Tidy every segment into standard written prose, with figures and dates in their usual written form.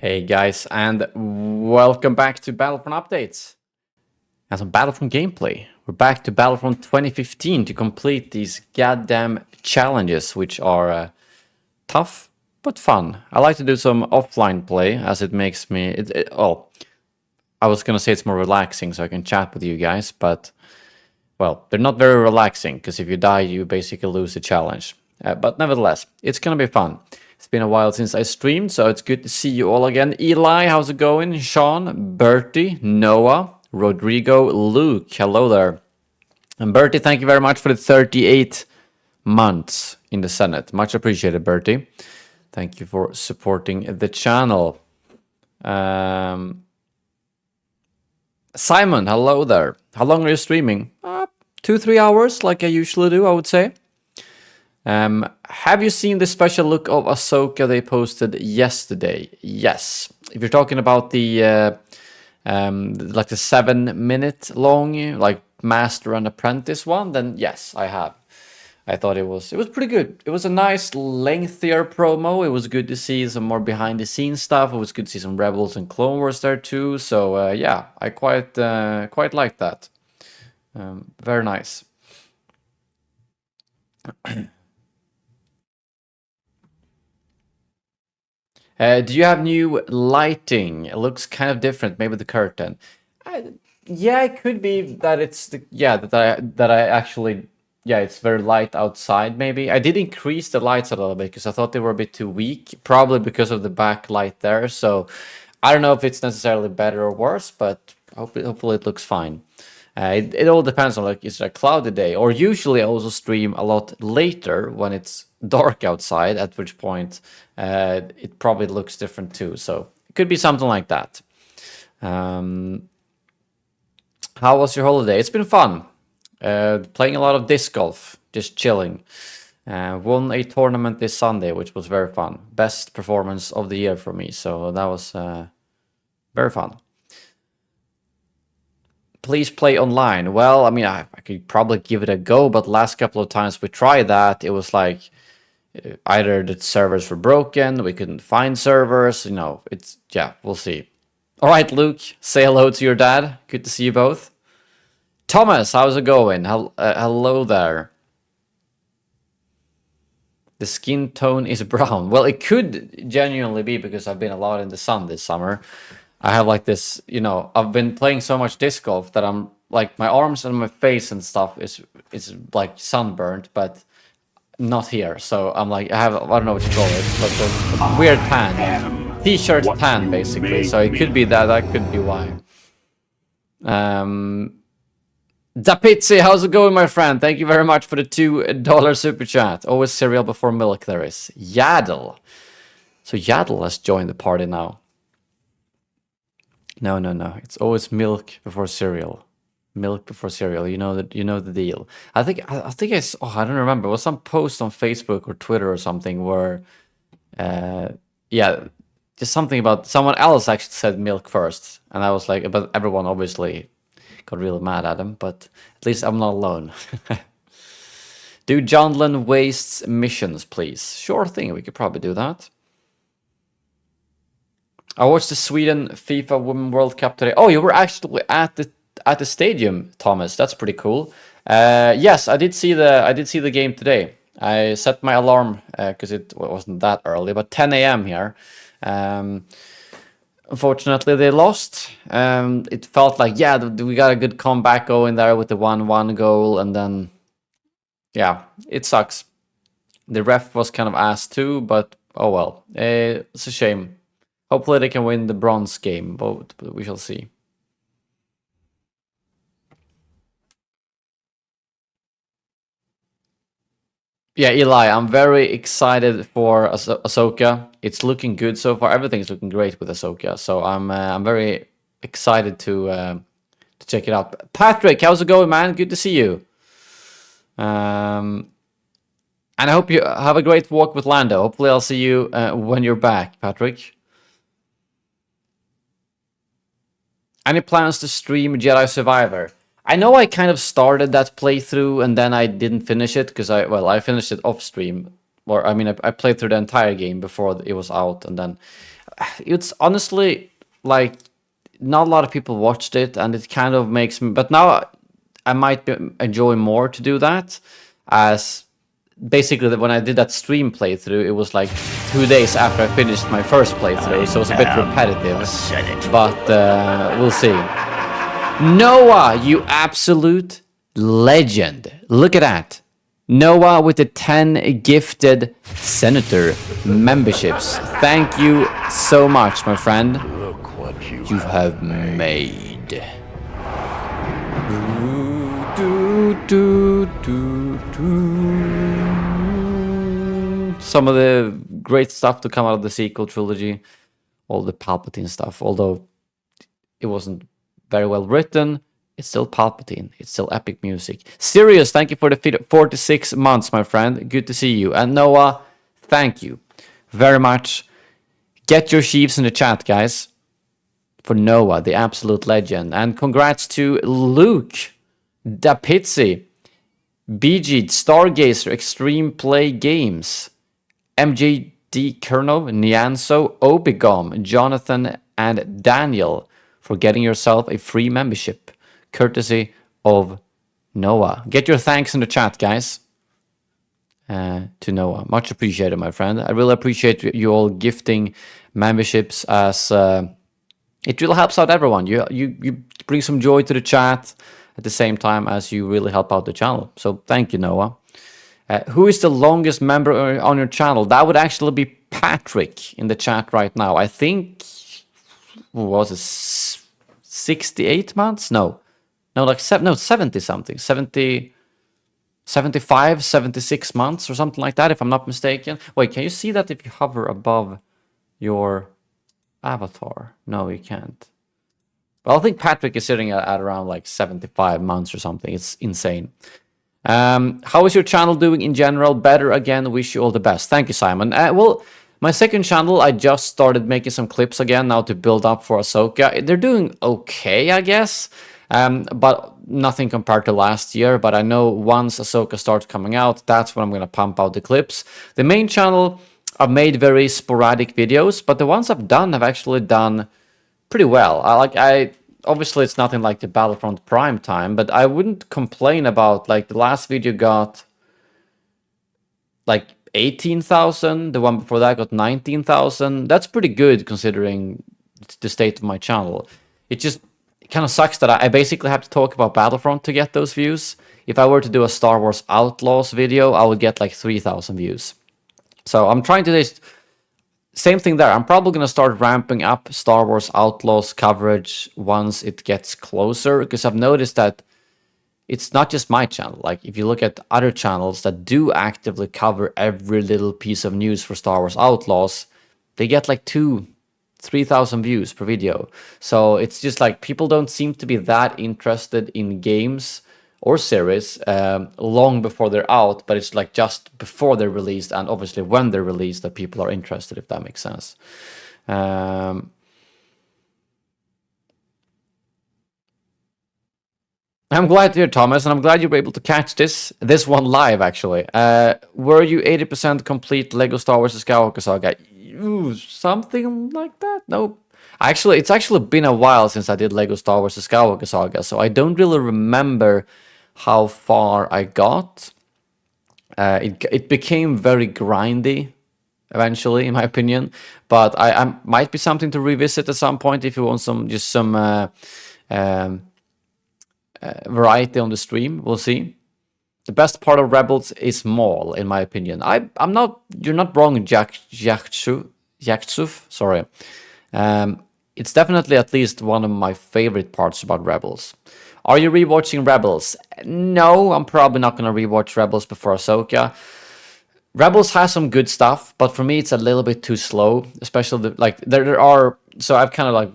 Hey guys, and welcome back to Battlefront updates and some Battlefront gameplay. We're back to Battlefront 2015 to complete these goddamn challenges, which are tough but fun. I like to do some offline play as it makes me. I was gonna say it's more relaxing, so I can chat with you guys, but well, they're not very relaxing because if you die, you basically lose the challenge. But nevertheless, it's gonna be fun. It's been a while since I streamed, so it's good to see you all again. Eli, how's it going? Sean, Bertie, Noah, Rodrigo, Luke, hello there. And Bertie, thank you very much for the 38 months in the Senate. Much appreciated, Bertie. Thank you for supporting the channel. Simon, hello there. How long are you streaming? 2-3 hours, like I usually do, I would say. Have you seen the special look of Ahsoka they posted yesterday? Yes. If you're talking about the like the 7-minute long like Master and Apprentice one, then yes, I have. I thought it was pretty good. It was a nice lengthier promo. It was good to see some more behind the scenes stuff. It was good to see some Rebels and Clone Wars there too. So yeah, I quite liked that. Very nice. Do you have new lighting? It looks kind of different. Maybe the curtain. Yeah, it could be that it's that I actually it's very light outside. Maybe I did increase the lights a little bit because I thought they were a bit too weak. Probably because of the backlight there. So I don't know if it's necessarily better or worse, but hopefully it looks fine. It all depends on like it's a cloudy day, or usually I also stream a lot later when it's dark outside, at which point it probably looks different too. So it could be something like that. How was your holiday? It's been fun. Playing a lot of disc golf, just chilling. Won a tournament this Sunday, which was very fun. Best performance of the year for me, so that was very fun. Please play online. Well, I mean, I could probably give it a go, but last couple of times we tried that, it was like either the servers were broken, we couldn't find servers, we'll see. All right, Luke, say hello to your dad. Good to see you both. Thomas, how's it going? Hello there. The skin tone is brown. Well, it could genuinely be because I've been a lot in the sun this summer. I have like this, I've been playing so much disc golf that I'm like my arms and my face and stuff is like sunburned, but not here. So I'm like I don't know what you call it, but a weird tan, t-shirt tan basically. So it could be that could be why. Dapizzi, how's it going, my friend? Thank you very much for the $2 super chat. Always cereal before milk. There is Yaddle. So Yaddle has joined the party now. No. It's always milk before cereal. Milk before cereal. You know the deal. I think I saw, I don't remember. It was some post on Facebook or Twitter or something where just something about someone else actually said milk first. And I was like, but everyone obviously got really mad at him, but at least I'm not alone. Do Johnland Wastes missions, please. Sure thing, we could probably do that. I watched the Sweden FIFA Women World Cup today. Oh, you were actually at the stadium, Thomas. That's pretty cool. Yes, I did see the game today. I set my alarm because it wasn't that early, but 10 a.m. here. Unfortunately, they lost. It felt like we got a good comeback going there with the 1-1 goal, and then it sucks. The ref was kind of ass too, but oh well. It's a shame. Hopefully they can win the bronze game, but we shall see. Yeah, Eli, I'm very excited for Ahsoka. It's looking good so far. Everything's looking great with Ahsoka, so I'm very excited to check it out. Patrick, how's it going, man? Good to see you. And I hope you have a great walk with Lando. Hopefully I'll see you when you're back, Patrick. Any plans to stream Jedi Survivor? I know I kind of started that playthrough and then I didn't finish it because I finished it off stream. Or I mean, I played through the entire game before it was out, and then it's honestly like not a lot of people watched it, and it kind of makes me. But now I might enjoy more to do that, as basically when I did that stream playthrough, it was like 2 days after I finished my first playthrough, so it's a bit repetitive. But we'll see. Noah, you absolute legend! Look at that. Noah with the 10 gifted senator memberships. Thank you so much, my friend. Look what You have made. Some of the great stuff to come out of the sequel trilogy. All the Palpatine stuff. Although it wasn't very well written, it's still Palpatine. It's still epic music. Sirius, thank you for the 46 months, my friend. Good to see you. And Noah, thank you very much. Get your sheaves in the chat, guys. For Noah, the absolute legend. And congrats to Luke, Dapizzi, BG, Stargazer, Extreme Play Games, MJD Kerno, Nianso, Obigom, Jonathan, and Daniel for getting yourself a free membership, courtesy of Noah. Get your thanks in the chat, guys. To Noah. Much appreciated, my friend. I really appreciate you all gifting memberships, as it really helps out everyone. You bring some joy to the chat at the same time as you really help out the channel. So thank you, Noah. Who is the longest member on your channel? That would actually be Patrick in the chat right now. I think, what was it, 68 months? No, like 70 something. 70, 75, 76 months or something like that, if I'm not mistaken. Wait, can you see that if you hover above your avatar? No, you can't. Well, I think Patrick is sitting at around like 75 months or something. It's insane. How is your channel doing in general? Better again. Wish you all the best. Thank you, Simon. Well, my second channel, I just started making some clips again now to build up for Ahsoka. They're doing okay, I guess. But nothing compared to last year. But I know once Ahsoka starts coming out, that's when I'm going to pump out the clips. The main channel, I've made very sporadic videos, but the ones I've done have actually done pretty well. Obviously it's nothing like the Battlefront prime time, but I wouldn't complain about, like, the last video got like 18,000, the one before that got 19,000. That's pretty good considering the state of my channel. It just kind of sucks that I basically have to talk about Battlefront to get those views. If I were to do a Star Wars Outlaws video, I would get like 3,000 views. So I'm trying to just... Same thing there. I'm probably going to start ramping up Star Wars Outlaws coverage once it gets closer, because I've noticed that it's not just my channel. Like, if you look at other channels that do actively cover every little piece of news for Star Wars Outlaws, they get like 2,000-3,000 views per video. So it's just like people don't seem to be that interested in games or series long before they're out, but it's like just before they're released, and obviously when they're released, that people are interested, if that makes sense. I'm glad to hear, Thomas, and I'm glad you were able to catch this one live, actually. Were you 80% complete Lego Star Wars Skywalker Saga? Ooh, something like that? Nope. Actually, it's actually been a while since I did Lego Star Wars Skywalker Saga, so I don't really remember how far I got. It became very grindy eventually, in my opinion, but I might be something to revisit at some point if you want some variety on the stream. We'll see. The best part of Rebels is Maul, in my opinion. You're not wrong, Yaksuf. Sorry. It's definitely at least one of my favorite parts about Rebels. Are you rewatching Rebels? No, I'm probably not going to rewatch Rebels before Ahsoka. Rebels has some good stuff, but for me it's a little bit too slow. Especially there are. So I've kind of like,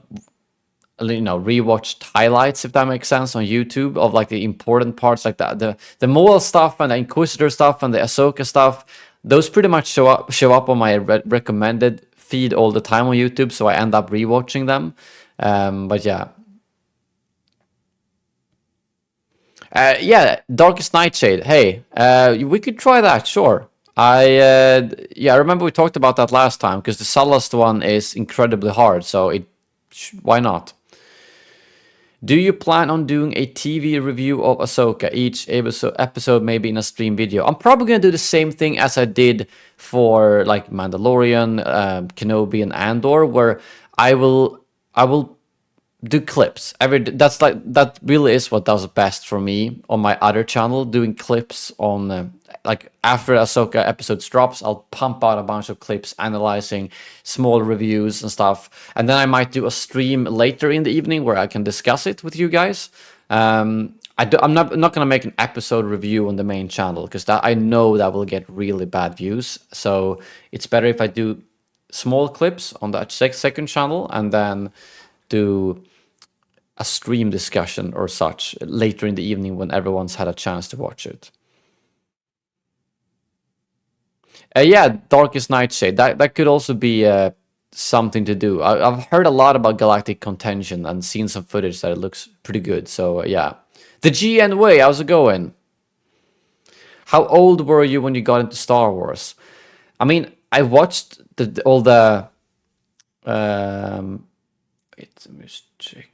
rewatched highlights, if that makes sense, on YouTube of like the important parts, like the Maul stuff and the Inquisitor stuff and the Ahsoka stuff. Those pretty much show up on my recommended feed all the time on YouTube, so I end up rewatching them. But yeah. Yeah, Darkest Nightshade. Hey, we could try that, sure. Yeah, I remember we talked about that last time because the Sullust one is incredibly hard. So why not? Do you plan on doing a TV review of Ahsoka? Each episode maybe in a stream video. I'm probably gonna do the same thing as I did for like Mandalorian, Kenobi, and Andor, where I will do clips. That really is what does best for me on my other channel, doing clips on like after Ahsoka episodes drops, I'll pump out a bunch of clips analyzing small reviews and stuff, and then I might do a stream later in the evening where I can discuss it with you guys. I'm not gonna make an episode review on the main channel because that I know that will get really bad views. So it's better if I do small clips on that second channel and then do a stream discussion or such later in the evening when everyone's had a chance to watch it. Yeah, Darkest Nightshade. That could also be something to do. I've heard a lot about Galactic Contention and seen some footage that it looks pretty good. So yeah, the GN way. How's it going? How old were you when you got into Star Wars? I mean, I watched all the. Wait, let me just check.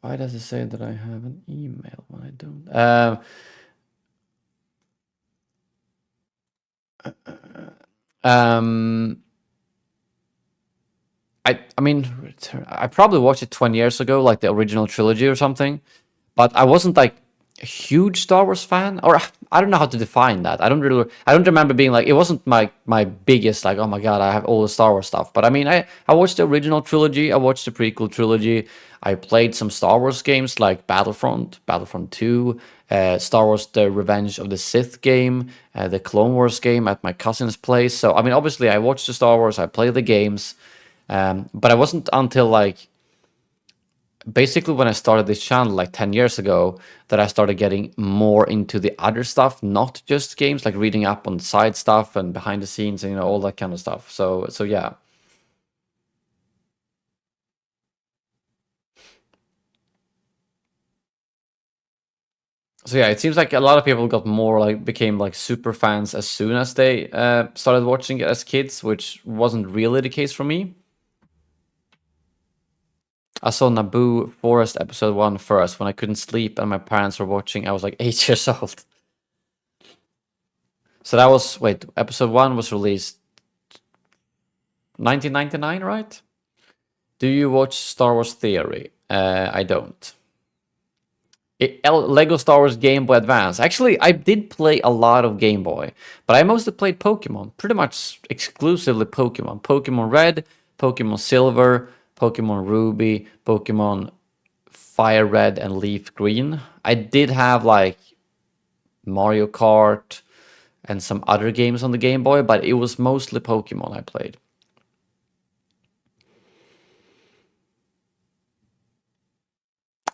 Why does it say that I have an email when I don't? I mean, I probably watched it 20 years ago, like the original trilogy or something. But I wasn't like a huge Star Wars fan, or I don't know how to define that. I don't remember being like, it wasn't my biggest like, oh my god, I have all the Star Wars stuff. But I mean, I watched the original trilogy, I watched the prequel trilogy, I played some Star Wars games like Battlefront 2, Star Wars: The Revenge of the Sith game, the Clone Wars game at my cousin's place. So I mean, obviously, I watched the Star Wars, I played the games, but I wasn't until like basically when I started this channel like 10 years ago that I started getting more into the other stuff, not just games, like reading up on side stuff and behind the scenes and all that kind of stuff. So yeah. So yeah, it seems like a lot of people got more like became like super fans as soon as they started watching it as kids, which wasn't really the case for me. I saw Naboo Forest episode 1 first when I couldn't sleep and my parents were watching. I was like 8 years old. So that was, wait, episode 1 was released 1999, right? Do you watch Star Wars Theory? I don't. Lego Star Wars Game Boy Advance. Actually, I did play a lot of Game Boy, but I mostly played Pokemon. Pretty much exclusively Pokemon. Pokemon Red, Pokemon Silver, Pokemon Ruby, Pokemon Fire Red, and Leaf Green. I did have like Mario Kart and some other games on the Game Boy, but it was mostly Pokemon I played.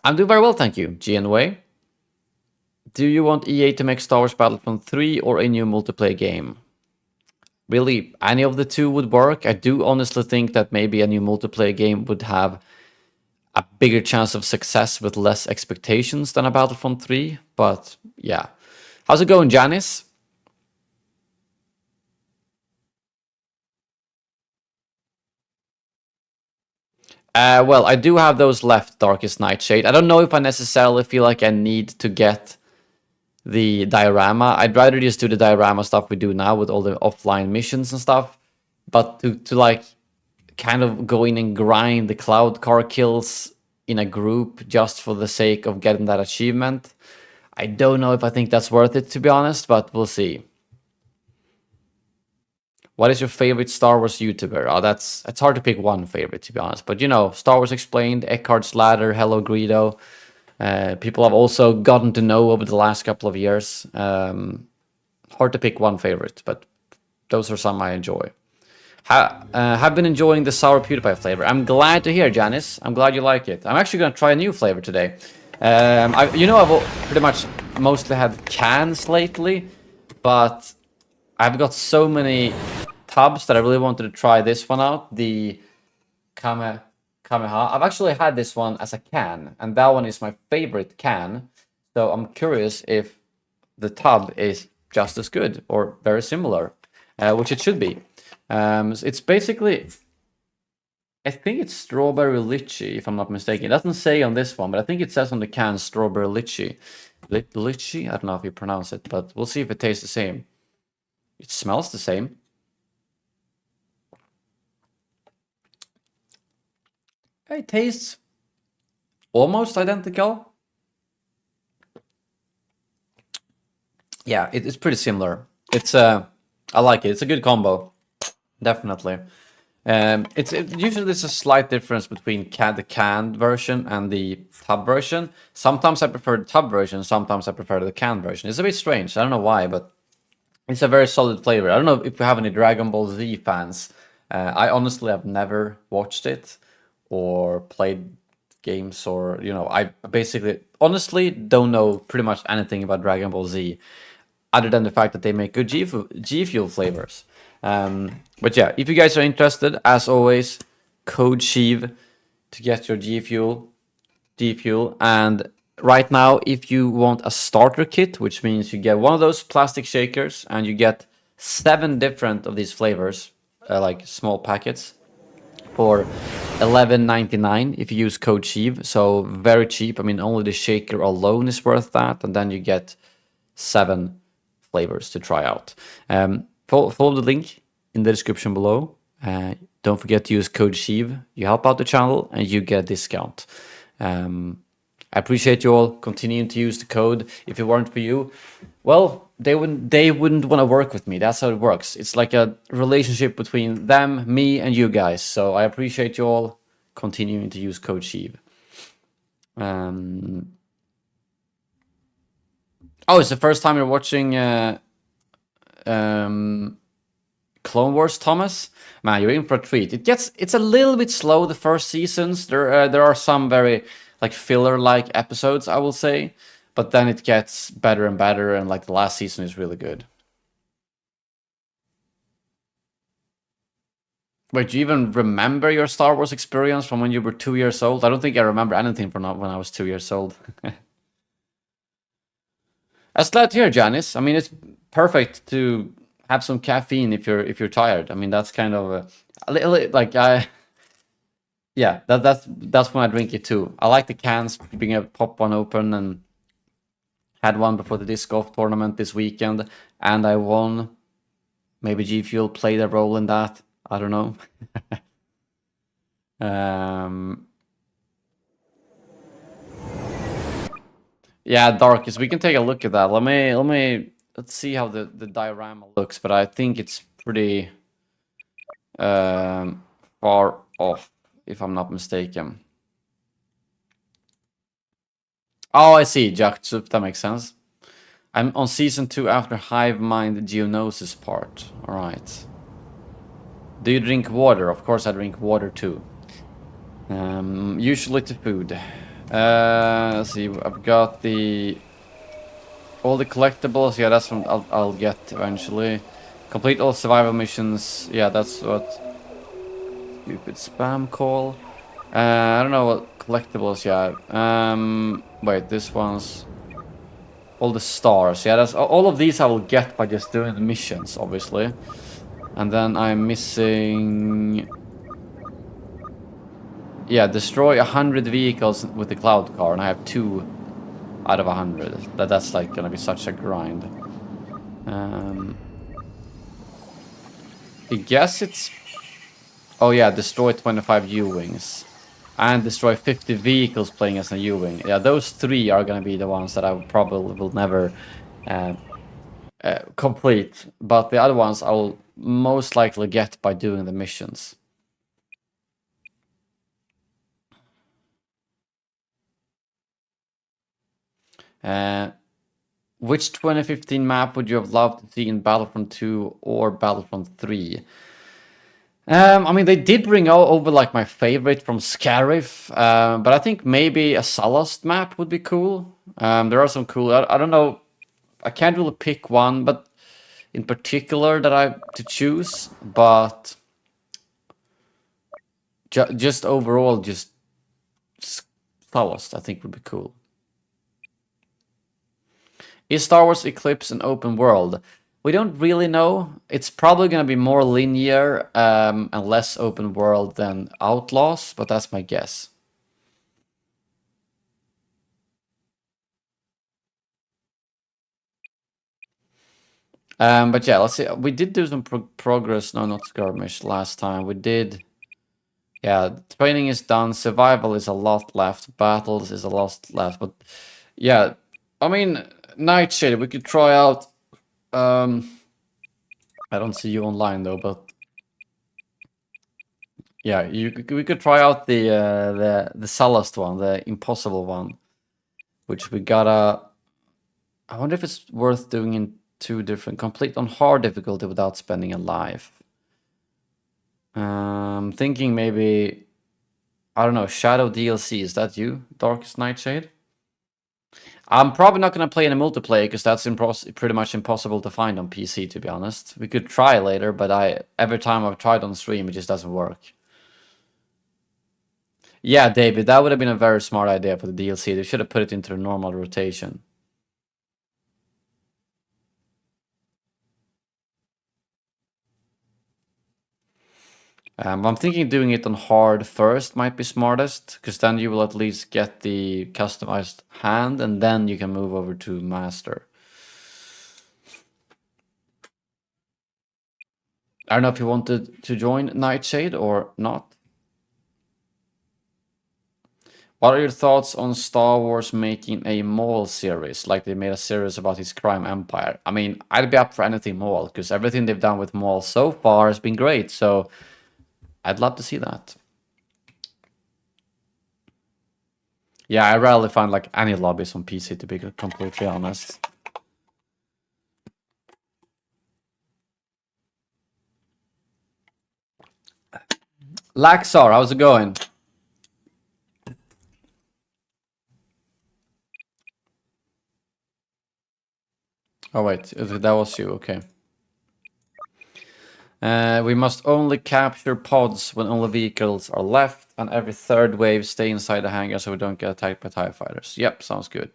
I'm doing very well, thank you, GNWay. Do you want EA to make Star Wars Battlefront 3 or a new multiplayer game? Really, any of the two would work. I do honestly think that maybe a new multiplayer game would have a bigger chance of success with less expectations than a Battlefront 3. But yeah. How's it going, Janice? Well, I do have those left, Darkest Nightshade. I don't know if I necessarily feel like I need to get the diorama. I'd rather just do the diorama stuff we do now with all the offline missions and stuff. But to like kind of go in and grind the cloud car kills in a group just for the sake of getting that achievement, I don't know if I think that's worth it, to be honest, but we'll see. What is your favorite Star Wars YouTuber? Oh, it's hard to pick one favorite, to be honest. But you know, Star Wars Explained, Eckhart's Ladder, Hello Greedo. People I've also gotten to know over the last couple of years. Hard to pick one favorite, but those are some I enjoy. Have been enjoying the sour PewDiePie flavor. I'm glad to hear, Janice. I'm glad you like it. I'm actually going to try a new flavor today. I've pretty much mostly had cans lately, but I've got so many tubs that I really wanted to try this one out. The Kameha. I've actually had this one as a can, and that one is my favorite can. So I'm curious if the tub is just as good or very similar. which it should be. It's basically, I think it's strawberry lychee, if I'm not mistaken. It doesn't say on this one, but I think it says on the can strawberry lychee. Lychee? I don't know if you pronounce it, but we'll see if it tastes the same. It smells the same. It tastes almost identical. Yeah, it's pretty similar. It's I like it. It's a good combo, definitely. Usually there's a slight difference between the canned version and the tub version. Sometimes I prefer the tub version, sometimes I prefer the canned version. It's a bit strange. I don't know why, but it's a very solid flavor. I don't know if we have any Dragon Ball Z fans. I honestly have never watched it or played games, or I basically honestly don't know pretty much anything about Dragon Ball Z, other than the fact that they make good G Fuel flavors. But yeah, if you guys are interested, as always, code Sheev to get your G Fuel. And right now, if you want a starter kit, which means you get one of those plastic shakers and you get 7 different of these flavors, like small packets, for $11.99 if you use code Sheev. So very cheap. I mean, only the shaker alone is worth that, and then you get 7 flavors to try out. Follow the link in the description below. Don't forget to use code Sheev. You help out the channel and you get a discount. I appreciate you all continuing to use the code. If it weren't for you, well, they wouldn't want to work with me. That's how it works. It's like a relationship between them, me, and you guys. So I appreciate you all continuing to use code Sheev. Oh, it's the first time you're watching Clone Wars, Thomas? Man, you're in for a treat. It's a little bit slow the first seasons. There are some very like filler-like episodes, I will say, but then it gets better and better, and like the last season is really good. Wait, do you even remember your Star Wars experience from when you were 2 years old? I don't think I remember anything from when I was 2 years old. That's glad to hear, Janice. I mean, it's perfect to have some caffeine if you're tired. I mean, that's kind of a little like yeah, that's when I drink it too. I like the cans, being able to pop one open, and had one before the disc golf tournament this weekend, and I won. Maybe G Fuel played a role in that. I don't know. Yeah, Darkest. We can take a look at that. Let's see how the diorama looks, but I think it's pretty far off, if I'm not mistaken. Oh, I see, Jaktsup, that makes sense. I'm on season 2 after Hive Mind Geonosis part. Alright. Do you drink water? Of course I drink water too. Usually to food. Let's see, I've got all the collectibles. Yeah, that's what I'll get eventually. Complete all survival missions. Yeah, that's what. Stupid spam call. I don't know what collectibles. Yeah. Wait, this one's all the stars. Yeah, that's all of these I will get by just doing the missions, obviously. And then I'm missing. Yeah, destroy 100 vehicles with the cloud car, and I have 2 out of 100. That's like gonna be such a grind. I guess it's. Oh yeah, destroy 25 U-wings. And destroy 50 vehicles playing as a U-wing. Yeah, those 3 are gonna be the ones that I probably will never complete. But the other ones I will most likely get by doing the missions. Which 2015 map would you have loved to see in Battlefront 2 or Battlefront 3? I mean, they did bring over like my favorite from Scarif, but I think maybe a Sallust map would be cool. There are some cool. I don't know. I can't really pick one, but in particular that I to choose. But just overall, just Sallust I think would be cool. Is Star Wars Eclipse an open world? We don't really know. It's probably going to be more linear and less open world than Outlaws, but that's my guess. But yeah, let's see. We did do some progress. No, not skirmish last time. We did. Yeah, training is done. Survival is a lot left. Battles is a lot left. But yeah, I mean, Nightshade, we could try out. Um, I don't see you online though, but yeah, we could try out the Salast one, the impossible one, which we gotta. I wonder if it's worth doing in two different, complete on hard difficulty without spending a life. Thinking maybe, I don't know, Shadow DLC. Is that you, Darkest Nightshade? I'm probably not gonna play in a multiplayer because that's pretty much impossible to find on PC. To be honest, we could try later, but every time I've tried on stream, it just doesn't work. Yeah, David, that would have been a very smart idea for the DLC. They should have put it into the normal rotation. I'm thinking doing it on hard first might be smartest, because then you will at least get the customized hand, and then you can move over to master. I don't know if you wanted to join Nightshade or not. What are your thoughts on Star Wars making a Maul series, like they made a series about his crime empire? I mean, I'd be up for anything Maul, because everything they've done with Maul so far has been great, so I'd love to see that. Yeah, I rarely find like any lobbies on PC, to be completely honest. Laxar, how's it going? Oh wait, that was you, okay. We must only capture pods when only vehicles are left, and every third wave stay inside the hangar so we don't get attacked by TIE fighters. Yep, sounds good.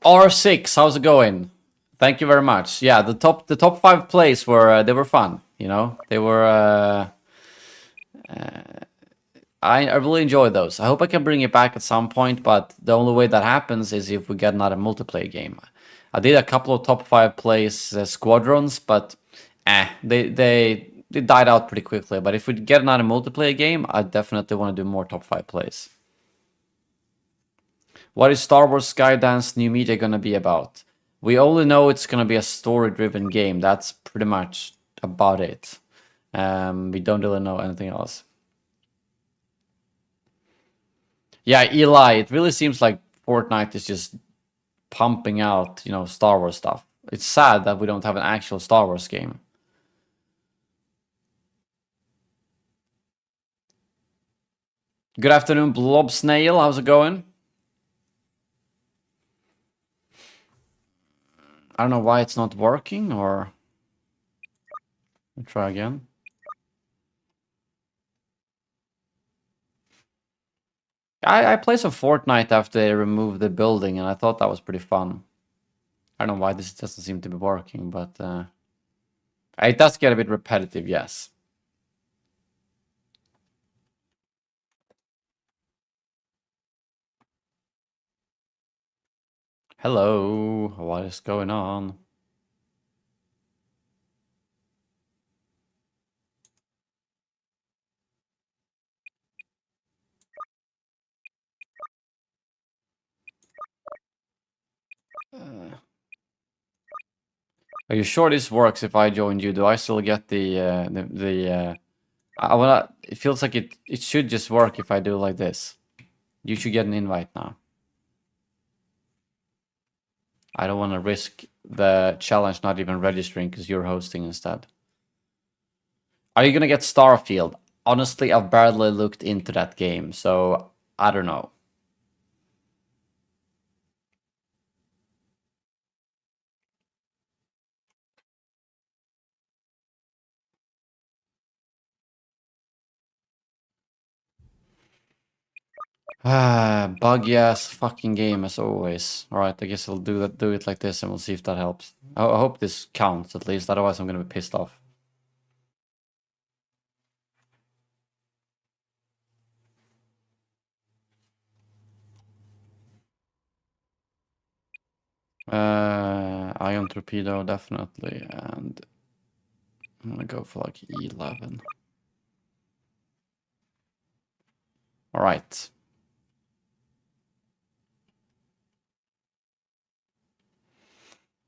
R6, how's it going? Thank you very much. Yeah, the top 5 plays were they were fun. You know, they were. I really enjoy those. I hope I can bring it back at some point, but the only way that happens is if we get another multiplayer game. I did a couple of top 5 plays squadrons, but they died out pretty quickly. But if we get another multiplayer game, I definitely want to do more top 5 plays. What is Star Wars Skydance new media gonna be about? We only know it's gonna be a story-driven game. That's pretty much about it. We don't really know anything else. Yeah, Eli, it really seems like Fortnite is just pumping out, Star Wars stuff. It's sad that we don't have an actual Star Wars game. Good afternoon, Blob Snail. How's it going? I don't know why it's not working, or I'll try again. I played some Fortnite after they removed the building, and I thought that was pretty fun. I don't know why this doesn't seem to be working, but it does get a bit repetitive, yes. Hello, what is going on? Are you sure this works if I joined you? Do I still get the I wanna, it feels like it should just work if I do like this. You should get an invite now. I don't want to risk the challenge not even registering because you're hosting instead. Are you gonna get Starfield? Honestly, I've barely looked into that game, so I don't know. Buggy ass fucking game as always. Alright, I guess I'll do it like this and we'll see if that helps. I hope this counts at least, otherwise I'm gonna be pissed off. Ion torpedo definitely, and I'm gonna go for like E11. Alright.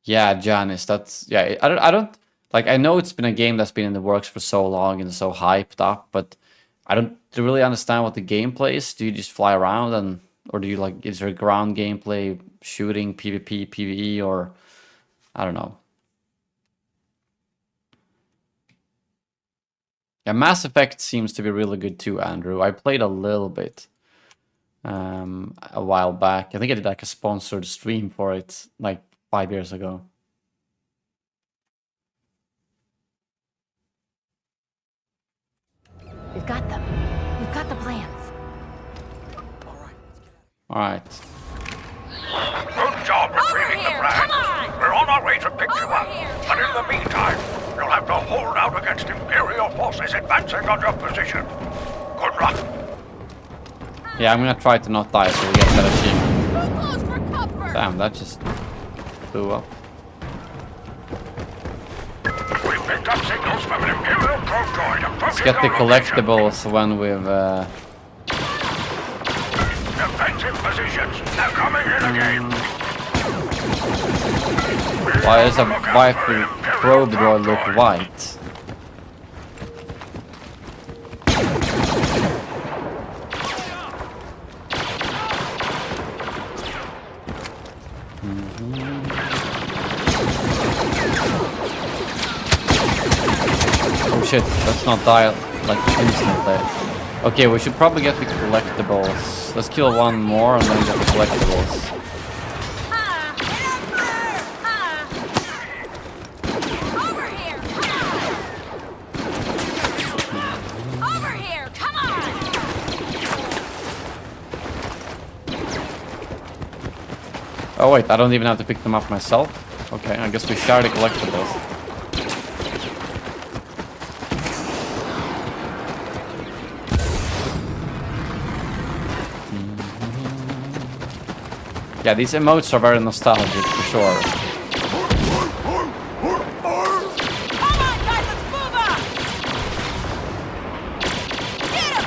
Yeah, Janice, that's yeah, I don't like I know it's been a game that's been in the works for so long and so hyped up, but I don't really understand what the gameplay is. Do you just fly around and or do you like is there ground gameplay, shooting, PvP, PvE, or I don't know. Yeah, Mass Effect seems to be really good too, Andrew. I played a little bit a while back. I think I did like a sponsored stream for it like 5 years ago. We've got them. We've got the plans. All right. Good job retrieving the flag. We're on our way to pick you up. But in the meantime, you'll have to hold out against Imperial forces advancing on your position. Good luck. Yeah, I'm gonna try to not die so we get that achievement. Too close for comfort. Damn, that just blew up. We picked up signals from an Imperial probe droid. Let's get the collectibles when we've Defensive positions. They're coming in again. why does a white probe droid look white? Oh shit, let's not die like instantly. Okay, we should probably get the collectibles. Let's kill one more and then get the collectibles. Over here. Over here. Come on. Oh wait, I don't even have to pick them up myself. Okay, I guess we share the collectibles. Yeah, these emotes are very nostalgic for sure. Come on, guys, let's move up. Get him.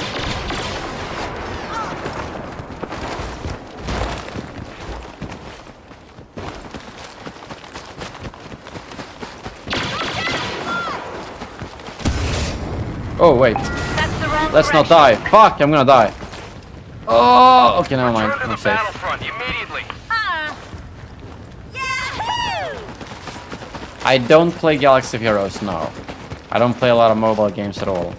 Oh wait, That's the wrong let's not direction. die. Fuck, I'm gonna die. Oh, okay, never mind. Return to I'm the safe. Battlefront immediately. Yahoo! I don't play Galaxy of Heroes, no. I don't play a lot of mobile games at all.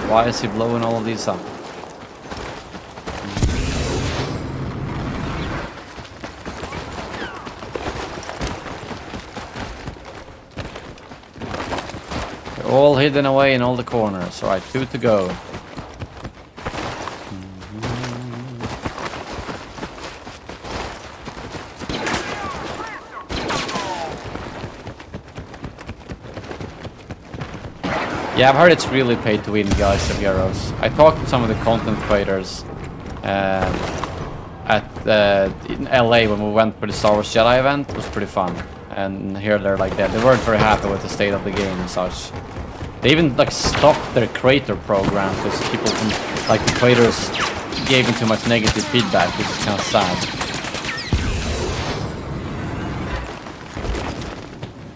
Why is he blowing all of these up? They're all hidden away in all the corners. Alright, 2 to go. Yeah, I've heard it's really paid to win Galaxy of Heroes. I talked to some of the content creators in LA when we went for the Star Wars Jedi event. It was pretty fun. And here they're like that. They weren't very happy with the state of the game and such. They even like stopped their creator program because people from like the creators gave them too much negative feedback, which is kind of sad.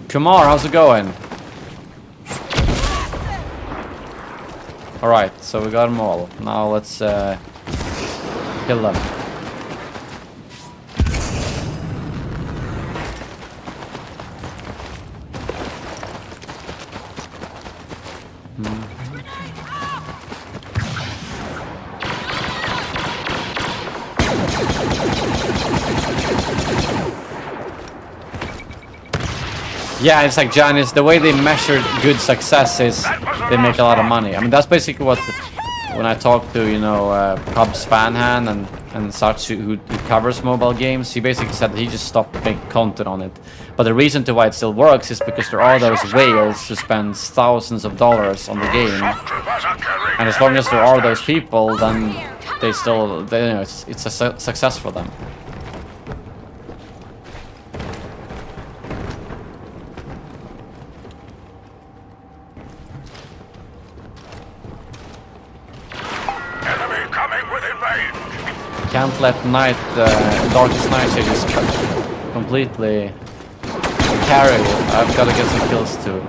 Kumar, how's it going? Alright, so we got them all. Now let's kill them. Yeah, it's like Janice, the way they measure good success is they make a lot of money. I mean, that's basically what, when I talk to, you know, Cubs Fanhan and such who covers mobile games, he basically said that he just stopped making content on it. But the reason to why it still works is because there are those whales who spend thousands of dollars on the game. And as long as there are those people, then they still, you know, it's a success for them. Can't let night, Darkest Night just completely carry it. I've got to get some kills too.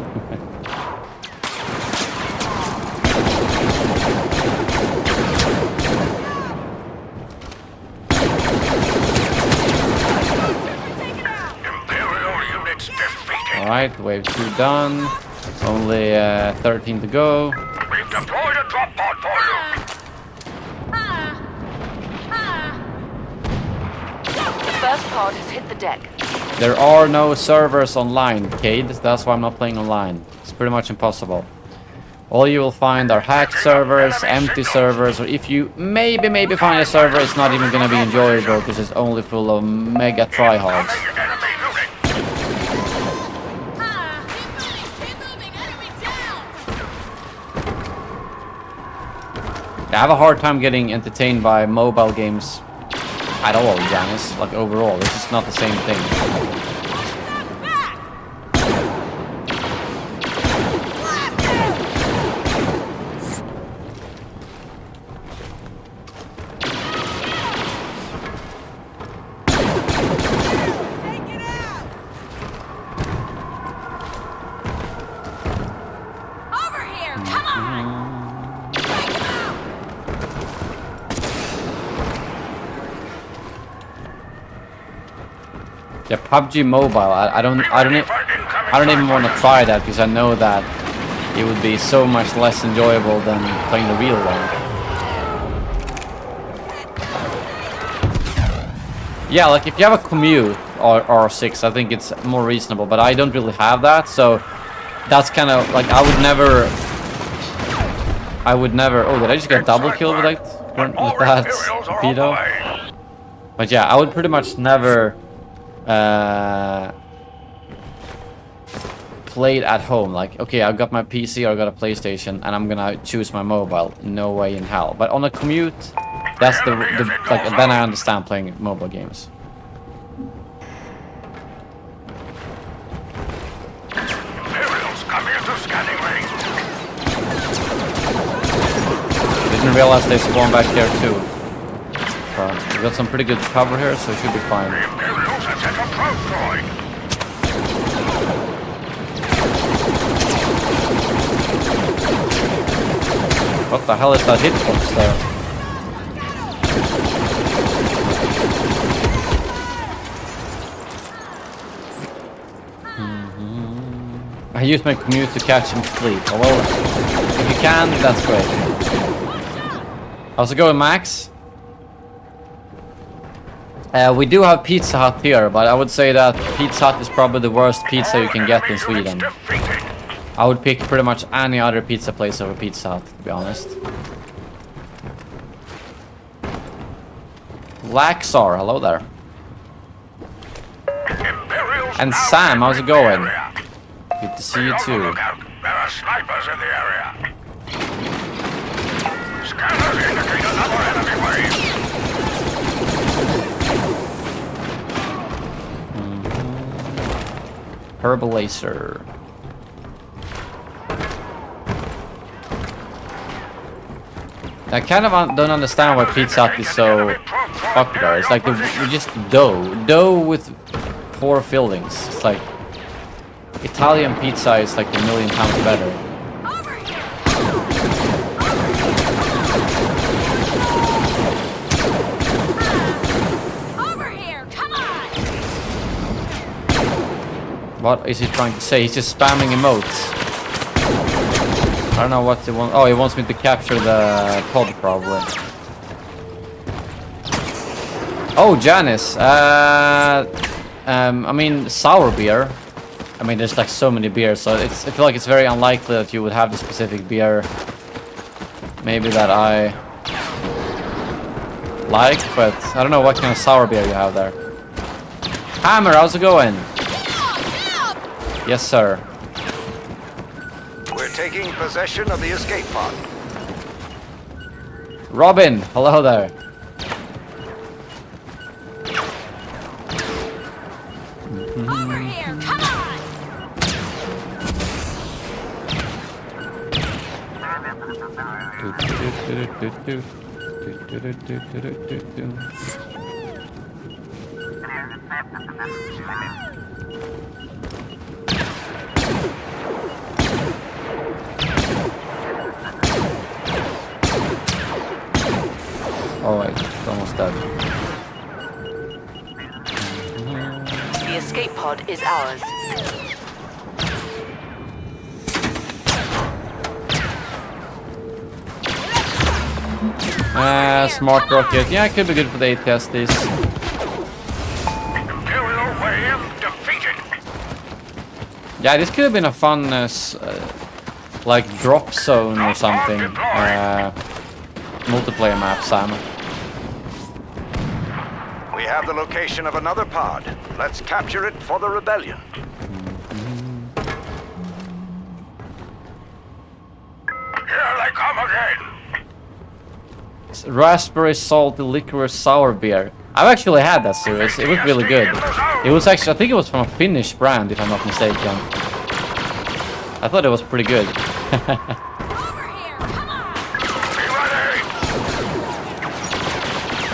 Alright, wave 2 done. Only 13 to go. We've deployed a drop pod for you. The first pod has hit the deck. There are no servers online, Cade. That's why I'm not playing online. It's pretty much impossible. All you will find are hacked servers, empty servers, or if you maybe find a server, it's not even gonna be enjoyable because it's only full of mega tryhards. I have a hard time getting entertained by mobile games at all, Janice. Like overall, it's just not the same thing. Yeah, PUBG Mobile. I don't even want to try that because I know that it would be so much less enjoyable than playing the real one. Yeah, like if you have a commute or R6, I think it's more reasonable. But I don't really have that, so that's kind of like I would never. Oh, did I just get double kill with that torpedo? But yeah, I would pretty much never. Played at home. Like, okay, I've got my PC or I got a PlayStation and I'm gonna choose my mobile. No way in hell. But on a commute, that's the like, then I understand playing mobile games. Didn't realize they spawned back here too. But we got some pretty good cover here, so it should be fine. What the hell is that hitbox there? I use my commute to catch him asleep. Oh, well, if you can, that's great. How's it going, Max? We do have Pizza Hut here, but I would say that Pizza Hut is probably the worst pizza you can get in Sweden. I would pick pretty much any other pizza place over Pizza Hut, to be honest. Laxar, hello there. And Sam, how's it going? Good to see you too. There are snipers in the area. Scanners indicate another enemy wave. Herbalacer. I kind of don't understand why Pizza Hut is so popular. It's like just dough with poor fillings. It's like Italian pizza is like a million times better. What is he trying to say? He's just spamming emotes. I don't know what he wants. Oh, he wants me to capture the pod, probably. Oh, Janice. I mean, sour beer. I mean, there's like so many beers, so I feel like it's very unlikely that you would have the specific beer maybe that I like, but I don't know what kind of sour beer you have there. Hammer, how's it going? Yes, sir. We're taking possession of the escape pod. Robin, hello there. Over here, come on! Oh wait, it's almost dead. The escape pod is ours. Smart rocket. Yeah, it could be good for the ATSDs. Imperial wave defeated. Yeah, this could have been a fun, like drop zone or something. Multiplayer map, Sam. We have the location of another pod. Let's capture it for the rebellion. Here they come again. Raspberry salty licorice sour beer. I've actually had that series. It was really good. It was actually, I think it was from a Finnish brand, if I'm not mistaken. I thought it was pretty good. Over here, come on! Be ready.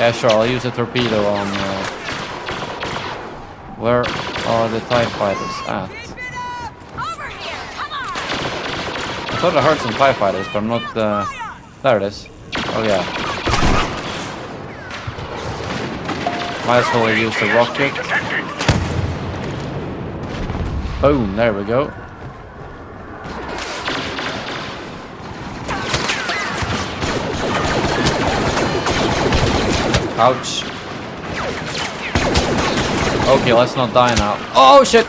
Yeah, sure. I'll use a torpedo on. Where are the TIE fighters at? Over here, come on! I thought I heard some TIE fighters, but I'm not. There it is. Oh yeah. Might as well use the rocket. Detected. Boom, there we go. Ouch. Okay, let's not die now. Oh shit!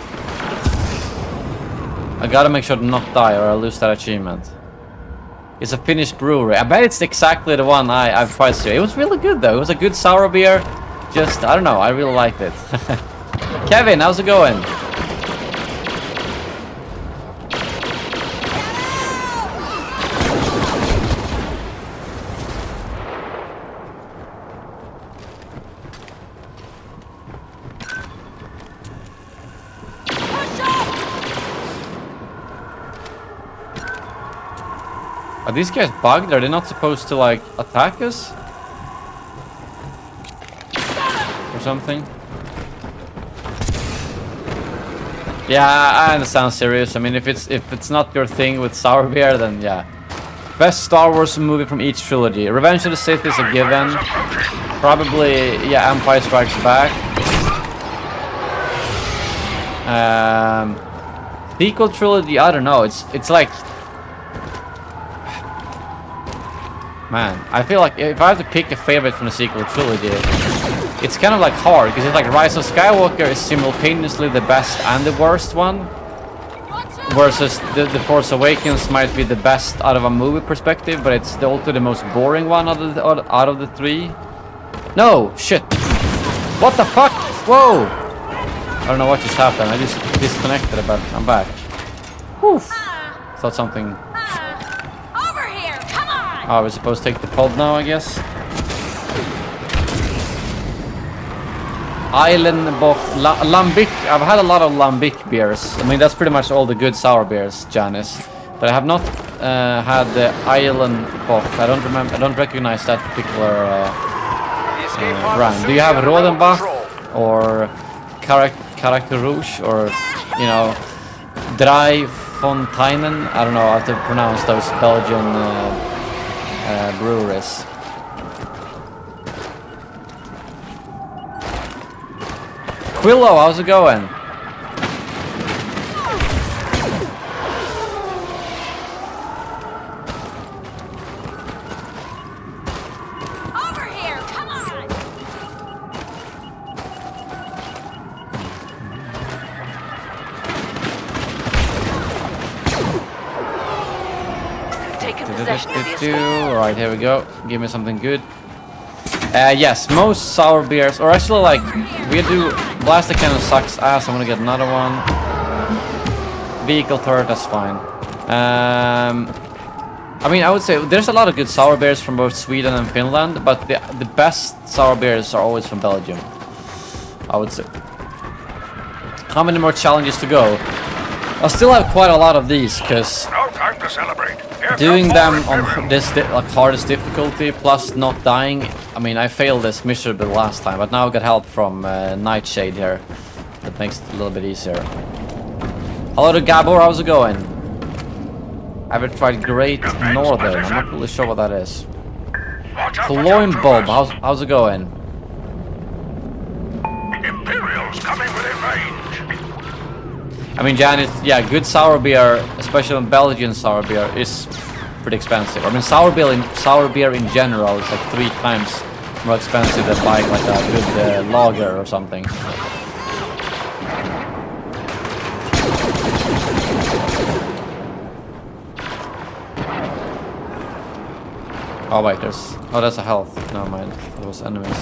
I gotta make sure to not die or I'll lose that achievement. It's a Finnish brewery. I bet it's exactly the one I've priced here. It was really good though. It was a good sour beer. Just, I don't know, I really liked it. Kevin, how's it going? Are these guys bugged? Are they not supposed to like attack us? Or something? Yeah, I understand, serious. I mean, if it's not your thing with sour beer, then yeah. Best Star Wars movie from each trilogy. Revenge of the Sith is a given. Probably, yeah, Empire Strikes Back. Sequel trilogy, I don't know. It's like, man, I feel like if I have to pick a favorite from the sequel trilogy, it's kind of like hard, because it's like Rise of Skywalker is simultaneously the best and the worst one, versus the Force Awakens might be the best out of a movie perspective, but it's also the most boring one out of the three. No, shit. What the fuck? Whoa! I don't know what just happened. I just disconnected, but I'm back. Whew. Thought something. Over here, come on! Oh, we're supposed to take the pod now, I guess. Eilenbock, Lambic. I've had a lot of Lambic beers. I mean, that's pretty much all the good sour beers, Janice. But I have not had the Eilenbock. I don't recognize that particular brand. Do you have Rodenbach or Character Rouge or, you know, Dry Fontainen? I don't know how to pronounce those Belgian breweries. Quillo, how's it going? Over here, come on! possession of the escape. Alright, here we go. Give me something good. Yes, most sour beers, or actually like, we do, blaster cannon sucks ass, I'm gonna get another one. Vehicle turret, that's fine. I mean, I would say there's a lot of good sour beers from both Sweden and Finland, but the best sour beers are always from Belgium, I would say. How many more challenges to go? I still have quite a lot of these, because No time to celebrate. doing them on this like hardest difficulty plus not dying, I mean, I failed this miserably last time, but now I got help from Nightshade here. That makes it a little bit easier. Hello to Gabor, how's it going? I've ever tried Great Northern, I'm not really sure what that is. Cologne Bob, how's it going? Imperials coming within range. I mean, Jan, yeah, good sour beer, especially Belgian sour beer, is pretty expensive. I mean, sour beer in general is like 3 times more expensive than buying like a good lager or something. Oh wait, that's a health. Never mind, those enemies.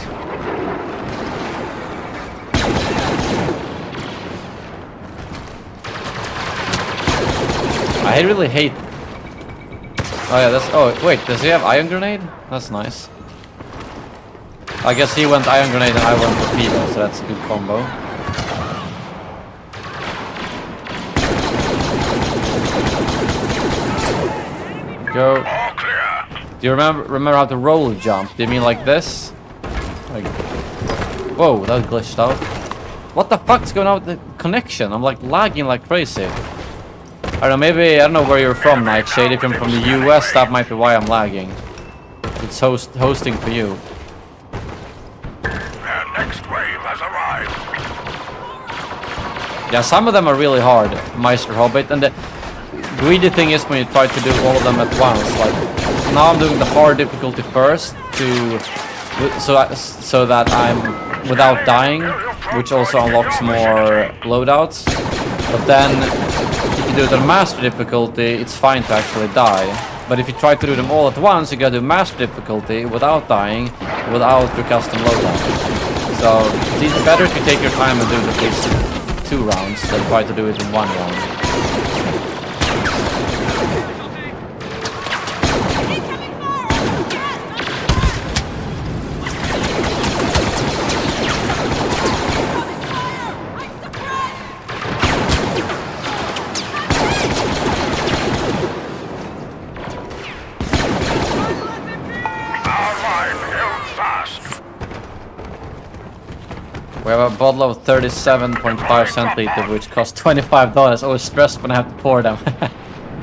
I really hate. Oh yeah, that's. Oh wait, does he have iron grenade? That's nice. I guess he went iron grenade and I went torpedo, so that's a good combo. Go. Do you remember how to roll jump? Do you mean like this? Like. Whoa, that glitched out. What the fuck's going on with the connection? I'm like lagging like crazy. I don't know, maybe, I don't know where you're from, Nightshade. If you're from the US, that might be why I'm lagging. It's hosting for you. Their next wave has arrived. Yeah, some of them are really hard, Meister Hobbit, and the greedy thing is when you try to do all of them at once. Like, now I'm doing the hard difficulty first, so that I'm without dying, which also unlocks more loadouts. But then, if you do it on master difficulty, it's fine to actually die. But if you try to do them all at once, you gotta do master difficulty without dying, without your custom loadout. So it's better if you take your time and do at least 2 rounds than try to do it in 1 round. We have a bottle of 37.5 centiliter, which costs $25. Always stressed when I have to pour them.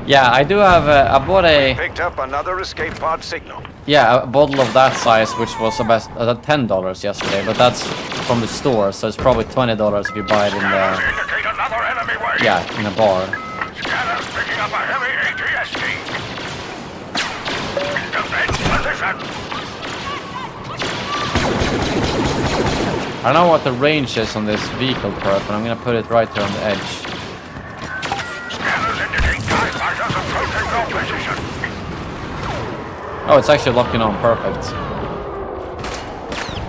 Yeah, I do have. I bought a. Picked up another escape pod signal. Yeah, a bottle of that size, which was about $10 yesterday, but that's from the store, so it's probably $20 if you buy it in the. Indicate another enemy wave. Yeah, in a bar. Scanners picking up a heavy ATST. Defend position. I don't know what the range is on this vehicle turret, but I'm gonna put it right here on the edge. Scanners indicate TIE fighters approaching your position. Oh, it's actually locking on. Perfect.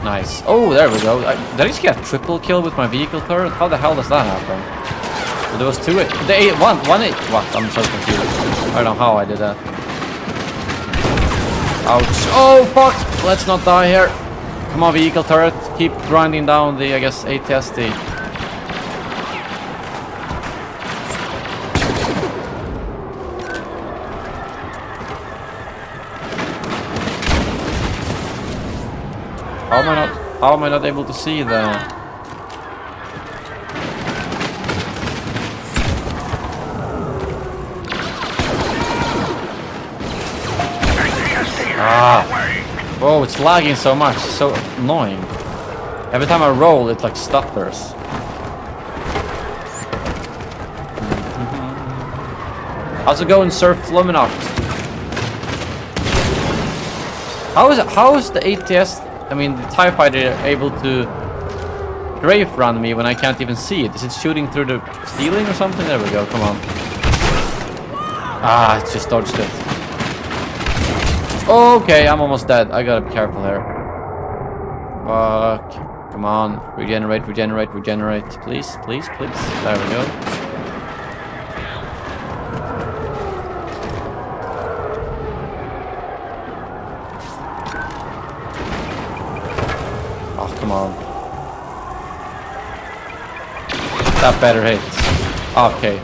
Nice. Oh, there we go. Did I just get a triple kill with my vehicle turret? How the hell does that happen? So there was 2. What? I'm so confused. I don't know how I did that. Ouch. Oh, fuck! Let's not die here. Come on, vehicle turret. Keep grinding down the, I guess, ATST. How am I not able to see the... Oh, it's lagging so much. It's so annoying. Every time I roll, it like stutters. How's it going, Surf Luminot? How is the ATS, I mean the TIE fighter, able to strafe run me when I can't even see it? Is it shooting through the ceiling or something? There we go, come on. Ah, it just dodged it. Okay, I'm almost dead. I gotta be careful here. Fuck. Come on. Regenerate, regenerate, regenerate. Please, please, please. There we go. Oh, come on. That better hit. Okay.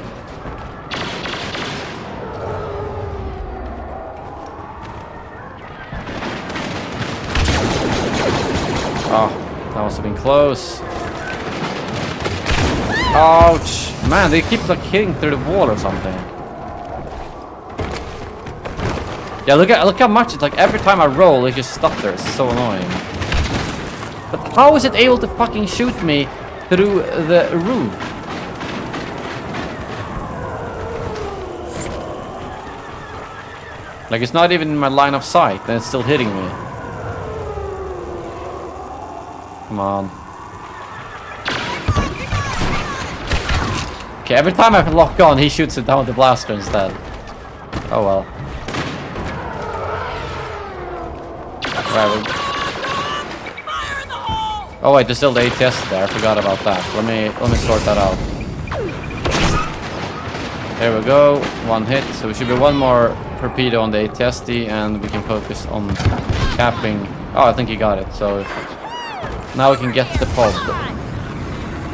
Oh, that must have been close. Ouch. Man, they keep like hitting through the wall or something. Yeah, look how much it's like every time I roll it just stutters. It's so annoying. But how is it able to fucking shoot me through the roof? Like it's not even in my line of sight and it's still hitting me. Come on. Okay, every time I lock on, he shoots it down with the blaster instead. Oh well. Right, oh wait, there's still the ATS there. I forgot about that. Let me sort that out. There we go. One hit. So it should be one more torpedo on the ATSD, and we can focus on capping. Oh, I think he got it. So. Now we can get the pod.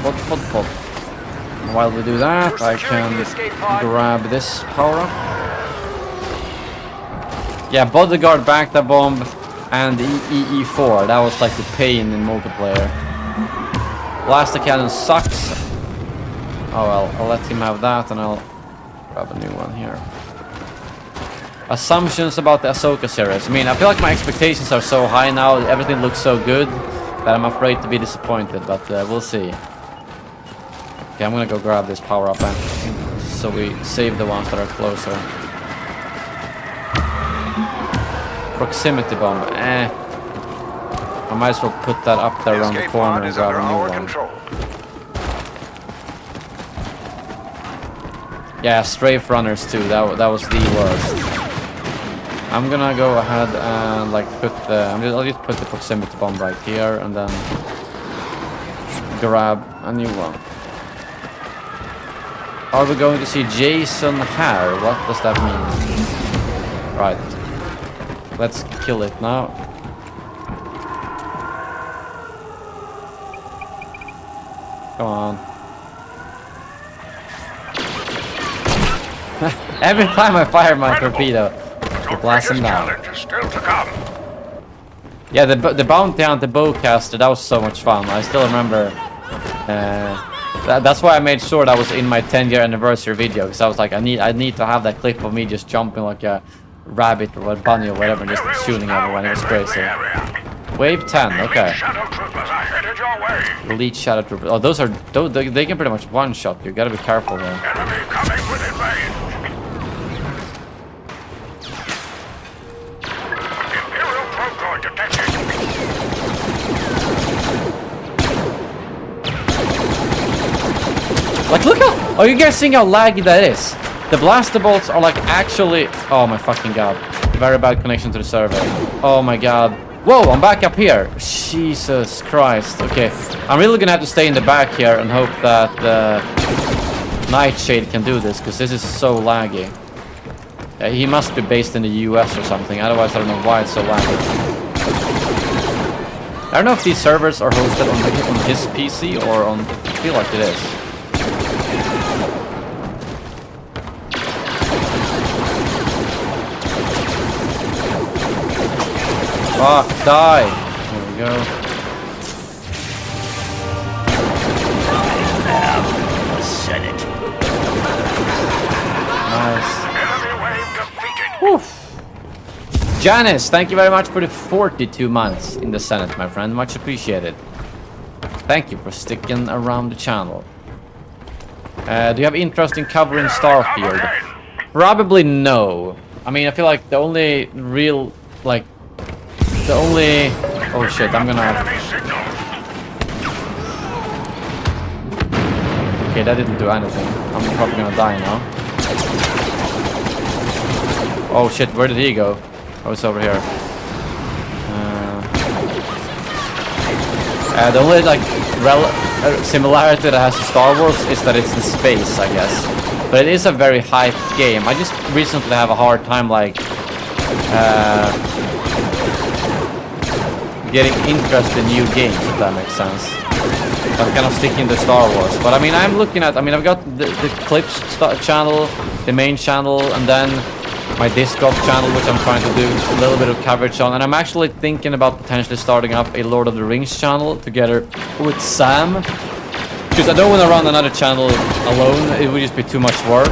Pod. While we do that, I can grab this power up. Yeah, bodyguard back the bomb and EE4. That was like the pain in multiplayer. Blaster cannon sucks. Oh well, I'll let him have that and I'll grab a new one here. Assumptions about the Ahsoka series. I mean, I feel like my expectations are so high now. Everything looks so good. That I'm afraid to be disappointed, but we'll see. Okay, I'm gonna go grab this power up so we save the ones that are closer. Proximity bomb, I might as well put that up there around the corner and grab a new one. Yeah, strafe runners too, that was the worst. I'm gonna go ahead and like put the I'll just put the proximity bomb right here and then grab a new one. Are we going to see Jason Hare? What does that mean? Right. Let's kill it now. Come on. Every time I fire my torpedo, it blasts him down. Yeah, the bounty on the bowcaster, that was so much fun. I still remember. That's why I made sure that was in my 10-year anniversary video, because I was like, I need to have that clip of me just jumping like a rabbit or a bunny or whatever, and just shooting everyone. It was crazy. Wave 10, okay. Elite Shadow Troopers. Oh, those they can pretty much one-shot. You gotta be careful there. Enemy coming within range. Imperial probe detected. Like, look how... Are you guys seeing how laggy that is? The blaster bolts are like actually... Oh my fucking god. Very bad connection to the server. Oh my god. Whoa, I'm back up here. Jesus Christ. Okay, I'm really gonna have to stay in the back here and hope that Nightshade can do this, because this is so laggy. He must be based in the US or something, otherwise I don't know why it's so laggy. I don't know if these servers are hosted on his PC or on... I feel like it is. Fuck, die! There we go. Nice. Woof. Janice, thank you very much for the 42 months in the Senate, my friend. Much appreciated. Thank you for sticking around the channel. Do you have interest in covering Starfield? Probably no. I mean, I feel like the only real, like... Oh shit, I'm gonna... Okay, that didn't do anything. I'm probably gonna die now. Oh shit, where did he go? Oh, it's over here. The only like similarity that has to Star Wars is that it's in space, I guess. But it is a very hyped game. I just recently have a hard time like getting interest in new games, if that makes sense. I'm kind of sticking to Star Wars. But I mean, I'm looking at, I've got the clips channel, the main channel, and then my disc golf channel, which I'm trying to do a little bit of coverage on. And I'm actually thinking about potentially starting up a Lord of the Rings channel together with Sam. Because I don't want to run another channel alone, it would just be too much work.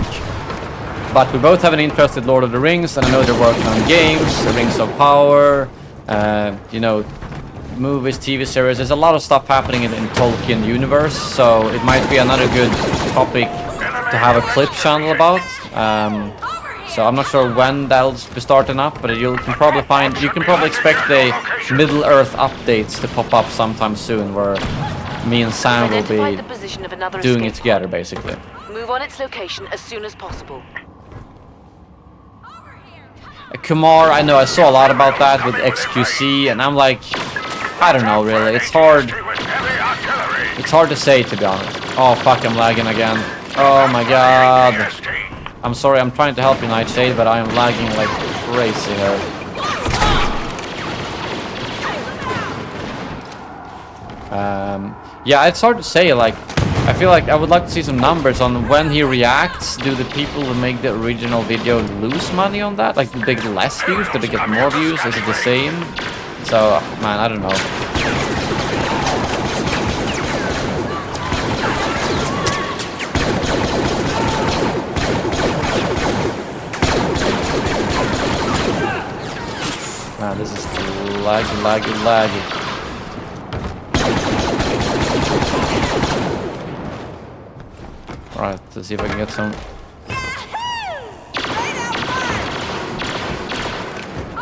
But we both have an interest in Lord of the Rings, and I know they're working on games, the Rings of Power, you know, movies, TV series. There's a lot of stuff happening in Tolkien universe, so it might be another good topic to have a clip channel about. So I'm not sure when that'll be starting up, but you can probably expect the Middle Earth updates to pop up sometime soon, where me and Sam will be doing it together, basically. Move on its location as soon as possible. Kumar, I know I saw a lot about that with XQC, and I'm like, I don't know really. It's hard to say, to be honest. Oh fuck, I'm lagging again. Oh my god. I'm sorry, I'm trying to help you, Nightshade, but I am lagging like crazy here. Yeah, it's hard to say, like, I feel like I would like to see some numbers on when he reacts. Do the people who make the original video lose money on that? Like, do they get less views? Do they get more views? Is it the same? So, man, I don't know. Man, this is laggy. Alright, let's see if I can get some.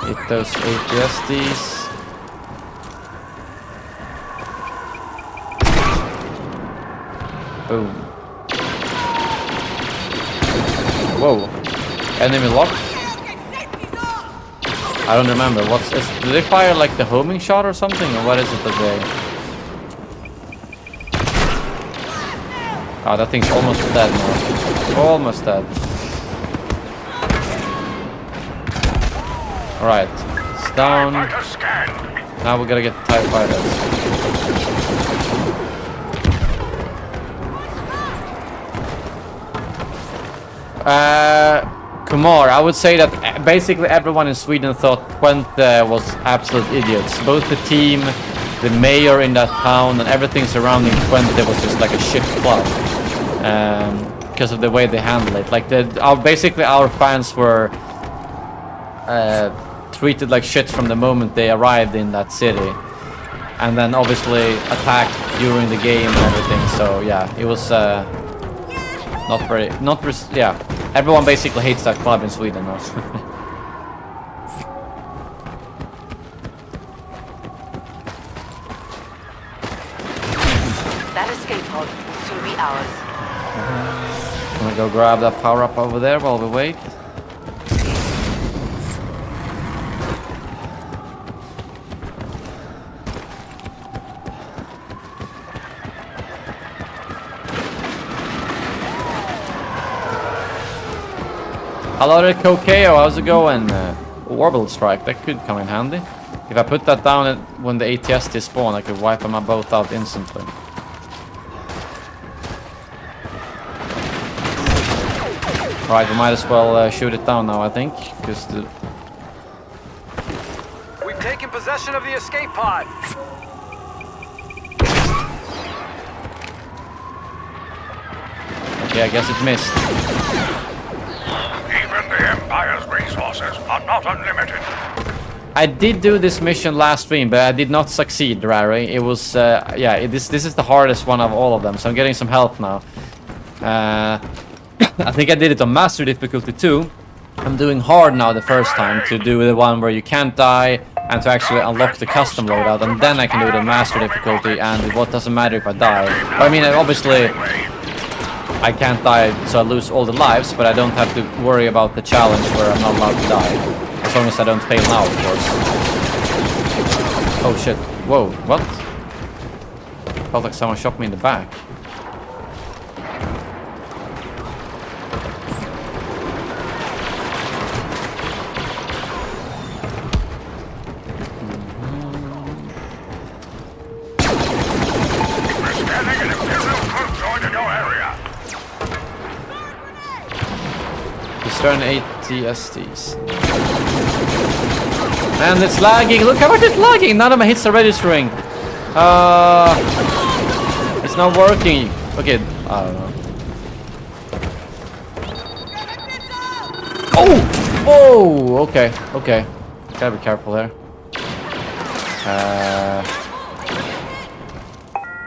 Hit those ATSDs. Boom. Whoa. Enemy locked? I don't remember. Do they fire like the homing shot or something? Or what is it that they... Oh, that thing's almost dead now. Almost dead. Alright. It's down. Now we gotta get the TIE fighters. Kumar, I would say that basically everyone in Sweden thought Twente was absolute idiots. Both the team, the mayor in that town, and everything surrounding Twente was just like a shit club. Because of the way they handle it. Like, basically our fans were treated like shit from the moment they arrived in that city. And then obviously attacked during the game and everything. So yeah, it was yeah. Everyone basically hates that club in Sweden also. That escape pod will soon be ours. I'm gonna go grab that power up over there while we wait. Hello there, Kokeo, how's it going? Orbital strike, that could come in handy. If I put that down when the ATST spawn, I could wipe them both out instantly. Right, we might as well shoot it down now, I think, because We've taken possession of the escape pod. Okay, I guess it missed. Even the Empire's resources are not unlimited. I did do this mission last stream, but I did not succeed, Rary. It was, yeah, this is the hardest one of all of them, so I'm getting some help now. I think I did it on master difficulty too. I'm doing hard now the first time to do the one where you can't die and to actually unlock the custom loadout, and then I can do the master difficulty and it doesn't matter if I die. But I mean, obviously I can't die so I lose all the lives, but I don't have to worry about the challenge where I'm not allowed to die. As long as I don't fail now, of course. Oh shit. Whoa, what? Felt like someone shot me in the back. We're scanning an Imperial troop joined in your area. Return ATSTs. And it's lagging. Look how much it's lagging. None of my hits are registering. It's not working. Okay, I don't know. Oh! Whoa! Okay, okay. Gotta be careful there.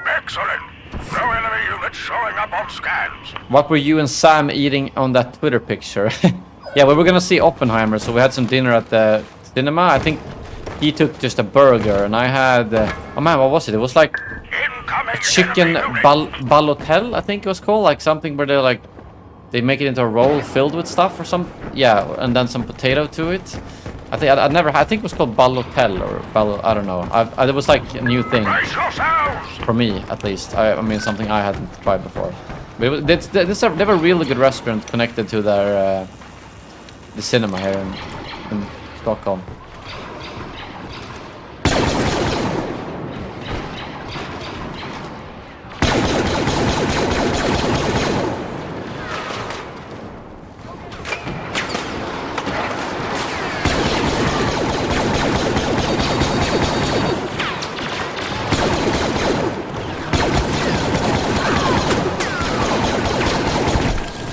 Excellent. No enemy units showing up on scans. What were you and Sam eating on that Twitter picture? Yeah, we were gonna see Oppenheimer, so we had some dinner at the cinema. I think he took just a burger, and I had... oh man, what was it? It was like Incoming chicken enemy unit. ballotel, I think it was called. Like something where they make it into a roll filled with stuff or some... Yeah, and then some potato to it. I think I think it was called ballotel or I don't know. It was like a new thing Brace yourselves. for me, at least. I mean, something I hadn't tried before. But they have a really good restaurant connected to their the cinema here in Stockholm.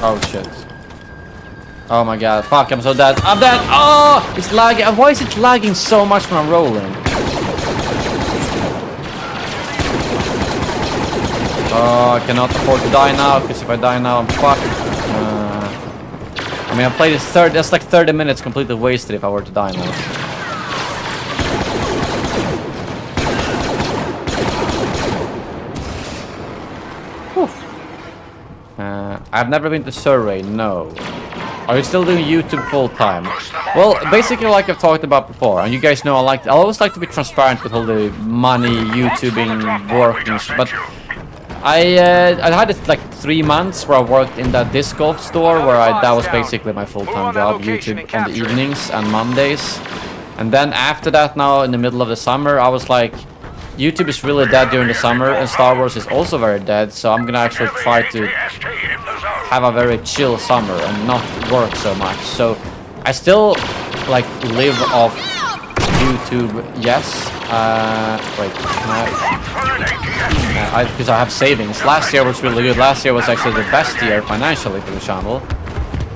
Oh shit. Oh my god. Fuck, I'm so dead. I'm dead! Oh! It's lagging. Why is it lagging so much when I'm rolling? Oh, I cannot afford to die now, because if I die now, I'm fucked. I mean, I played this that's like 30 minutes completely wasted if I were to die now. I've never been to Surrey, no. Are you still doing YouTube full time? Well, basically like I've talked about before, and you guys know I always like to be transparent with all the money, YouTubing, work and stuff, but I had it like 3 months where I worked in that disc golf store where that was basically my full-time job, YouTube on the evenings and Mondays. And then after that now, in the middle of the summer, I was like, YouTube is really dead during the summer, and Star Wars is also very dead, so I'm gonna actually try to have a very chill summer and not work so much. So I still like live off YouTube, yes. Wait, because I have savings. Last year was really good. Last year was actually the best year financially for the channel.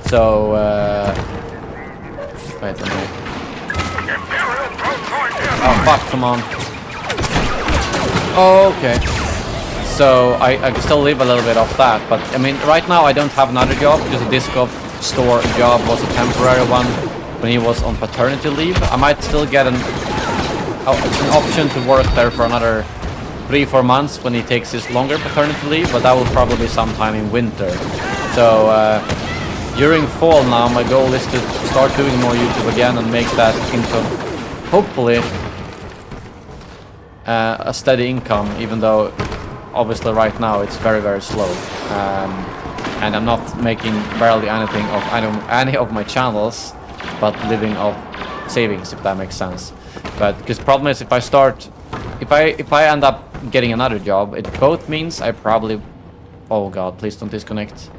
So wait a minute. Oh fuck, come on. Oh, okay. So I can still live a little bit off that, but I mean right now I don't have another job because the disc golf store job was a temporary one when he was on paternity leave. I might still get an option to work there for another 3-4 months when he takes his longer paternity leave, but that will probably be sometime in winter. So during fall now my goal is to start doing more YouTube again and make that income, hopefully a steady income, even though obviously right now it's very, very slow. And I'm not making barely anything of any of my channels, but living off savings, if that makes sense. But because problem is, if I end up getting another job, it both means I probably... Oh god, please don't disconnect.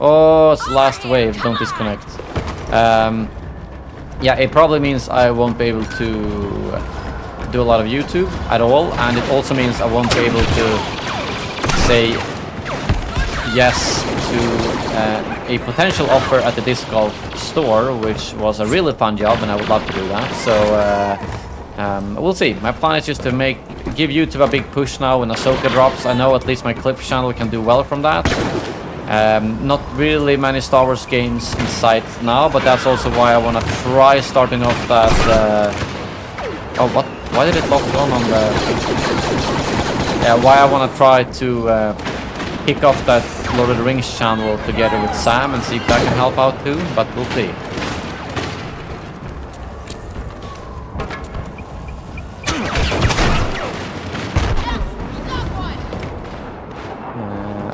Oh, it's the last wave, don't disconnect. Yeah, it probably means I won't be able to do a lot of YouTube at all, and it also means I won't be able to say yes to a potential offer at the disc golf store, which was a really fun job and I would love to do that. So we'll see. My plan is just to give YouTube a big push now when Ahsoka drops. I know at least my clips channel can do well from that. Not really many Star Wars games in sight now, but that's also why I want to try starting off that oh, what? Why did it lock on the... Yeah, why I want to try to pick off that Lord of the Rings channel together with Sam and see if that can help out too, but we'll see.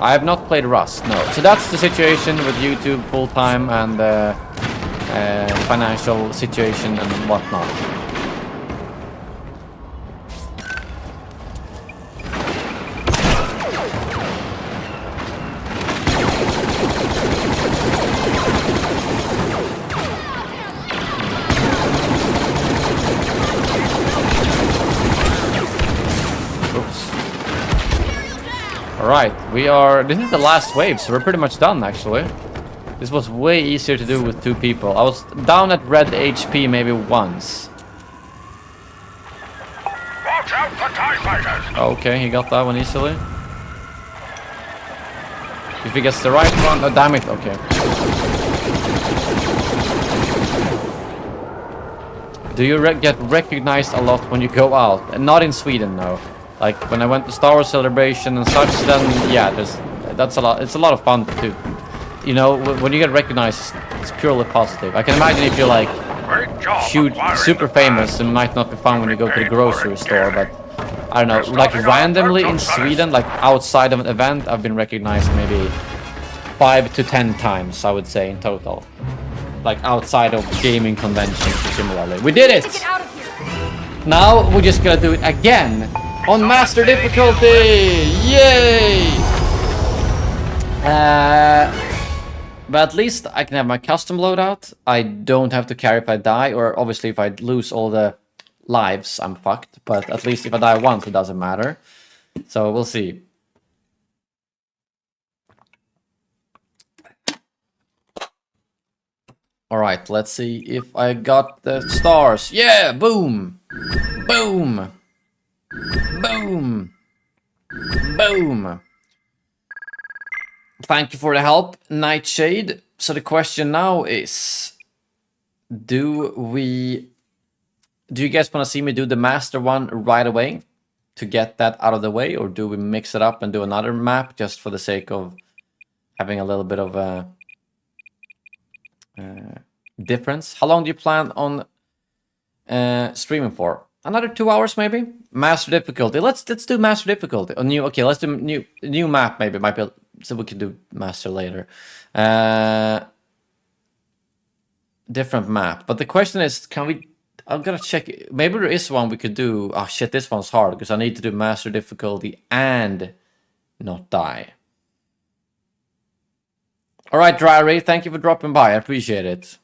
I have not played Rust, no. So that's the situation with YouTube full-time and financial situation and whatnot. Alright, this is the last wave, so we're pretty much done actually. This was way easier to do with 2 people. I was down at red HP maybe once. Watch out for TIE fighters! Okay, he got that one easily. If he gets the right one, oh damn it, okay. Do you get recognized a lot when you go out? Not in Sweden, no. Like when I went to Star Wars Celebration and such, then yeah, that's a lot. It's a lot of fun too. You know, when you get recognized, it's purely positive. I can imagine if you're like huge, super famous, it might not be fun when you go to the grocery store. But I don't know, like randomly in Sweden, like outside of an event, I've been recognized maybe 5 to 10 times, I would say in total. Like outside of gaming conventions, similarly. We did it! Now we're just gonna do it again. On master difficulty! Yay! But at least I can have my custom loadout. I don't have to carry if I die, or obviously if I lose all the lives, I'm fucked. But at least if I die once, it doesn't matter. So we'll see. Alright, let's see if I got the stars. Yeah! Boom! Boom! Boom! Boom! Thank you for the help, Nightshade. So the question now is, do you guys want to see me do the master one right away to get that out of the way, or do we mix it up and do another map just for the sake of having a little bit of a difference? How long do you plan on streaming for? Another 2 hours maybe? Master difficulty. Let's do master difficulty. Okay, let's do new map maybe. Might be, so we can do master later. Different map. But the question is, can we... I'm gonna check. Maybe there is one we could do. Oh shit, this one's hard because I need to do master difficulty and not die. Alright, Dryray, thank you for dropping by. I appreciate it.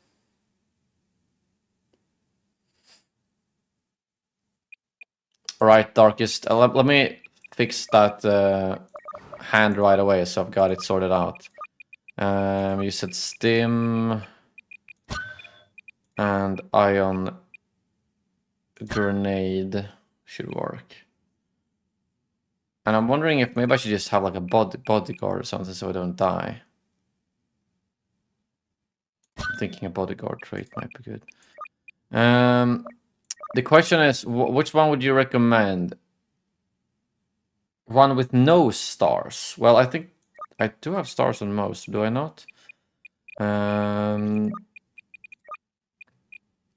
Alright, Darkest. Let me fix that hand right away so I've got it sorted out. You said stim and ion grenade should work. And I'm wondering if maybe I should just have like a bodyguard or something so I don't die. I'm thinking a bodyguard trait might be good. The question is, which one would you recommend? One with no stars. Well, I think I do have stars on most, do I not?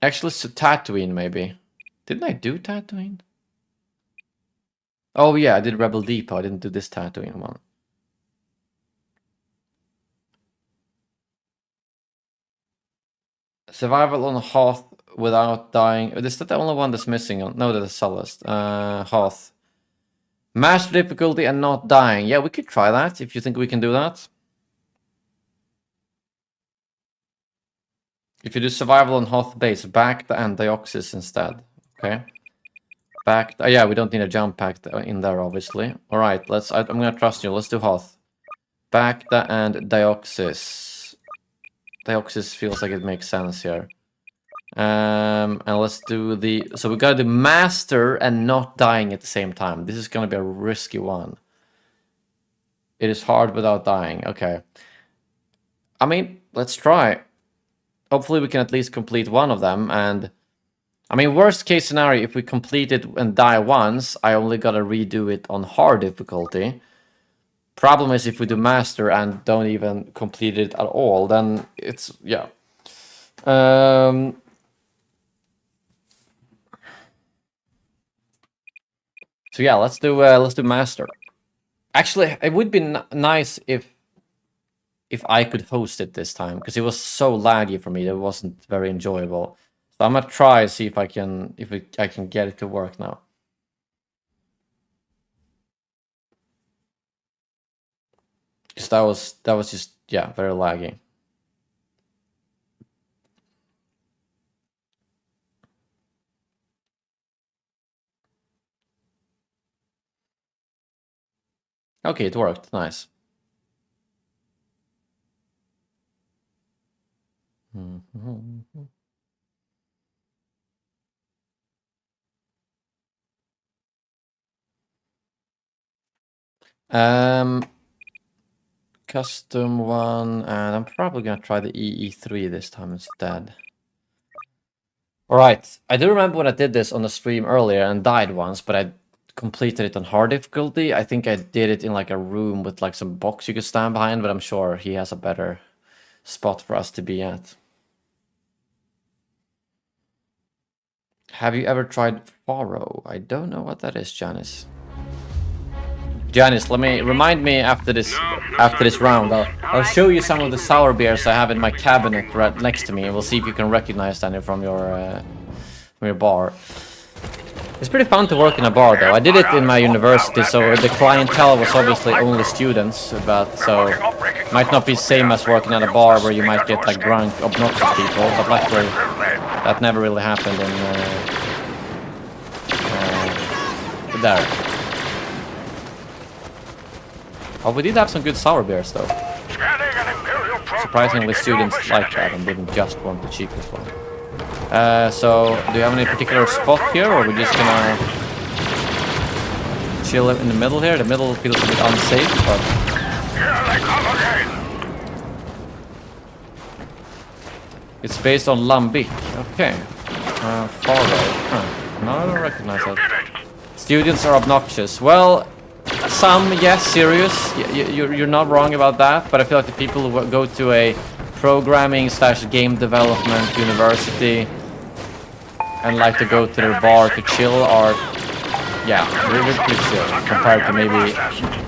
Actually, so Tatooine maybe. Didn't I do Tatooine? Oh yeah, I did Rebel Depot. I didn't do this Tatooine one. Survival on Hoth without dying. Is that the only one that's missing? No, that's Sullust. Hoth. Master difficulty and not dying. Yeah, we could try that if you think we can do that. If you do survival on Hoth base, back the Antioxys instead. Okay. Back. Yeah, we don't need a jump pack in there, obviously. All right, I'm gonna trust you. Let's do Hoth. Back the and Dioxys. Dioxys feels like it makes sense here. And let's do the... So we gotta do master and not dying at the same time. This is gonna be a risky one. It is hard without dying. Okay. I mean, let's try. Hopefully we can at least complete one of them. And I mean, worst case scenario, if we complete it and die once, I only gotta redo it on hard difficulty. Problem is if we do master and don't even complete it at all, then it's... yeah. So yeah, let's do master. Actually, it would be nice if I could host it this time, because it was so laggy for me that it wasn't very enjoyable. So I'm gonna try see if I can I can get it to work now. Because that was just, yeah, very laggy. Okay, it worked. Nice. Custom one, and I'm probably gonna try the EE3 this time instead. Alright, I do remember when I did this on the stream earlier and died once, but I completed it on hard difficulty. I think I did it in like a room with like some box you could stand behind, but I'm sure he has a better spot for us to be at. Have you ever tried Faro? I don't know what that is, Janice. Janice, remind me after this round. I'll show you some of the sour beers I have in my cabinet right next to me, and we'll see if you can recognize any from your bar. It's pretty fun to work in a bar, though. I did it in my university, so the clientele was obviously only students, but so it might not be the same as working at a bar where you might get like drunk, obnoxious people. But luckily, that never really happened in there. Oh, we did have some good sour beers, though. Surprisingly, students like that and didn't just want the cheapest one. So, do you have any particular spot here, or are we just gonna chill in the middle here? The middle feels a bit unsafe, but... Here they come again! It's based on Lambic. Okay. Faro. Huh. No, I don't recognize that. Students are obnoxious. Well... Some, yes, serious. You're not wrong about that, but I feel like the people who go to a programming/game development university and like to go to their bar to chill are, yeah, really pretty chill compared to maybe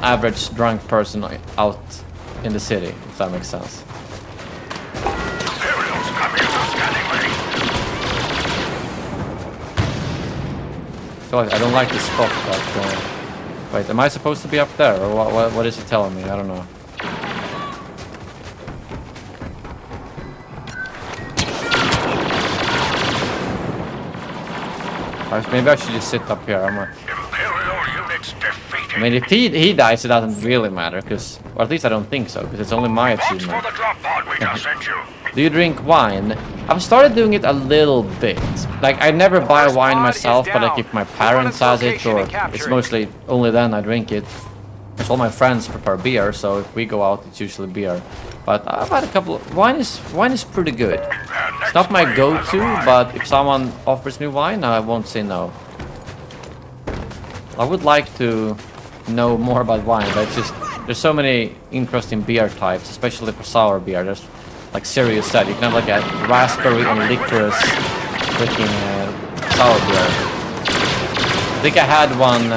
average drunk person out in the city, if that makes sense. I feel like I don't like this spot, but... Wait, am I supposed to be up there, or what is it telling me? I don't know. Maybe I should just sit up here. I mean, if he dies, it doesn't really matter, because... Or at least I don't think so, because it's only my achievement. Do you drink wine? I've started doing it a little bit. Like, I never buy wine myself, but like if my parents has it, or it's mostly only then I drink it. Because all my friends prefer beer, so if we go out, it's usually beer. But I've had a couple of... Wine is pretty good. It's not my go-to, but if someone offers me wine, I won't say no. I would like to know more about wine, but it's just... There's so many interesting beer types, especially for sour beer. There's like serious set. You can have like a raspberry and licorice freaking sour beer. I think I had one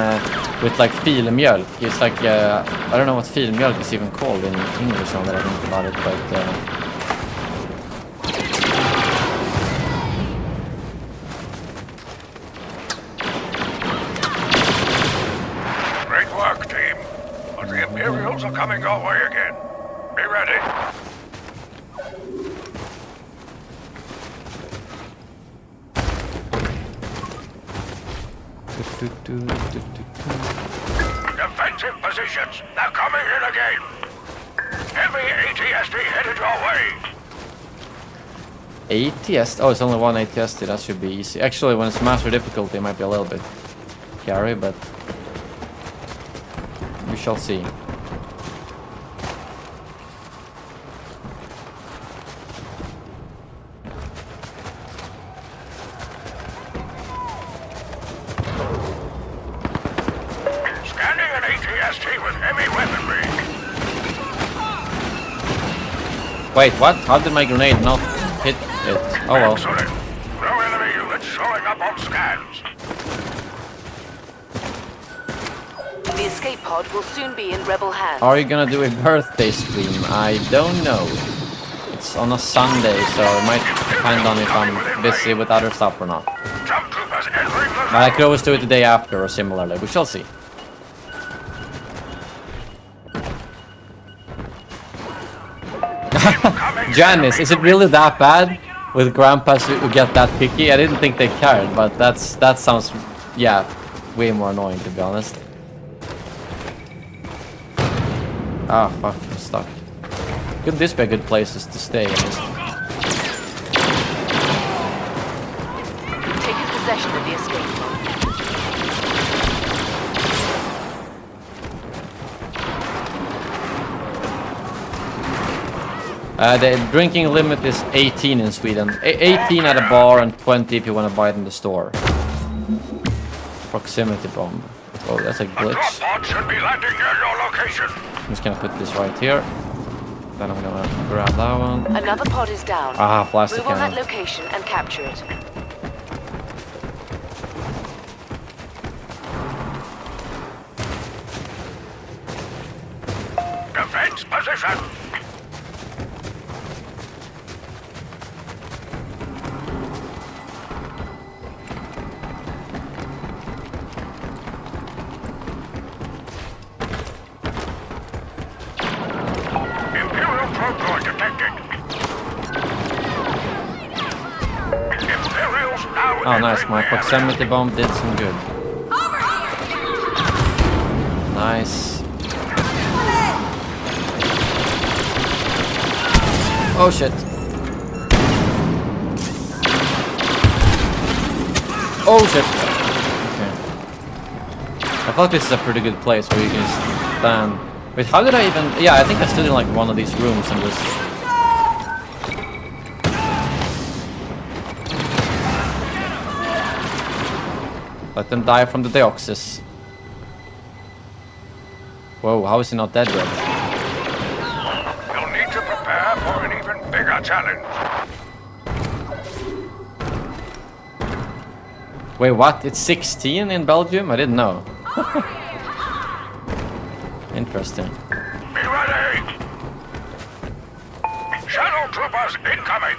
with like filmjölk. It's like I don't know what filmjölk is even called in English now that I think about it, but great work, team. But the Imperials are coming our way again. Be ready. Defensive positions. They're coming in again. Heavy ATST headed your way. ATST? Oh, it's only one ATST. That should be easy. Actually, when it's master difficulty, it might be a little bit scary, but we shall see. Wait, what? How did my grenade not hit it? Oh well. Excellent. No enemy units showing up on scans. The escape pod will soon be in rebel hands. Are you gonna do a birthday stream? I don't know. It's on a Sunday, so it might depend on if I'm busy with other stuff or not. Jump troopers entering the But I could always do it the day after or similarly. We shall see. Janice, is it really that bad with grandpas who get that picky? I didn't think they cared, but that sounds, yeah, way more annoying to be honest. Ah, fuck, I'm stuck. Could this be a good place to stay? Taking possession of the escape pod. The drinking limit is 18 in Sweden. 18 at a bar and 20 if you want to buy it in the store. Proximity bomb. Oh, that's a glitch. drop pod should be landing near your location. I'm just gonna put this right here. Then I'm gonna grab that one. Another pod is down. Ah, plastic Move on that cannon. location and capture it. Defense position. Imperial probe droid detected. Imperials now. Oh, nice. entering My the proximity bomb did some good. Nice. Oh shit. Oh shit. Okay. I thought this is a pretty good place where you can stand. Wait, how did I even... Yeah, I think I stood in like one of these rooms and just... Let them die from the deoxys. Whoa, how is he not dead yet? You'll need to prepare for an even bigger challenge. Wait, what? It's 16 in Belgium? I didn't know. Interesting. Be ready! Shadow troopers incoming!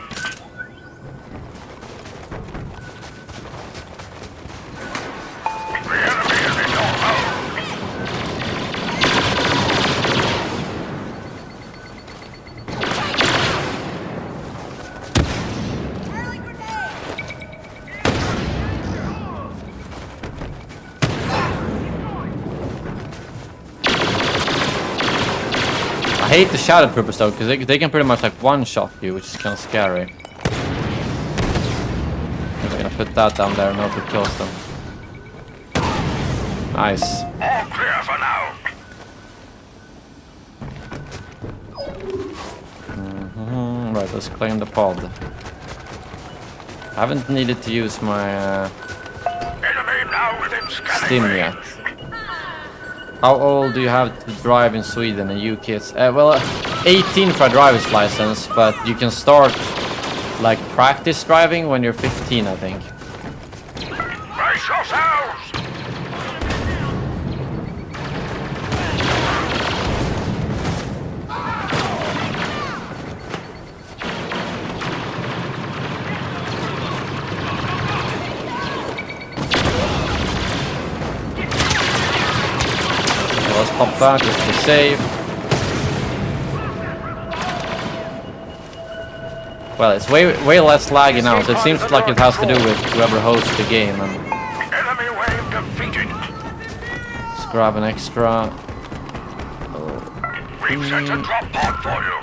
The enemy is in your mode! I hate the shadow troopers though, because they can pretty much like one-shot you, which is kind of scary. I'm gonna put that down there and hope it kills them. Nice. All clear for now! Right, let's claim the pod. I haven't needed to use my Enemy now within scanning Steam range. yet. How old do you have to drive in Sweden and UK? It's, well, 18 for a driver's license, but you can start like practice driving when you're 15, I think. Brace yourselves! Let's pop back just to be safe. Well, it's way less laggy now, so it seems like it has to do with whoever hosts the game. And Enemy wave defeated! let's grab an extra. We've set a drop pod for you!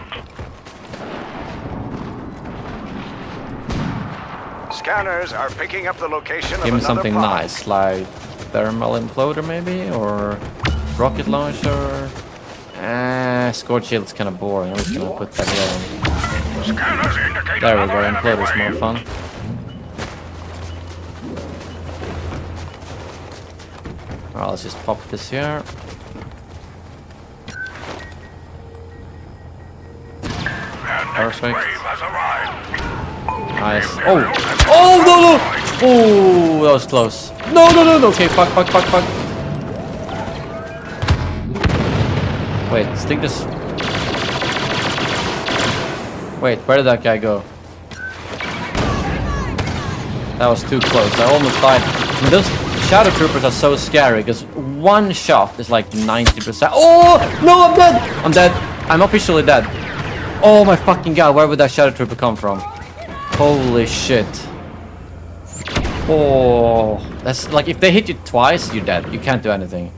Scanners are picking up the location of Give me another something pod. nice, like thermal imploder maybe, or rocket launcher. Scorch shield's kind of boring. I'm just gonna put that here. Scanners indicate There we another go. enemy Imploder's more wave. fun. Alright, let's just pop this here. Their next Perfect. wave has arrived. Nice. Oh! Oh, no, no! Oh, that was close. No. Okay, fuck. Wait, stick this. Wait, where did that guy go? That was too close. I almost died. I mean, those shadow troopers are so scary because one shot is like 90%. Oh no, I'm dead. I'm dead. I'm officially dead. Oh my fucking god, where would that shadow trooper come from? Holy shit. Oh, that's like if they hit you twice, you're dead. You can't do anything.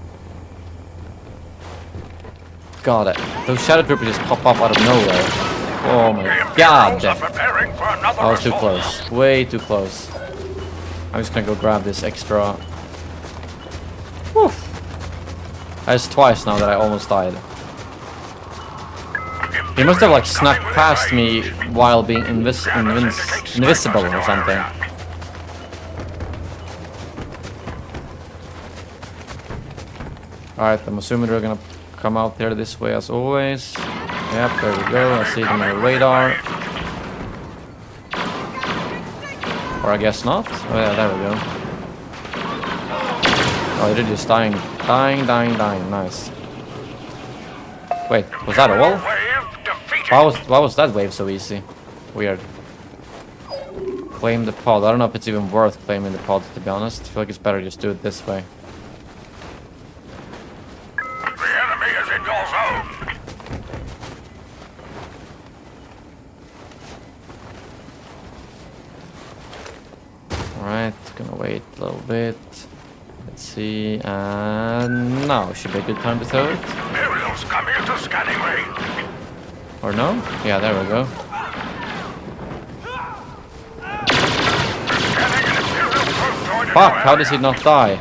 Got it. Those shadow troopers just pop up out of nowhere. Oh my god. That was too close. Way too close. I'm just gonna go grab this extra. Whew. That's twice now that I almost died. He must have like snuck past me while being invisible or something. Alright, I'm assuming they're gonna come out there this way as always. Yep, there we go. I see them on the radar. Or I guess not. Oh yeah, there we go. Oh, they're just dying. Dying. Nice. Wait, was that all? Why was that wave so easy? Weird. Claim the pod. I don't know if it's even worth claiming the pod, to be honest. I feel like it's better just do it this way. The enemy is in your zone. Alright, gonna wait a little bit. Let's see. And now should be a good time to throw it. Imperials come into scanning range. Or no? Yeah, there we go. Fuck, how does he not die?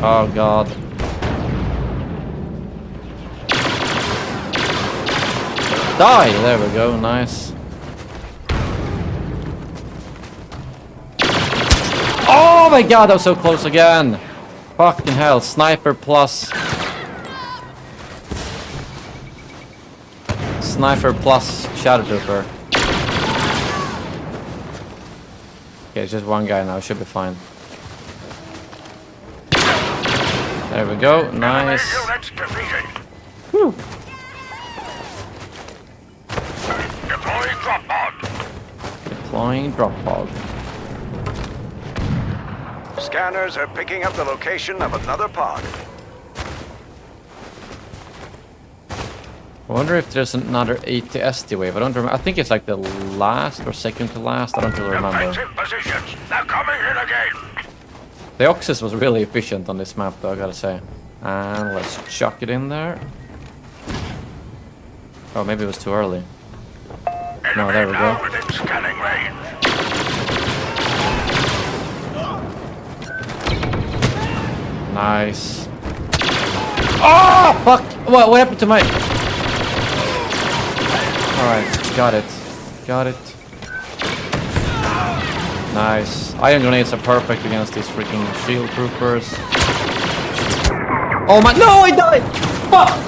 Oh god. Die! There we go, nice. Oh my god, that was so close again! Fucking hell, sniper plus... Sniper plus shadow trooper. Okay, it's just one guy now, should be fine. There we go, nice. Whew. Deploying drop pod. Deploying drop pod. Scanners are picking up the location of another pod. I wonder if there's another ATST wave. I don't remember. I think it's like the last or second to last. I don't really remember. Defensive positions. They're coming in again. The Oxys was really efficient on this map, though, I gotta say. And let's chuck it in there. Oh, maybe it was too early. No, there we go. Now within scanning range. Nice. Oh, fuck! What happened to my... Alright, got it. Got it. Nice. Iron grenades are perfect against these freaking shield troopers. Oh my... No, I died! Fuck!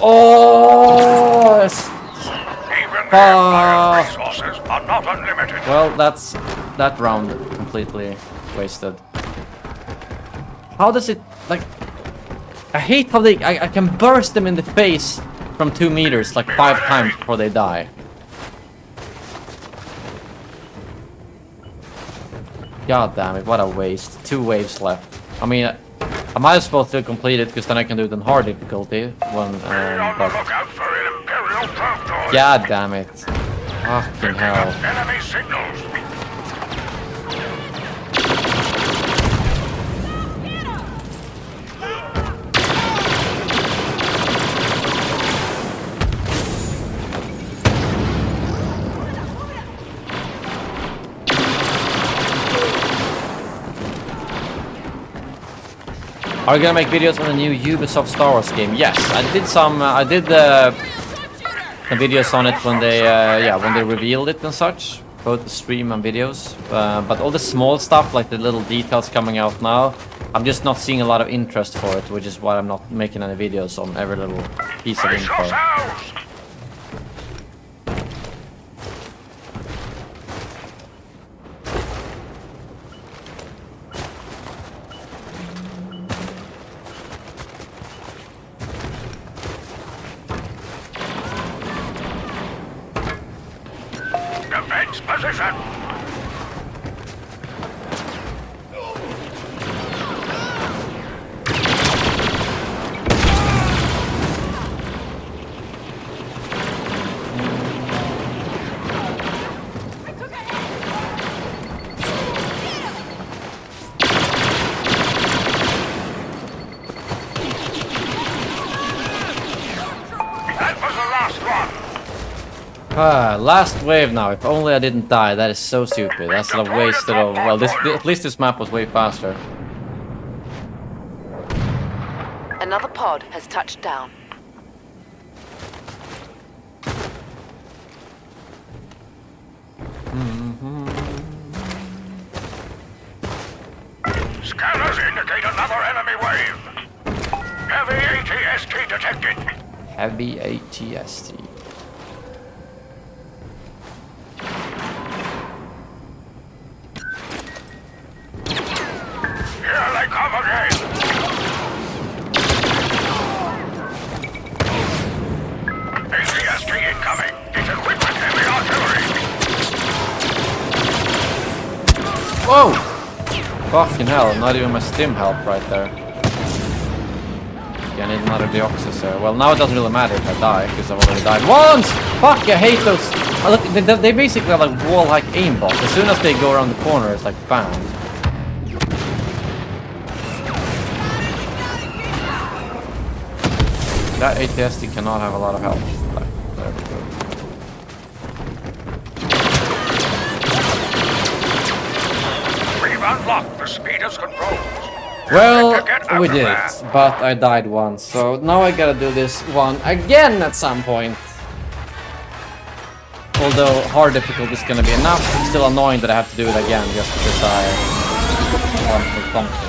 Oh! Yes. Even the Empire's resources are not unlimited. Well, that's... That round completely wasted. How does it... Like... I hate how they... I can burst them in the face from 2 meters like 5 times before they die. God damn it, what a waste. 2 waves left. I mean, I might as well still complete it because then I can do it on hard difficulty. But... God damn it. Fucking hell. Enemy signals. Are you gonna make videos on the new Ubisoft Star Wars game? Yes, I did some. I did videos on it when they, when they revealed it and such, both the stream and videos. But all the small stuff, like the little details coming out now, I'm just not seeing a lot of interest for it, which is why I'm not making any videos on every little piece of info. position! Last wave now. If only I didn't die. That is so stupid. That's a wasted of... Well, at least this map was way faster. Another pod has touched down. Scanners indicate another enemy wave. Heavy ATST detected. Heavy ATST. Here they come again. ATST incoming. It's equipped with heavy artillery. Whoa! Fucking hell, not even my stim help right there. Yeah, I need another deoxys. Well, now it doesn't really matter if I die, because I've already died once! Fuck, I hate those... Look, they basically have like wall-like aimbot. As soon as they go around the corner, it's like bam. That ATST cannot have a lot of health. There we go. We've unlocked the speed of controls. Well, we did it, but I died once, so now I gotta do this one again at some point. Although hard difficulty is gonna be enough, it's still annoying that I have to do it again just because I want for something.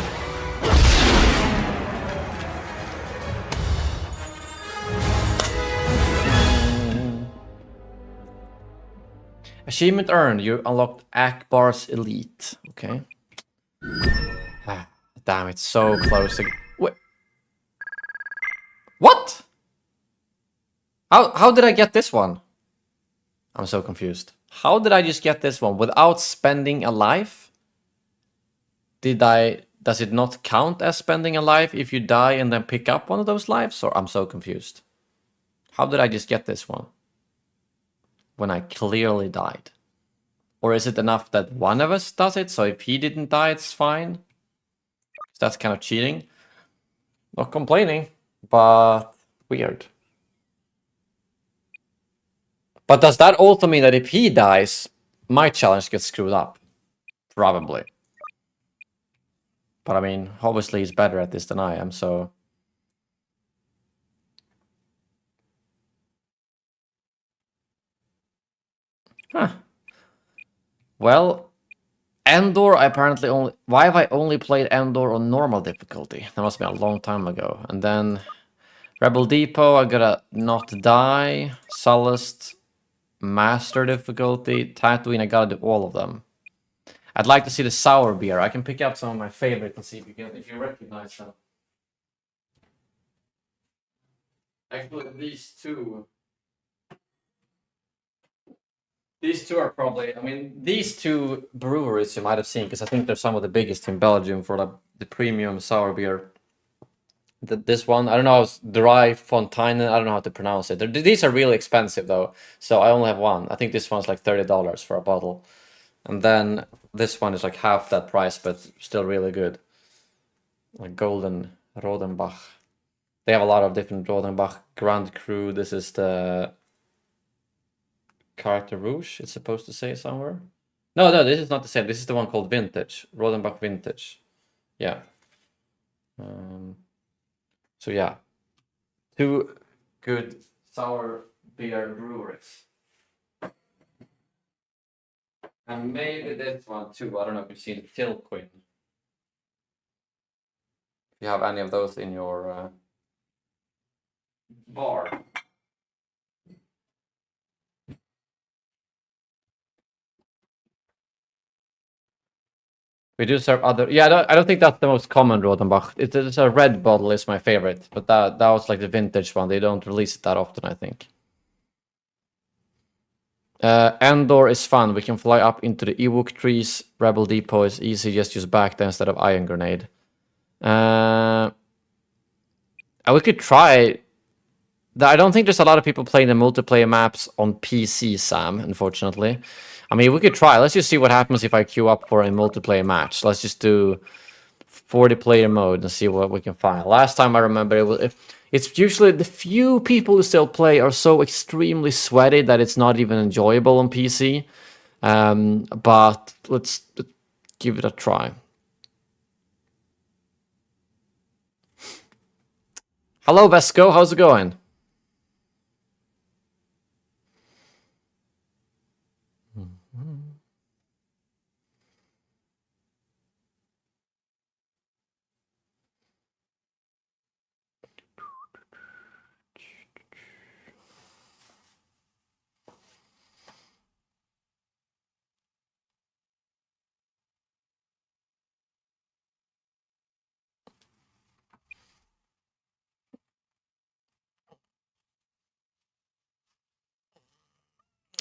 Achievement earned, you unlocked Akbar's Elite. Okay. Damn, it's so close to... Wait. What? How did I get this one? I'm so confused. How did I just get this one without spending a life? Does it not count as spending a life if you die and then pick up one of those lives? Or I'm so confused. How did I just get this one? When I clearly died. Or is it enough that one of us does it? So if he didn't die, it's fine. That's kind of cheating. Not complaining, but weird. But does that also mean that if he dies, my challenge gets screwed up? Probably. But I mean, obviously he's better at this than I am, so... Huh. Well... Andor, I apparently only... Why have I only played Andor on normal difficulty? That must be a long time ago. And then... Rebel Depot, I gotta not die. Sullust, Master difficulty. Tatooine, I gotta do all of them. I'd like to see the sour beer. I can pick up some of my favorites and see if you recognize them. Actually, these two... These two are probably, I mean, these two breweries you might have seen, because I think they're some of the biggest in Belgium for the premium sour beer. This one, I don't know, it's Dry Fontaine, I don't know how to pronounce it. These are really expensive though, so I only have one. I think this one's like $30 for a bottle. And then this one is like half that price, but still really good. Like Golden Rodenbach. They have a lot of different Rodenbach. Grand Cru, this is the... Carte Rouge, it's supposed to say somewhere. No, this is not the same. This is the one called Vintage. Rodenbach Vintage. Yeah. So yeah. Two good sour beer breweries. And maybe this one too. I don't know if you've seen Tilquin. If you have any of those in your bar. We do serve other... Yeah, I don't think that's the most common Rodenbach. It's a red bottle is my favorite. But that was like the vintage one. They don't release it that often, I think. Andor is fun. We can fly up into the Ewok trees. Rebel Depot is easy. Just use Bacta instead of Iron Grenade. We could try. I don't think there's a lot of people playing the multiplayer maps on PC, Sam, unfortunately. I mean, we could try. Let's just see what happens if I queue up for a multiplayer match. Let's just do 40-player mode and see what we can find. Last time I remember, it's usually the few people who still play are so extremely sweaty that it's not even enjoyable on PC. But let's give it a try. Hello, Vesco. How's it going?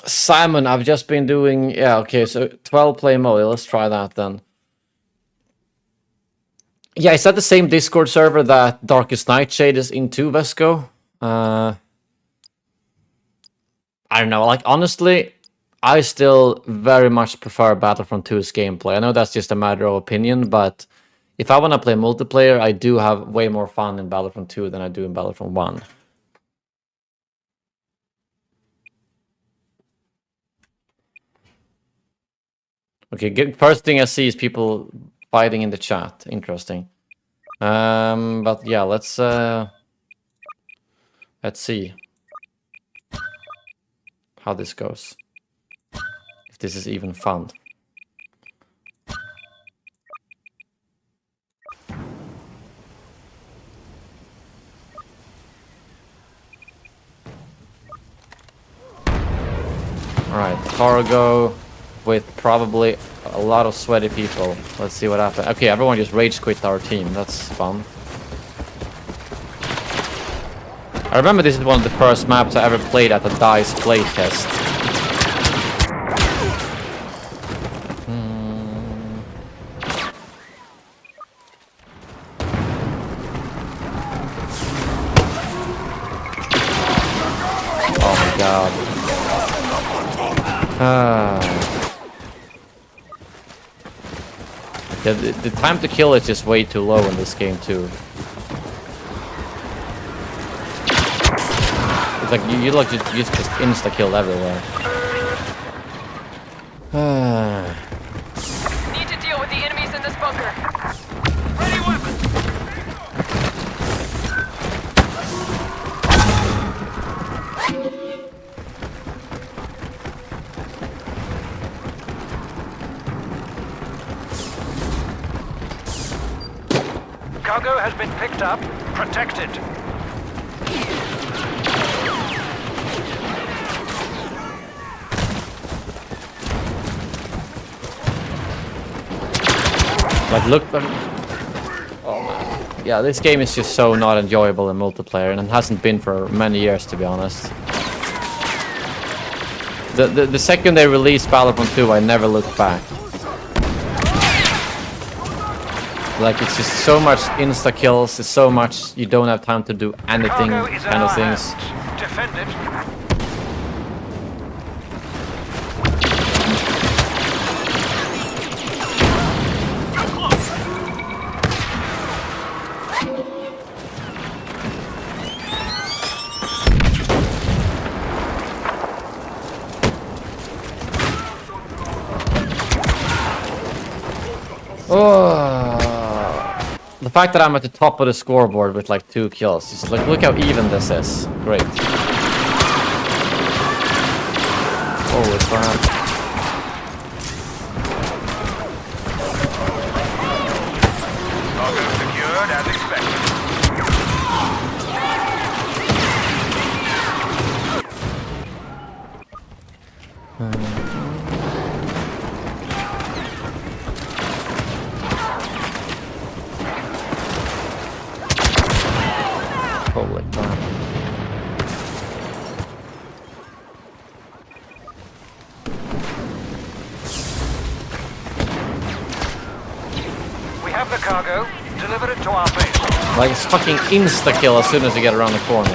Simon, I've just been doing... Yeah, okay, so 12-player mode. Let's try that then. Yeah, is that the same Discord server that Darkest Nightshade is into, Vesco? I don't know, like, honestly, I still very much prefer Battlefront 2's gameplay. I know that's just a matter of opinion, but if I want to play multiplayer, I do have way more fun in Battlefront 2 than I do in Battlefront 1. Okay, first thing I see is people fighting in the chat. Interesting. But yeah, let's see how this goes. If this is even fun. Alright, cargo with probably a lot of sweaty people. Let's see what happens. Okay, everyone just rage quit our team. That's fun. I remember this is one of the first maps I ever played at the DICE playtest. Oh my god. Yeah, the time to kill is just way too low in this game too. It's like you just insta kill everywhere. Need to deal with the enemies in this bunker. Ready weapon. Cargo has been picked up. Protected. Like, look. Oh man. Yeah, this game is just so not enjoyable in multiplayer, and it hasn't been for many years, to be honest. The second they released Battlefront 2, I never looked back. Like, it's just so much insta kills, it's so much you don't have time to do anything kind of things. Defend it. The fact that I'm at the top of the scoreboard with like 2 kills, just like, look how even this is. Great. Holy crap. Cargo secured as expected. Holy crap. Like, it's fucking insta-kill as soon as you get around the corner.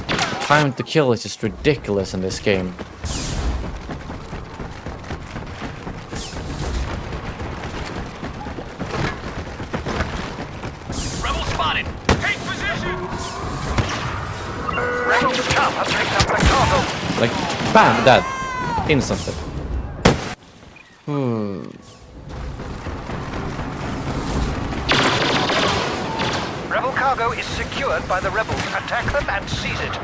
The time to kill is just ridiculous in this game. Rebel spotted! Take position! Rebel scum have picked up the cargo! Like, bam, dead. Instantly. Rebel cargo is secured by the rebels. Attack them and seize it.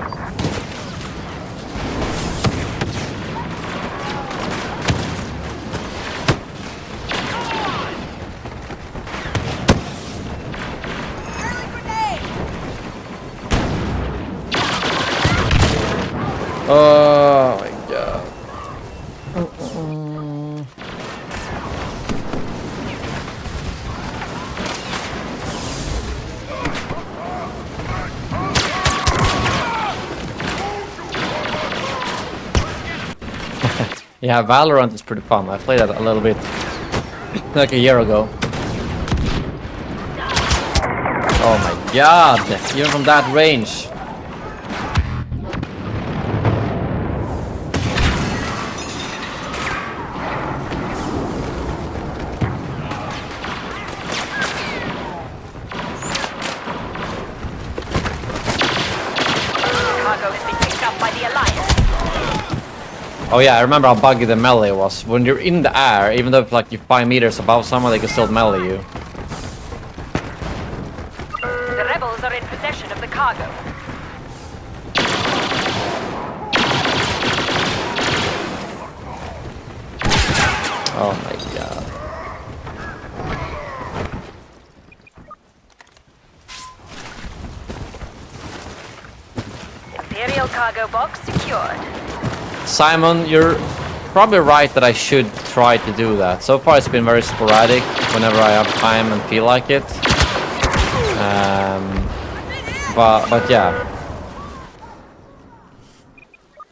Oh my god. Yeah, Valorant is pretty fun. I played that a little bit like a year ago. Oh my god, even from that range. Cargo has been picked up by the Alliance. Oh yeah, I remember how buggy the melee was. When you're in the air, even though like you're 5 meters above someone, they can still melee you. The rebels are in possession of the cargo. Oh my god. Imperial cargo box secured. Simon, you're probably right that I should try to do that. So far it's been very sporadic whenever I have time and feel like it. But yeah.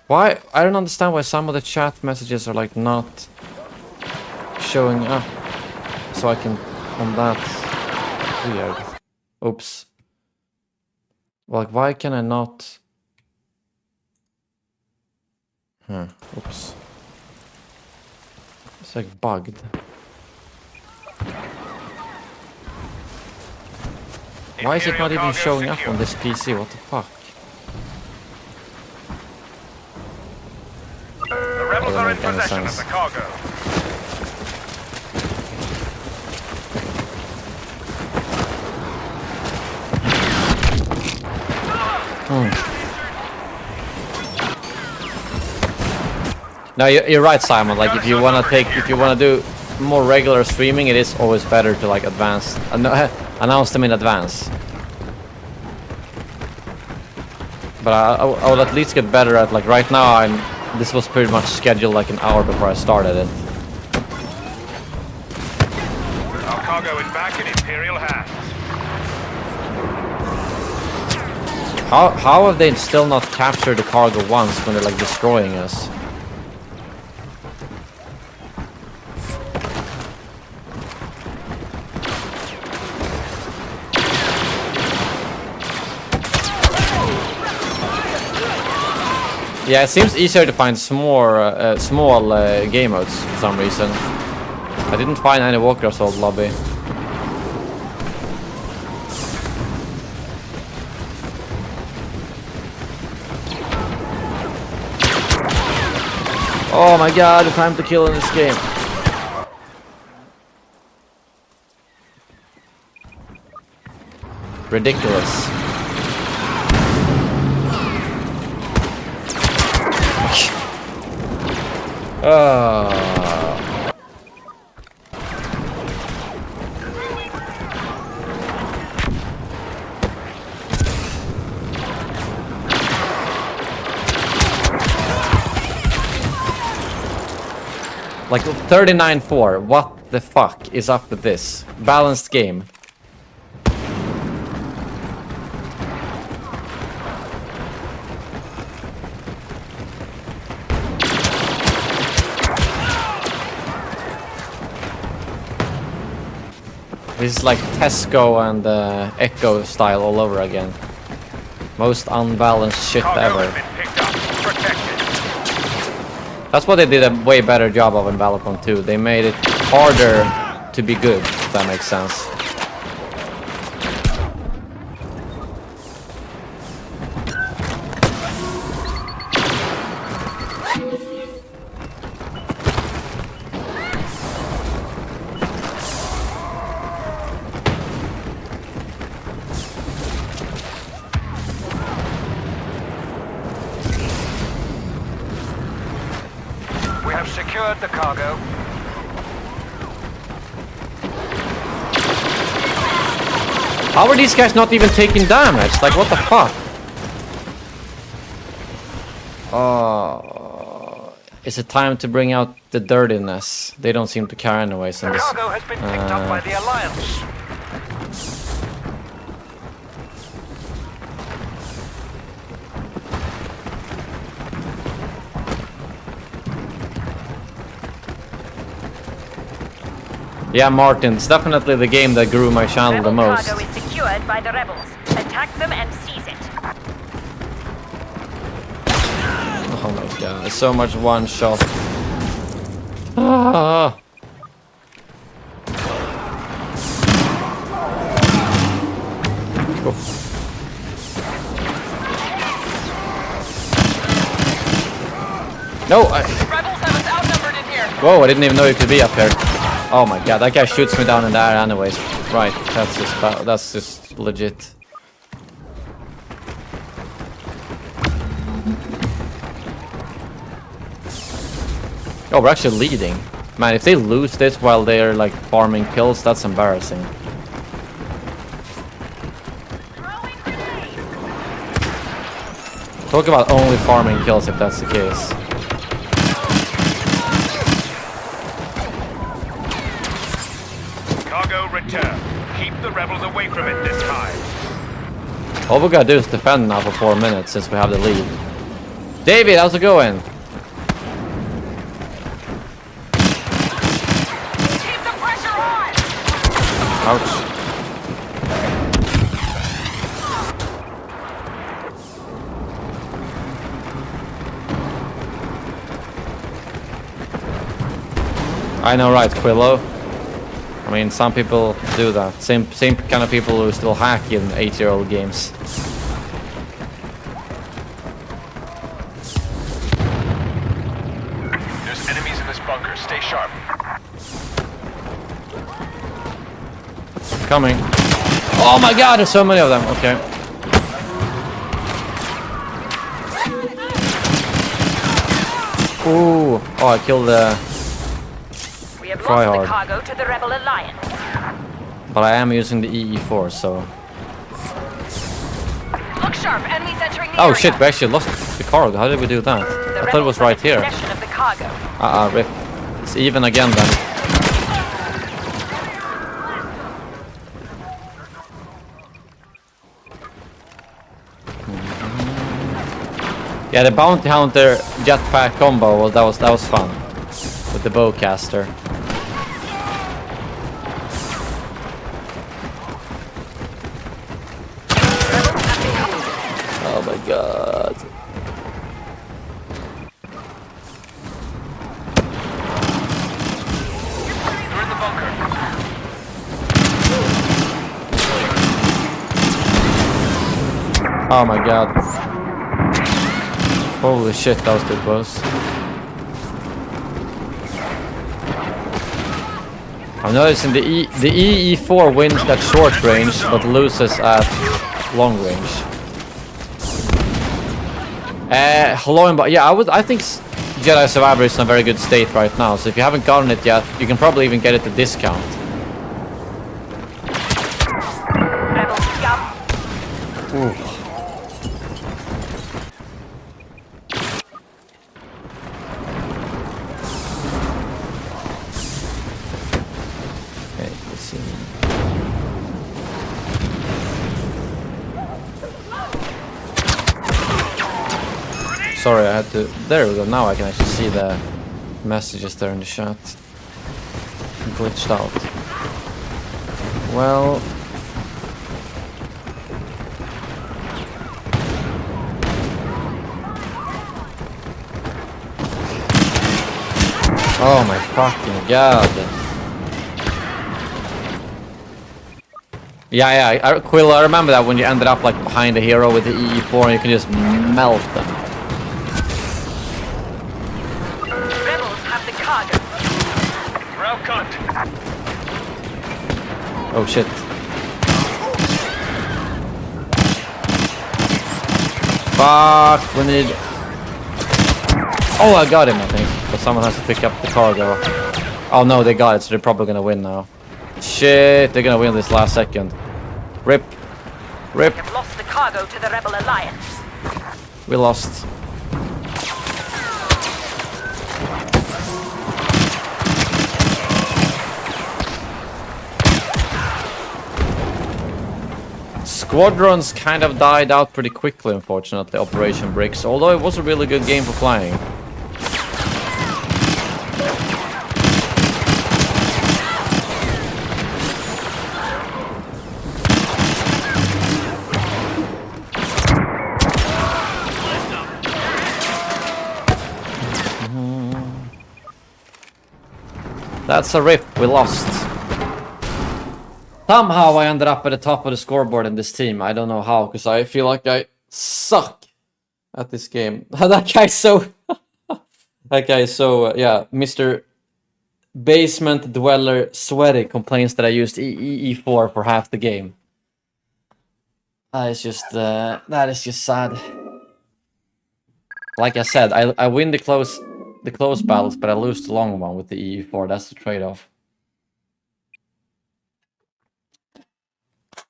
Why? I don't understand why some of the chat messages are like not showing up. So I can... on that... Weird. Oops. Like, why can I not... Oops. It's like bugged. Why is it not even showing up on this PC? What the fuck? The rebels Doesn't are in make any possession of sense. the cargo. No, you're right, Simon. Like, if you wanna do more regular streaming, it is always better to like announce them in advance. But I will at least get better at, like, right now. This was pretty much scheduled like an hour before I started it. Our cargo is back in Imperial hands. How have they still not captured the cargo once when they're like destroying us? Yeah, it seems easier to find small game modes for some reason. I didn't find any Walker Assault lobby. Oh my god, the time to kill in this game. Ridiculous. Like 39-4, what the fuck is up with this? Balanced game. This is like Tesco and Echo style all over again. Most unbalanced shit Cargo ever. has been picked up. Protected. That's what they did a way better job of in Battlefront 2. They made it harder to be good, if that makes sense. We have secured the cargo. How are these guys not even taking damage? Like, what the fuck? Oh, is it time to bring out the dirtiness? They don't seem to care anyways in The this. cargo has been picked up by the Alliance. Yeah, Martin, it's definitely the game that grew my channel the Rebel most. cargo is secured by the rebels. Attack them and seize it. Oh my god, it's so much one shot. Ah. Oof. No, Rebels have us outnumbered in here. whoa, I didn't even know you could be up here. Oh my god, that guy shoots me down in the air anyways. Right, that's just legit. Oh, we're actually leading. Man, if they lose this while they're like farming kills, that's embarrassing. Talk about only farming kills if that's the case. Cargo return. Keep the rebels away from it this time. All we gotta do is defend now for 4 minutes since we have the lead. David, how's it going? Keep the pressure on. Ouch. I know, right, Quillo? I mean, some people do that. Same kind of people who still hack in 8-year-old games. There's enemies in this bunker. Stay sharp. Coming. Oh my god, there's so many of them. Okay. Ooh. Oh, I killed the... We have Try lost hard. the cargo to the Rebel Alliance. But I am using the EE4, so... Look sharp. Enemies entering the Oh area. shit, we actually lost the cargo. How did we do that? The I thought it was rebels are right in here. possession of the cargo. Rip. It's even again then. Yeah, the bounty hunter jetpack combo, well, that was fun. With the bowcaster. Oh my god. You're in the bunker. Oh my god. Holy shit, that was too close. I'm noticing the EE4 wins at short range, but loses at long range. Hello, but yeah, I think Jedi Survivor is in a very good state right now. So if you haven't gotten it yet, you can probably even get it at a discount. Rebel scum. Okay, let's see. Sorry, I had to. There we go. Now I can actually see the messages there in the chat. Glitched out. Well... Oh my fucking god. Yeah, Quill, I remember that when you ended up like behind a hero with the EE4 and you can just melt them. Rebels have the cargo. Route cut. Oh shit. Fuck, we need... Oh, I got him, I think. But someone has to pick up the cargo. Oh no, they got it, so they're probably gonna win now. Shit, they're gonna win this last second. Rip. Rip. We have lost the cargo to the Rebel Alliance. We lost. Squadrons kind of died out pretty quickly, unfortunately, Operation Bricks, although it was a really good game for flying. That's a rip, we lost. Somehow I ended up at the top of the scoreboard in this team. I don't know how, because I feel like I suck at this game. That guy's so... that guy is so... yeah, Mr. Basement Dweller Sweaty complains that I used EE4 for half the game. That is just sad. Like I said, I win the close battles, but I lose the long one with the EE4. That's the trade-off.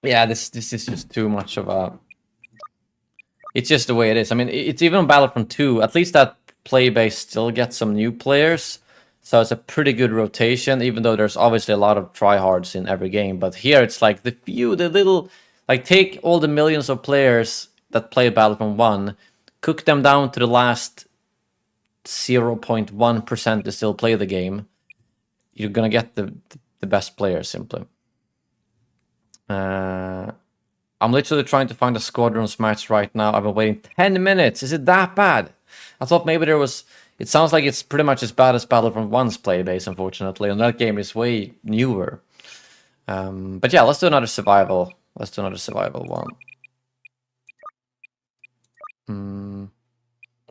Yeah, this is just too much of a... It's just the way it is. I mean, it's even on Battlefront 2. At least that play base still gets some new players. So it's a pretty good rotation, even though there's obviously a lot of tryhards in every game. But here it's like the little... Like, take all the millions of players that play Battlefront 1, cook them down to the last 0.1% to still play the game. You're gonna get the best players, simply. I'm literally trying to find a Squadrons match right now. I've been waiting 10 minutes. Is it that bad? I thought maybe there was... It sounds like it's pretty much as bad as Battlefront 1's playbase, unfortunately. And that game is way newer. But yeah, let's do another survival. Let's do another survival one.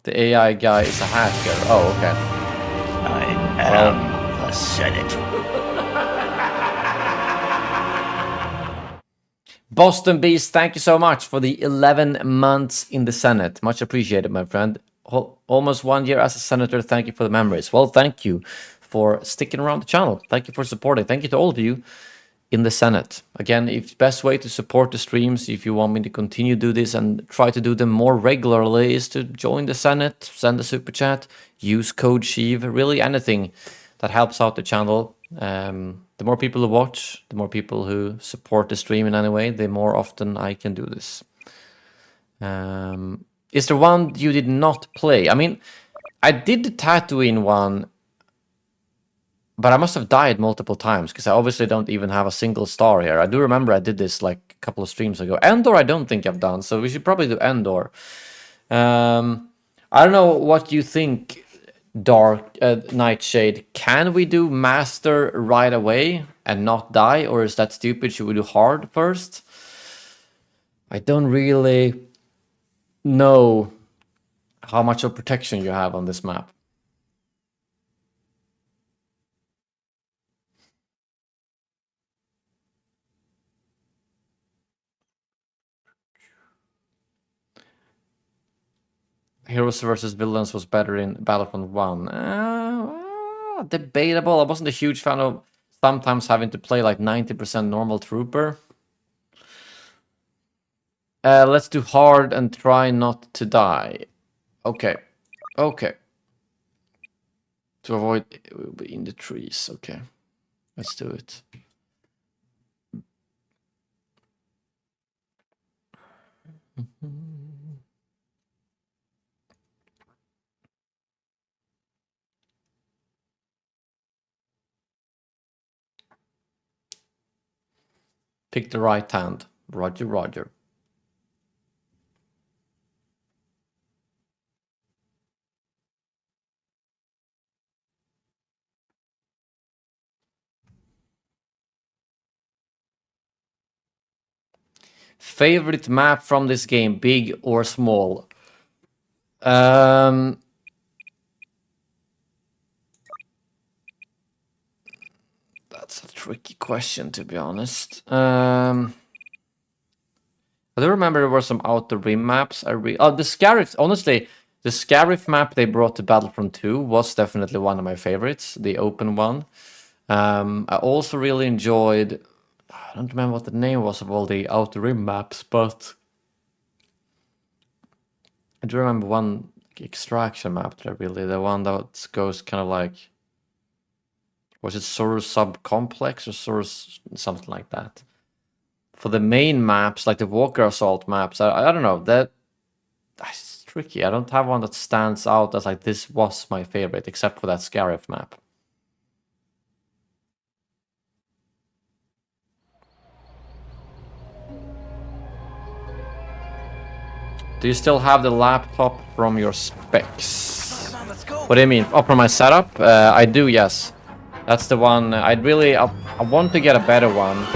The AI guy is a hacker. Oh, okay. I am the Senate. Boston Beast, thank you so much for the 11 months in the Senate. Much appreciated, my friend. Almost 1 year as a senator. Thank you for the memories. Well, thank you for sticking around the channel. Thank you for supporting. Thank you to all of you in the Senate. Again, if best way to support the streams, if you want me to continue to do this and try to do them more regularly, is to join the Senate, send a super chat, use code Sheev, really anything that helps out the channel. The more people who watch, the more people who support the stream in any way, the more often I can do this. Is there one you did not play? I mean, I did the Tatooine one, but I must have died multiple times, because I obviously don't even have a single star here. I do remember I did this like a couple of streams ago. Andor I don't think I've done, so we should probably do Andor. I don't know what you think, Dark Nightshade. Can we do Master right away and not die, or is that stupid? Should we do hard first? I don't really know how much of protection you have on this map. Heroes versus villains was better in Battlefront 1. Debatable. I wasn't a huge fan of sometimes having to play like 90% normal trooper. Let's do hard and try not to die. Okay. Okay. To avoid it will be in the trees. Okay. Let's do it. Pick the right hand. Roger, roger. Favorite map from this game, big or small? That's a tricky question, to be honest. I do remember there were some Outer Rim maps. The Scarif, honestly, the Scarif map they brought to Battlefront 2 was definitely one of my favorites, the open one. I also really enjoyed, I don't remember what the name was of all the Outer Rim maps, but I do remember one extraction map that the one that goes kind of like, was it Source Subcomplex or Source something like that? For the main maps, like the Walker Assault maps, I don't know, that's tricky. I don't have one that stands out as like this was my favorite, except for that Scarif map. Do you still have the laptop from your specs? What do you mean? Oh, from my setup? I do, yes. That's the one. I want to get a better one.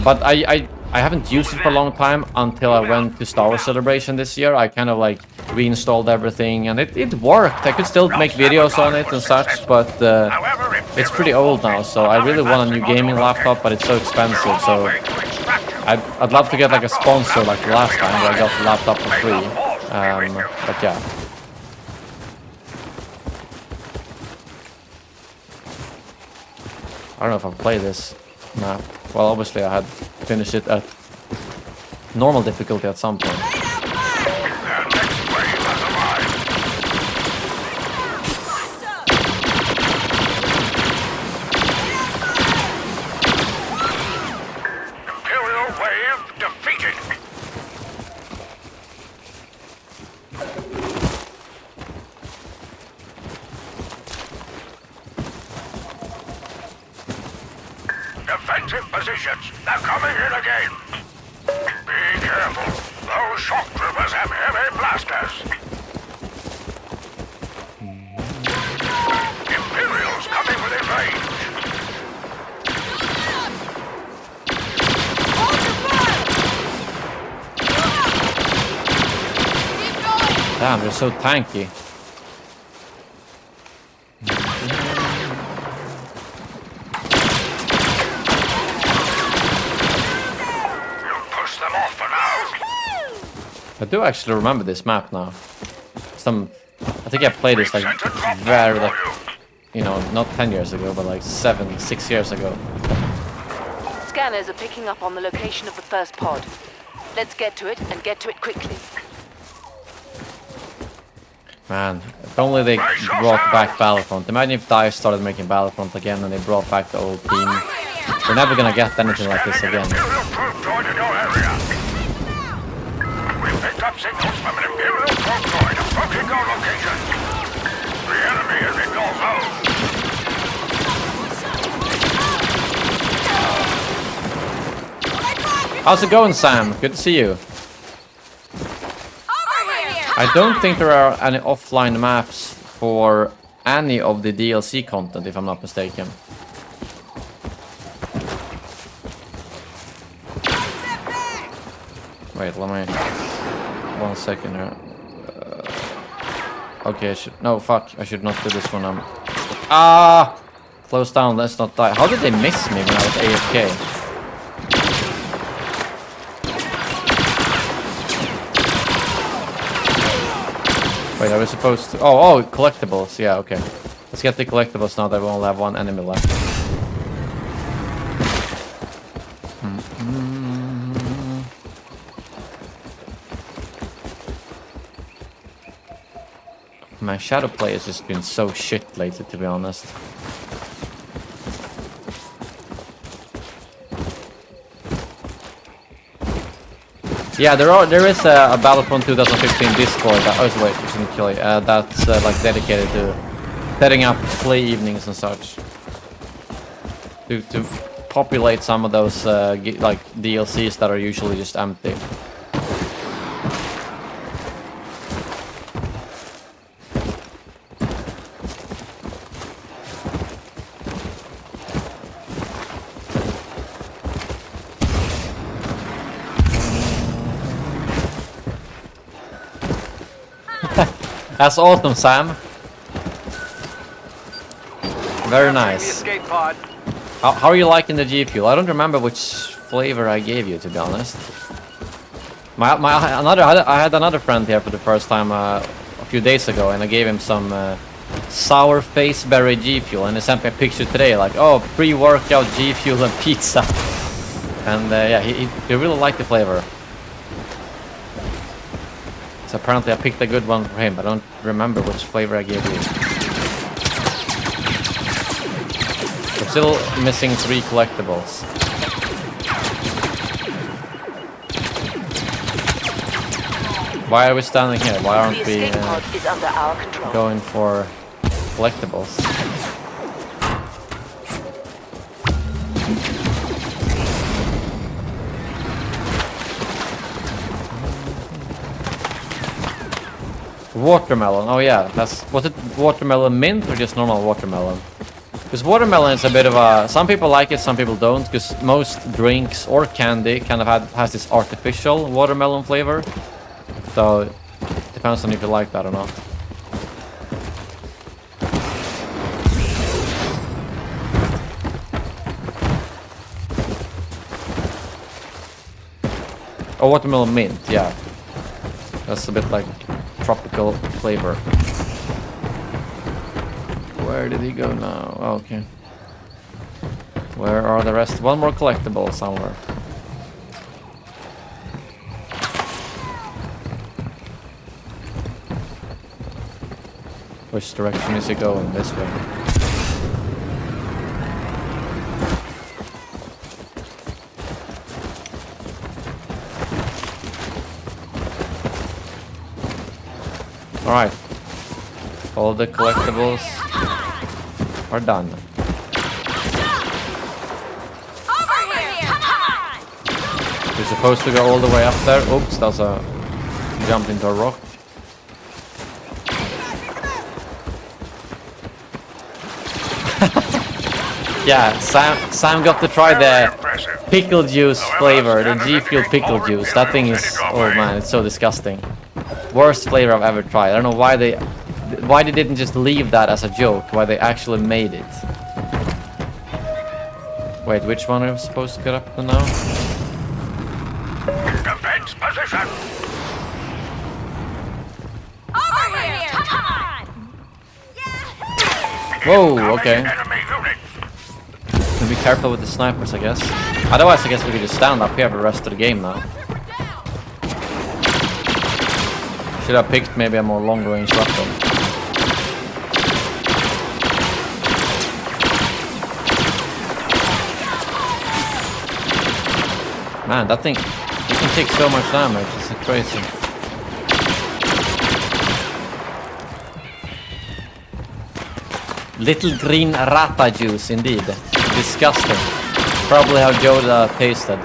But I haven't used it for a long time until I went to Star Wars Celebration this year. I kind of like reinstalled everything and it worked. I could still make videos on it and such, but it's pretty old now. So I really want a new gaming laptop, but it's so expensive. So I'd love to get like a sponsor like the last time where I got the laptop for free. But yeah. I don't know if I'll play this map. Well, obviously I had finished it at normal difficulty at some point. Imperial wave defeated. Defensive positions. They're coming in again. Be careful. Those shock troopers have heavy blasters. Imperials coming within range. Damn, they're so tanky. I do actually remember this map now. I think I played this like very, like, you know, not 10 years ago, but like 6 years ago. Scanners are picking up on the location of the first pod. Let's get to it and get to it quickly. Man, if only they brought back Battlefront. Imagine if DICE started making Battlefront again and they brought back the old team. We're never gonna get anything like this again. Picked up signals from an Imperial probe droid approaching our location. The enemy is in your zone. How's it going, Sam? Good to see you. I don't think there are any offline maps for any of the DLC content, if I'm not mistaken. Wait, let me... 1 second here. Okay, no, fuck. I should not do this one. Close down, let's not die. How did they miss me when I was AFK? Wait, are we supposed to... Oh, collectibles. Yeah, okay. Let's get the collectibles now that we only have one enemy left. My shadow play has just been so shit lately, to be honest. Yeah, there is a Battlefront 2015 Discord. Oh wait, you shouldn't kill it. That's like dedicated to setting up play evenings and such. To populate some of those like DLCs that are usually just empty. That's awesome, Sam. Very nice. How are you liking the G Fuel? I don't remember which flavor I gave you, to be honest. I had another friend here for the first time a few days ago, and I gave him some sour face berry G Fuel, and he sent me a picture today, like, oh, pre-workout G Fuel and pizza. And yeah, he really liked the flavor. So apparently I picked a good one for him. I don't remember which flavor I gave you. We're still missing 3 collectibles. Why are we standing here? Why aren't we going for collectibles? Watermelon, oh yeah, was it watermelon mint or just normal watermelon? Because watermelon is a bit of a, some people like it, some people don't, because most drinks or candy kind of has this artificial watermelon flavor. So it depends on if you like that or not. Oh, watermelon mint, yeah. That's a bit like tropical flavor. Where did he go now? Oh, okay. Where are the rest? One more collectible somewhere. Which direction is he going? This way. Alright. All the collectibles are done. Over here! Come on! We're supposed to go all the way up there. Oops, that's a jump into a rock. Yeah, Sam got to try the pickle juice flavor, the G Fuel pickle juice. That thing is, oh man, it's so disgusting. Worst flavor I've ever tried. I don't know why they didn't just leave that as a joke, why they actually made it. Wait, which one are we supposed to get up to now? Defense position. Over here! Come on! Whoa, okay. Enemy unit. Be careful with the snipers, I guess. Otherwise, I guess we could just stand up here for the rest of the game now. Should have picked maybe a more long-range weapon. Man, that thing, you can take so much damage. It's crazy. Little green rata juice, indeed. Disgusting. Probably how Yoda tasted.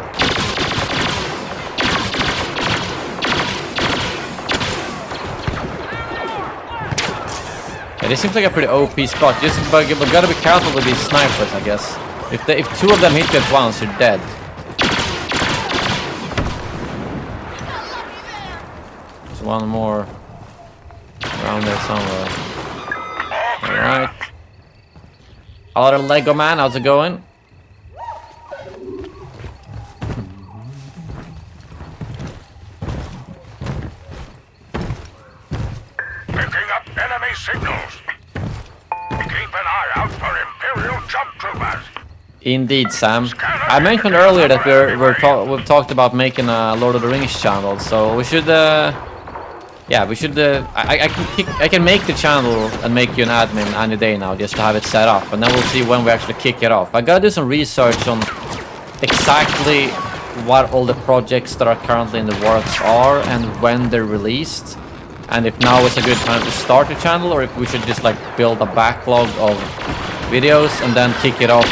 Yeah, this seems like a pretty OP spot. Just but gotta be careful with these snipers, I guess. If 2 of them hit you at once, you're dead. There's one more around there somewhere. Alright. Hello, Lego man, how's it going? Picking up enemy signals. Keep an eye out for Imperial jump troopers. Indeed, Sam. I mentioned earlier that we've talked about making a Lord of the Rings channel, so we should yeah, we should I can make the channel and make you an admin any day now, just to have it set up, and then we'll see when we actually kick it off. I gotta do some research on exactly what all the projects that are currently in the works are and when they're released, and if now is a good time to start the channel, or if we should just like build a backlog of videos and then kick it off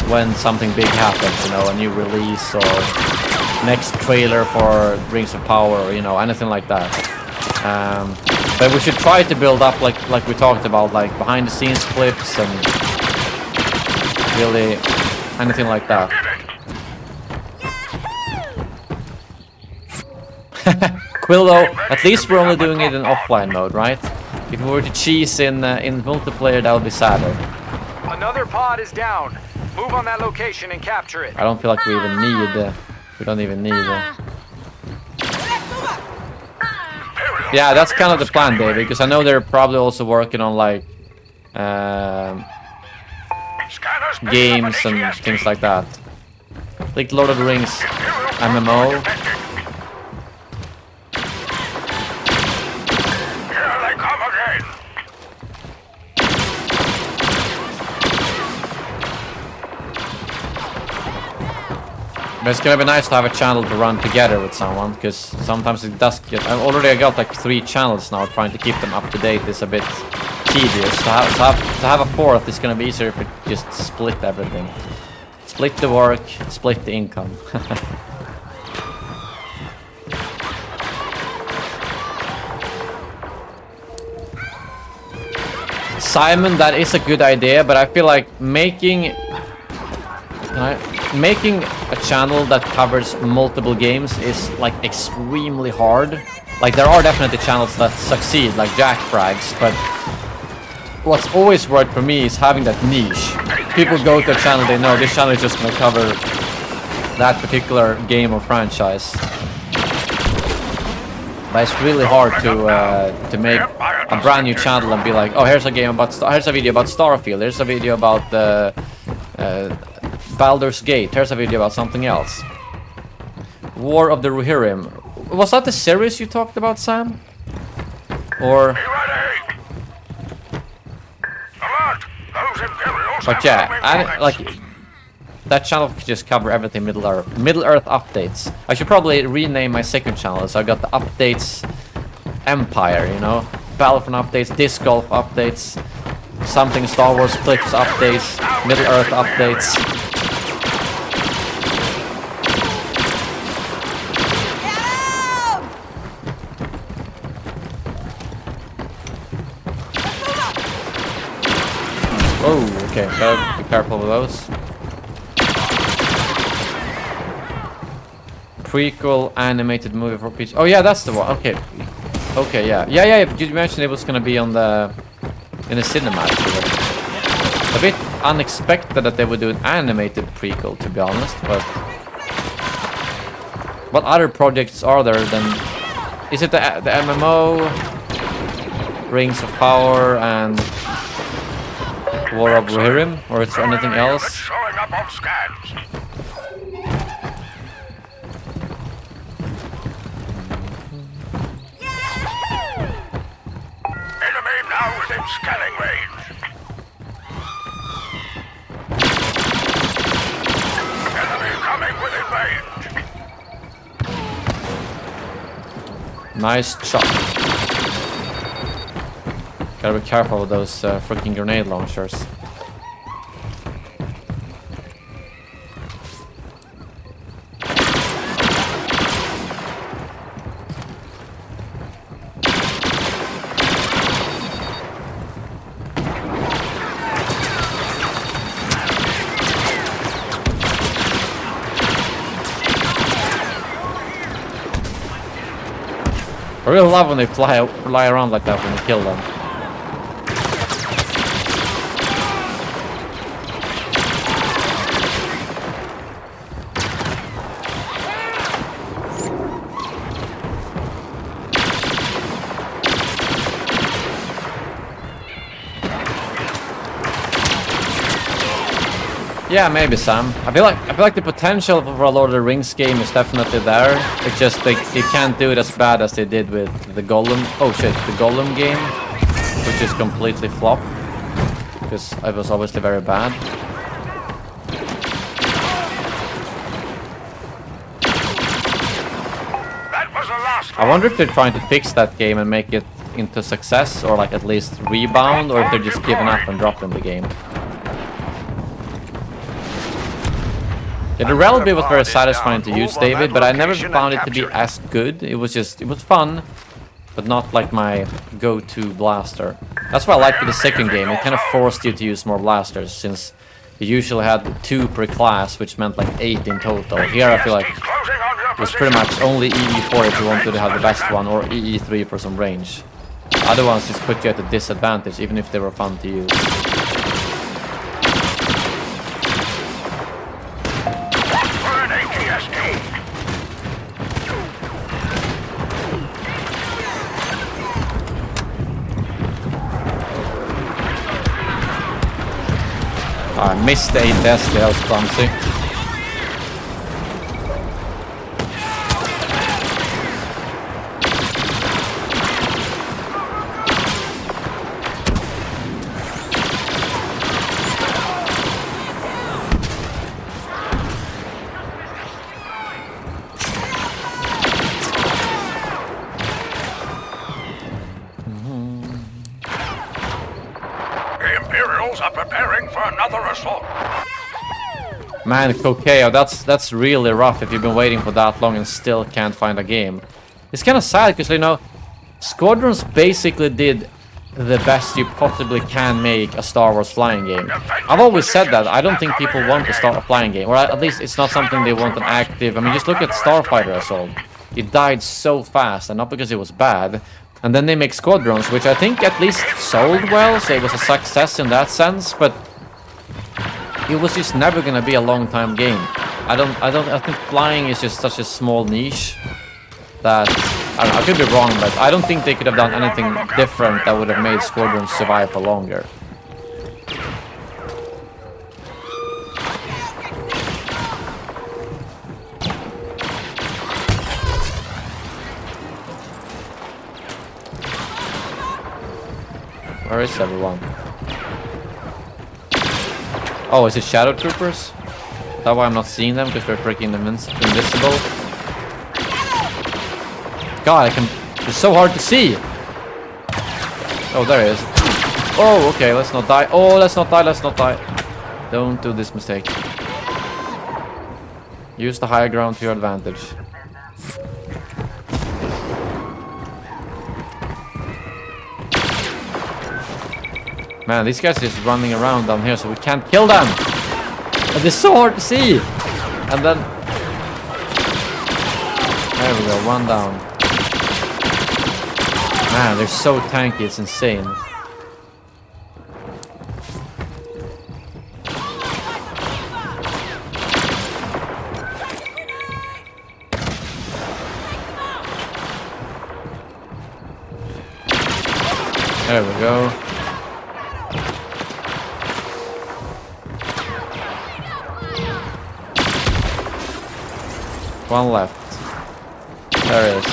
when something big happens, you know, a new release or next trailer for Rings of Power, or, you know, anything like that. But we should try to build up like we talked about, like behind the scenes clips and really anything like that. Quillo, at least we're only doing it in offline mode, right? If we were to cheese in multiplayer, that would be sadder. Another pod is down. Move on that location and capture it. I don't feel like we even need. We don't even need. Yeah, that's kind of the plan, David, because I know they're probably also working on like games and things like that, like Lord of the Rings MMO. But it's gonna be nice to have a channel to run together with someone, because sometimes it does get... I got like 3 channels now, trying to keep them up to date is a bit tedious. To have a 4th is gonna be easier if we just split everything. Split the work, split the income. Simon, that is a good idea, but I feel like making a channel that covers multiple games is like extremely hard. Like there are definitely channels that succeed, like Jack Frags, but what's always worked for me is having that niche. People go to a channel, they know this channel is just gonna cover that particular game or franchise. But it's really hard to make a brand new channel and be like, oh, here's a game about here's a video about Starfield, here's a video about Baldur's Gate, here's a video about something else. War of the Rohirrim. Was that the series you talked about, Sam? Or... But yeah, like that channel could just cover everything Middle Earth. Middle Earth updates. I should probably rename my second channel, so I got the updates Empire, you know? Battlefront updates, Disc Golf updates, something Star Wars clips updates, Middle Earth updates. Oh, okay, gotta be careful with those. Prequel animated movie for PC. Oh yeah, that's the one. Okay, okay, yeah, yeah. You mentioned it was gonna be on in the cinema. Actually. A bit unexpected that they would do an animated prequel, to be honest. But what other projects are there than? Is it the MMO, Rings of Power, and War of Rohirrim, or is there anything else? Showing up on scans. Enemy now within scanning range. Enemy coming within range. Nice shot. Gotta be careful with those freaking grenade launchers. I really love when they fly around like that when you kill them. Yeah, maybe Sam. I feel like the potential for a Lord of the Rings game is definitely there. It's just they can't do it as bad as they did with the Gollum. Oh shit, the Gollum game, which is completely flopped because it was obviously very bad. I wonder if they're trying to fix that game and make it into success, or like at least rebound, or if they're just giving up and dropping the game. Yeah, the rel bit was very satisfying to use, David, but I never found it to be as good. It was fun, but not like my go-to blaster. That's what I liked with the second game. It kind of forced you to use more blasters, since you usually had 2 per class, which meant like 8 in total. Here I feel like it was pretty much only EE4 if you wanted to have the best one, or EE3 for some range. Other ones just put you at a disadvantage, even if they were fun to use. I missed the 8S, that was clumsy. Man, Kokeo, that's really rough if you've been waiting for that long and still can't find a game. It's kind of sad because, you know, Squadrons basically did the best you possibly can make a Star Wars flying game. I've always said that. I don't think people want to start a flying game, or at least it's not something they want an active. I mean, just look at Starfighter Assault. It died so fast, and not because it was bad. And then they make Squadrons, which I think at least sold well, so it was a success in that sense, but it was just never gonna be a long-time game. I think flying is just such a small niche that I don't know, I could be wrong, but I don't think they could have done anything different that would have made Squadrons survive for longer. Where is everyone? Oh, is it Shadow Troopers? Is that why I'm not seeing them? Because they're freaking invisible? God, it's so hard to see! Oh, there he is. Oh, okay, let's not die. Oh, let's not die. Don't do this mistake. Use the higher ground to your advantage. Man, these guys are just running around down here, so we can't kill them! And it's so hard to see! And then... There we go, one down. Man, they're so tanky, it's insane. There we go. One left. There it is.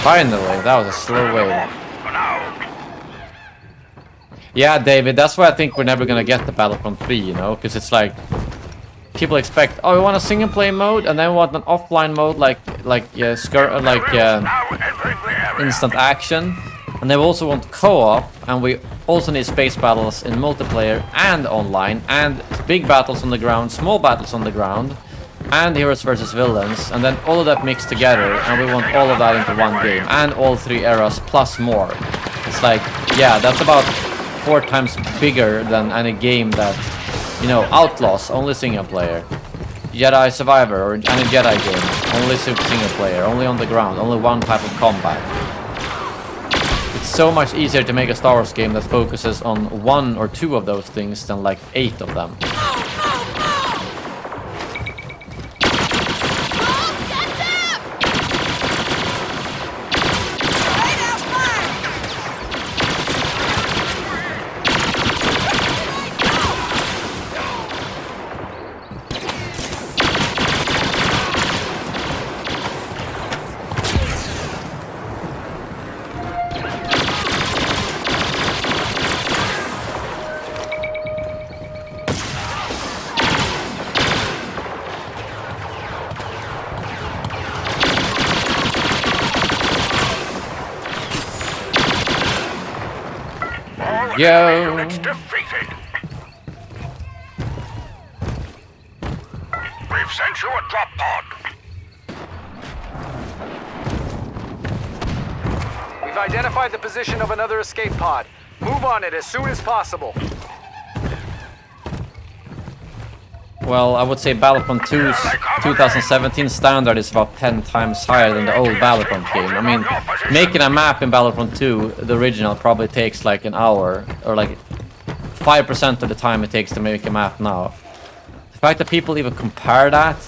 Finally, that was a slow wave. Yeah, David, that's why I think we're never gonna get the Battlefront 3, you know? Because it's like... People expect, oh, we want a single-player mode, and then we want an offline mode like instant action. And they also want co-op, and we also need space battles in multiplayer and online, and big battles on the ground, small battles on the ground, and heroes versus villains, and then all of that mixed together, and we want all of that into one game, and all 3 eras plus more. It's like, yeah, that's about 4 times bigger than any game that, you know, Outlaws, only single player. Jedi Survivor, or any Jedi game, only single player, only on the ground, only one type of combat. It's so much easier to make a Star Wars game that focuses on 1 or 2 of those things than like 8 of them. go. Units defeated. We've sent you a drop pod. We've identified the position of another escape pod. Move on it as soon as possible. Well, I would say Battlefront 2's 2017 standard is about 10 times higher than the old Battlefront game. I mean, making a map in Battlefront 2, the original, probably takes like an hour, or like 5% of the time it takes to make a map now. The fact that people even compare that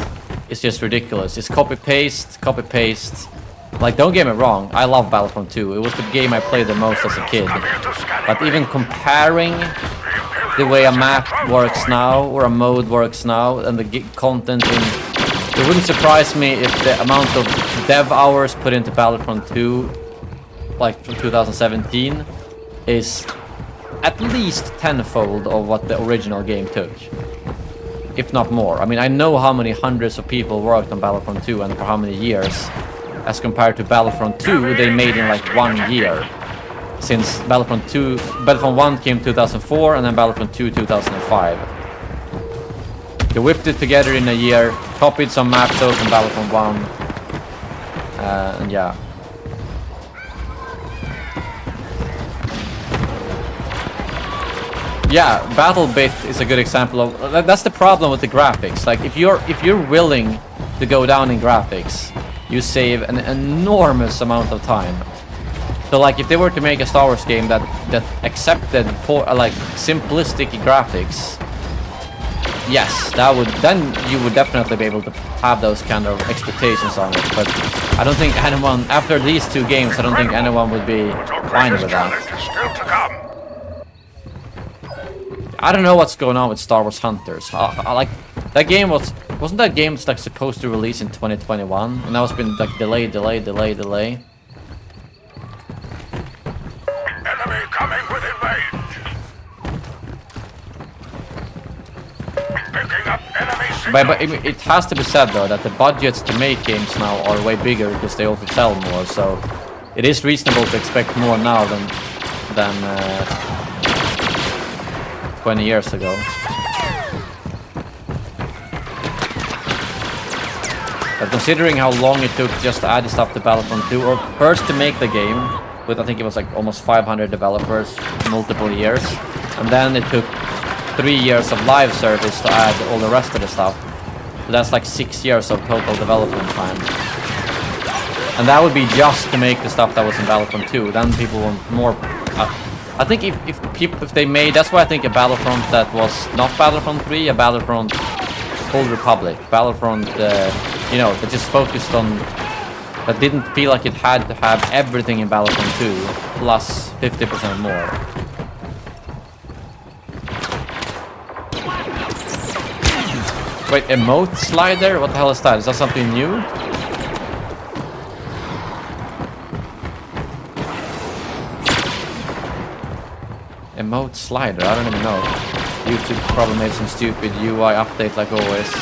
is just ridiculous. It's copy-paste, copy-paste. Like, don't get me wrong, I love Battlefront 2. It was the game I played the most as a kid. But even comparing the way a map works now, or a mode works now, and the content in... It wouldn't surprise me if the amount of dev hours put into Battlefront 2, like from 2017, is at least tenfold of what the original game took. If not more. I mean, I know how many hundreds of people worked on Battlefront 2 and for how many years, as compared to Battlefront 2 they made in like 1 year. Since Battlefront 1 came 2004 and then Battlefront 2 2005. They whipped it together in a year, copied some maps out from Battlefront 1, and yeah. Yeah, BattleBit is a good example of... That's the problem with the graphics. Like, if you're willing to go down in graphics, you save an enormous amount of time. So like if they were to make a Star Wars game that accepted like simplistic graphics, yes, then you would definitely be able to have those kind of expectations on it. But I don't think anyone, after these 2 games, I don't think anyone would be fine with that. I don't know what's going on with Star Wars Hunters. I like that game wasn't that game like supposed to release in 2021, and now it's been like delay. Enemy coming within range. Picking up enemy signals. But it has to be said though that the budgets to make games now are way bigger because they also sell more. So it is reasonable to expect more now than 20 years ago. But considering how long it took just to add stuff to Battlefront 2, or first to make the game, with I think it was like almost 500 developers, multiple years, and then it took 3 years of live service to add all the rest of the stuff. So that's like 6 years of total development time. And that would be just to make the stuff that was in Battlefront 2. Then people want more. I think if they made, that's why I think a Battlefront that was not Battlefront 3, a Battlefront Old Republic, Battlefront, you know, that just focused on, that didn't feel like it had to have everything in Battlefront 2 plus 50% more. Wait, emote slider? What the hell is that? Is that something new? Emote slider? I don't even know. YouTube probably made some stupid UI update like always.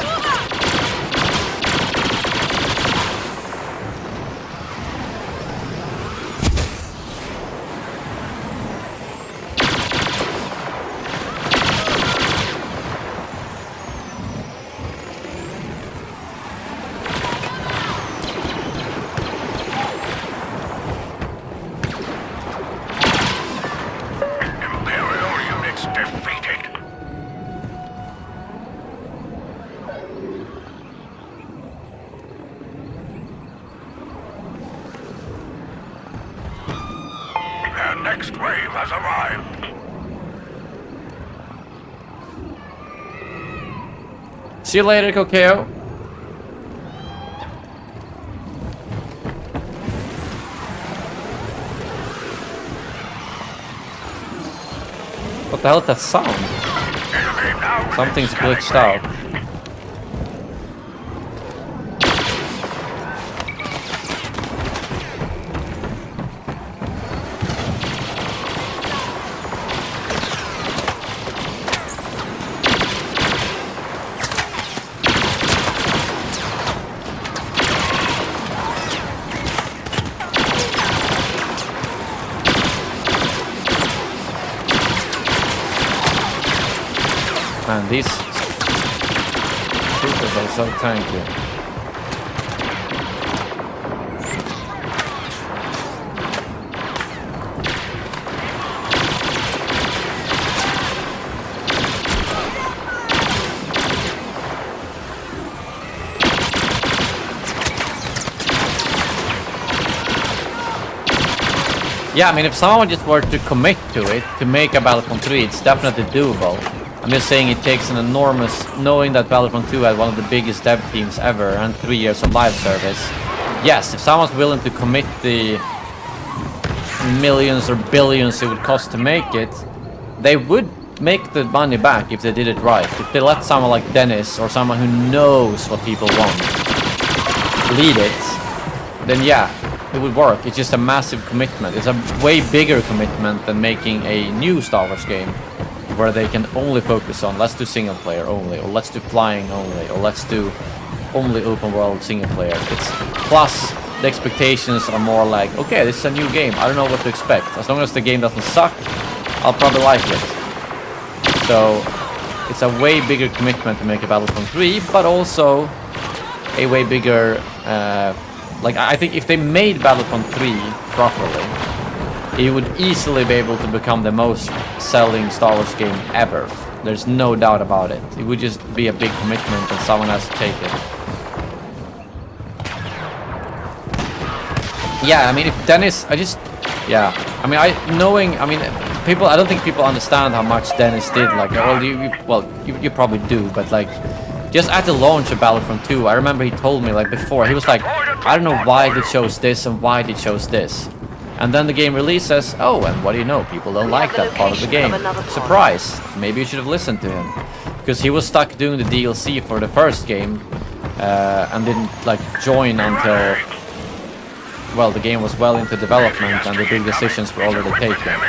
Next wave has arrived. See you later, Kokeo. What the hell is that sound? Something's glitched out. Man, these troopers are so tanky. Yeah, I mean, if someone just were to commit to it, to make a Battlefront 3, it's definitely doable. I'm just saying it takes an enormous... Knowing that Battlefront 2 had one of the biggest dev teams ever and 3 years of live service. Yes, if someone's willing to commit the millions or billions it would cost to make it, they would make the money back if they did it right. If they let someone like Dennis or someone who knows what people want lead it, then yeah, it would work. It's just a massive commitment. It's a way bigger commitment than making a new Star Wars game where they can only focus on let's do single player only, or let's do flying only, or let's do only open world single player. It's plus the expectations are more like, okay, this is a new game. I don't know what to expect. As long as the game doesn't suck, I'll probably like it. So it's a way bigger commitment to make a Battlefront 3, but also a way bigger like, I think if they made Battlefront 3 properly, it would easily be able to become the most selling Star Wars game ever. There's no doubt about it. It would just be a big commitment and someone has to take it. Yeah, I mean, if Dennis, yeah. I mean, people, I don't think people understand how much Dennis did. Like, well, you probably do, but like, just at the launch of Battlefront 2, I remember he told me, like, before, he was like, I don't know why they chose this and why they chose this. And then the game releases, oh, and what do you know? People don't like that part of the game. Surprise! Maybe you should have listened to him. Because he was stuck doing the DLC for the first game, and didn't, like, join until, well, the game was well into development and the big decisions were already taken.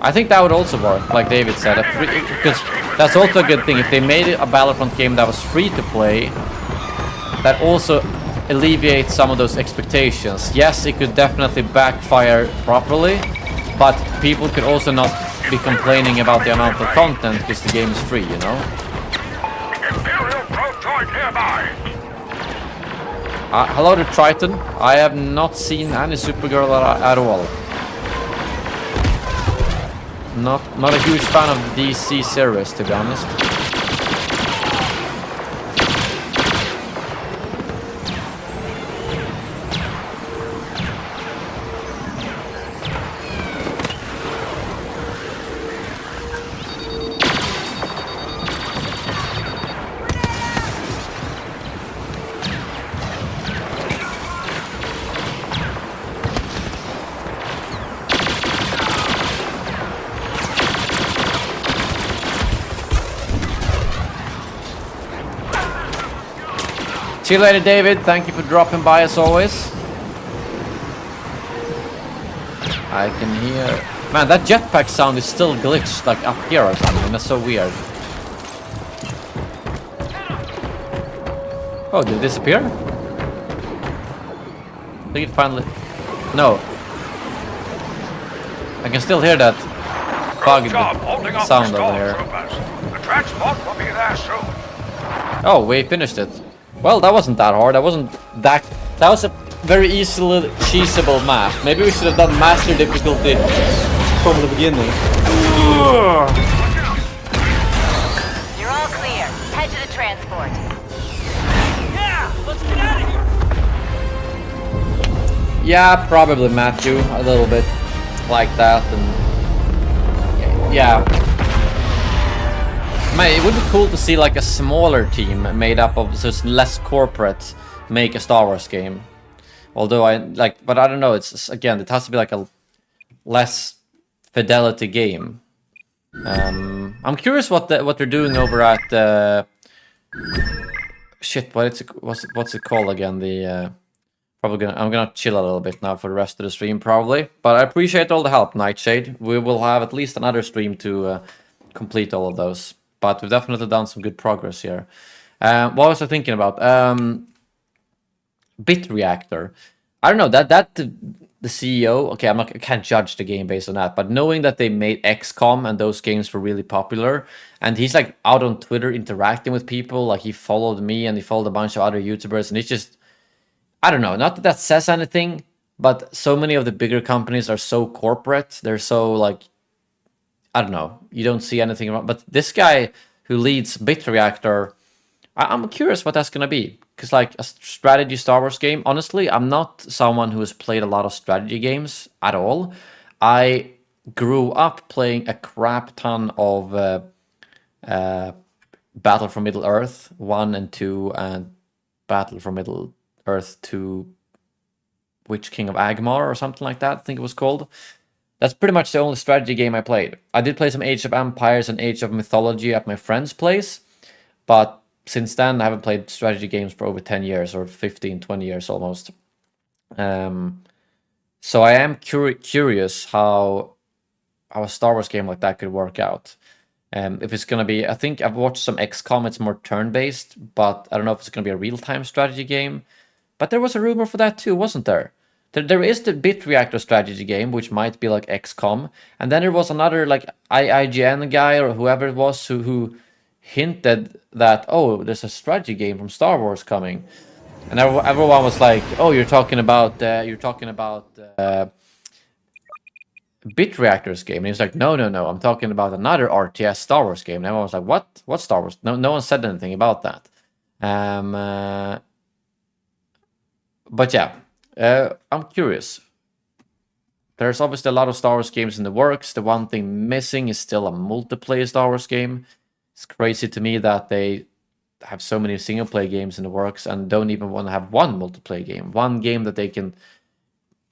I think that would also work, like David said, because that's also a good thing. If they made a Battlefront game that was free to play, that also alleviates some of those expectations. Yes, it could definitely backfire properly, but people could also not be complaining about the amount of content because the game is free, you know? Hello to Triton. I have not seen any Supergirl at all. Not a huge fan of the DC series, to be honest. See you later, David. Thank you for dropping by as always. I can hear... Man, that jetpack sound is still glitched, like up here or something. That's so weird. Oh, did it disappear? I think it finally... No. I can still hear that bugged sound over here. The transport will be there soon. Oh, we finished it. Well, that wasn't that hard. That wasn't that... That was a very easily cheesable map. Maybe we should have done master difficulty from the beginning. You're all clear. Head to the transport. Yeah, let's get out of here. Yeah, probably Matthew. A little bit like that. And yeah. Man, it would be cool to see like a smaller team made up of just less corporate make a Star Wars game. Although but I don't know. It's again, it has to be like a less fidelity game. I'm curious what they're doing over at shit. What's it called again? I'm gonna chill a little bit now for the rest of the stream probably. But I appreciate all the help, Nightshade. We will have at least another stream to complete all of those. But we've definitely done some good progress here. What was I thinking about? Bit reactor. I don't know, that the CEO, okay, I can't judge the game based on that, but knowing that they made XCOM and those games were really popular, and he's like out on Twitter interacting with people, like he followed me and he followed a bunch of other YouTubers, and it's just, I don't know, not that that says anything, but so many of the bigger companies are so corporate, they're so like, I don't know, you don't see anything wrong. But this guy who leads Bit Reactor, I'm curious what that's gonna be. Because like a strategy Star Wars game, honestly, I'm not someone who has played a lot of strategy games at all. I grew up playing a crap ton of Battle for Middle Earth 1 and 2 and Battle for Middle Earth 2, Witch King of Agmar or something like that, I think it was called. That's pretty much the only strategy game I played. I did play some Age of Empires and Age of Mythology at my friend's place, but since then I haven't played strategy games for over 10 years or 15, 20 years almost. So I am curious how a Star Wars game like that could work out. If it's going to be, I think I've watched some XCOM, it's more turn-based, but I don't know if it's going to be a real-time strategy game. But there was a rumor for that too, wasn't there? There is the Bit Reactor strategy game, which might be like XCOM, and then there was another like IGN guy or whoever it was who hinted that, oh, there's a strategy game from Star Wars coming, and everyone was like, oh, you're talking about Bit Reactor's game, and he was like, no, I'm talking about another RTS Star Wars game, and everyone was like, what Star Wars? No one said anything about that. But yeah. I'm curious. There's obviously a lot of Star Wars games in the works. The one thing missing is still a multiplayer Star Wars game. It's crazy to me that they have so many single player games in the works and don't even want to have one multiplayer game. One game that they can...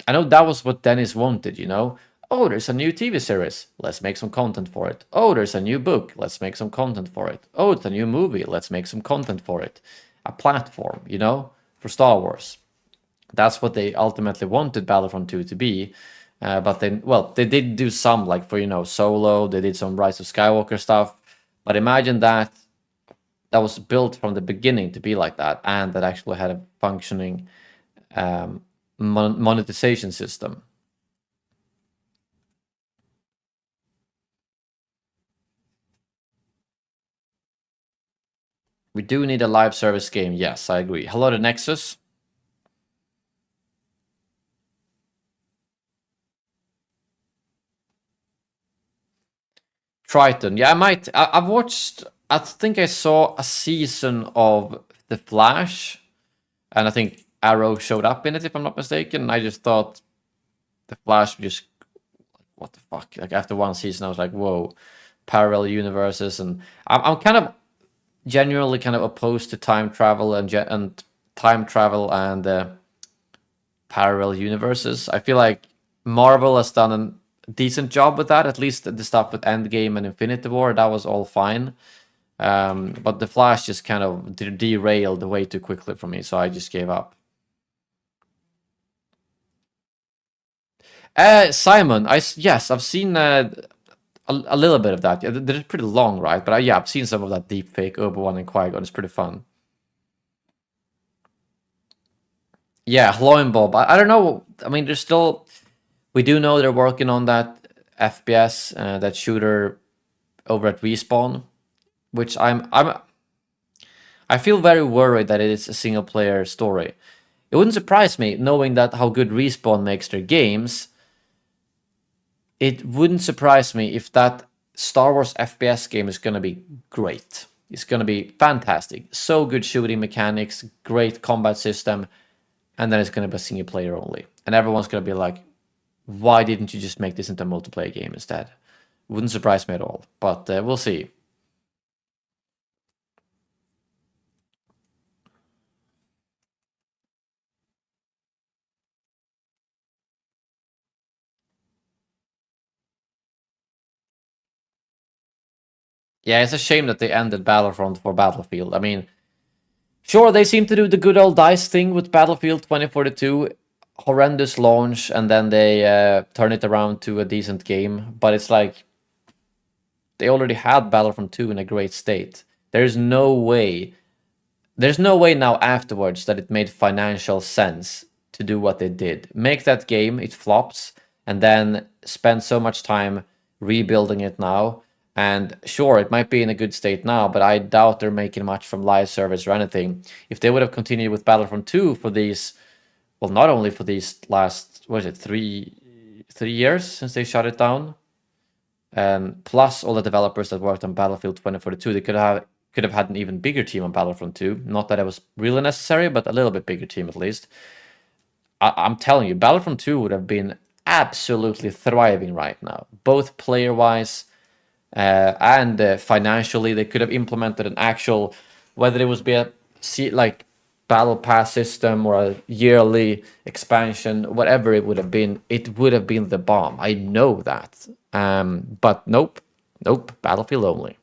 I know that was what Dennis wanted, you know? Oh, there's a new TV series. Let's make some content for it. Oh, there's a new book. Let's make some content for it. Oh, it's a new movie. Let's make some content for it. A platform, you know, for Star Wars. That's what they ultimately wanted Battlefront 2 to be. But they did do some, like for, you know, Solo. They did some Rise of Skywalker stuff. But imagine that was built from the beginning to be like that. And that actually had a functioning monetization system. We do need a live service game. Yes, I agree. Hello to Nexus. Triton. Yeah, I've watched, I think I saw a season of The Flash, and I think Arrow showed up in it, if I'm not mistaken. I just thought The Flash just, what the fuck? Like after one season, I was like, whoa, parallel universes, and I'm kind of genuinely kind of opposed to time travel and parallel universes. I feel like Marvel has done a decent job with that. At least the stuff with Endgame and Infinity War, that was all fine. But The Flash just kind of derailed way too quickly for me, so I just gave up. Simon, yes, I've seen a little bit of that. Yeah, they're pretty long, right? But yeah, I've seen some of that deepfake Obi-Wan and Qui-Gon. It's pretty fun. Yeah, hello and Bob. I don't know. I mean, there's still... We do know they're working on that FPS, that shooter over at Respawn, which I feel very worried that it is a single player story. It wouldn't surprise me, knowing that how good Respawn makes their games. It wouldn't surprise me if that Star Wars FPS game is going to be great. It's going to be fantastic. So good shooting mechanics, great combat system, and then it's going to be single player only. And everyone's going to be like, why didn't you just make this into a multiplayer game instead? Wouldn't surprise me at all, but we'll see. Yeah, it's a shame that they ended Battlefront for Battlefield. I mean, sure, they seem to do the good old DICE thing with Battlefield 2042. Horrendous launch, and then they turn it around to a decent game. But it's like, they already had Battlefront 2 in a great state. There's no way now afterwards that it made financial sense to do what they did. Make that game, it flops, and then spend so much time rebuilding it now. And sure, it might be in a good state now, but I doubt they're making much from live service or anything. If they would have continued with Battlefront 2 for these, well, not only for these last, what is it, three years since they shut it down, plus all the developers that worked on Battlefield 2042, they could have had an even bigger team on Battlefront 2. Not that it was really necessary, but a little bit bigger team at least. I'm telling you, Battlefront 2 would have been absolutely thriving right now, both player-wise and financially. They could have implemented an actual, whether it was be a like battle pass system or a yearly expansion, whatever it would have been the bomb. I know that. But nope, Battlefield only.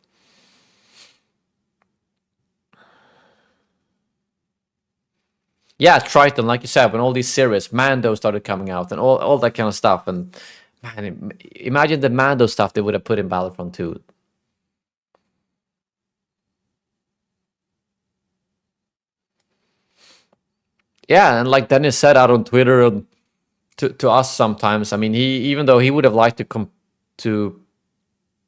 Yeah, Triton, like you said, when all these series, Mando started coming out and all that kind of stuff, and man, imagine the Mando stuff they would have put in Battlefront 2. Yeah, and like Dennis said out on Twitter to us sometimes, I mean, even though he would have liked to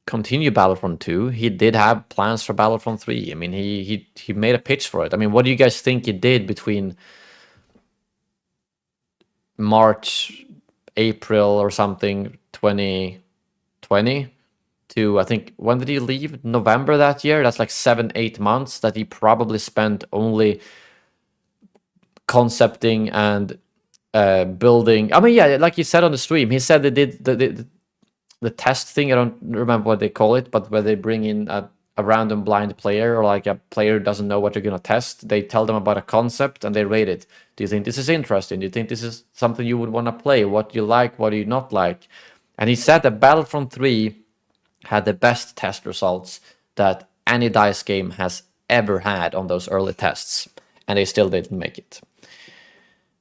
continue Battlefront 2, he did have plans for Battlefront 3. I mean, he made a pitch for it. I mean, what do you guys think he did between March, April or something 2020 to, I think, when did he leave? November that year? That's like 7-8 months that he probably spent only concepting and building. I mean, yeah, like you said on the stream, he said they did the test thing. I don't remember what they call it, but where they bring in a random blind player, or like a player who doesn't know what they're going to test. They tell them about a concept and they rate it. Do you think this is interesting? Do you think this is something you would want to play? What do you like? What do you not like? And he said that Battlefront 3 had the best test results that any DICE game has ever had on those early tests. And they still didn't make it.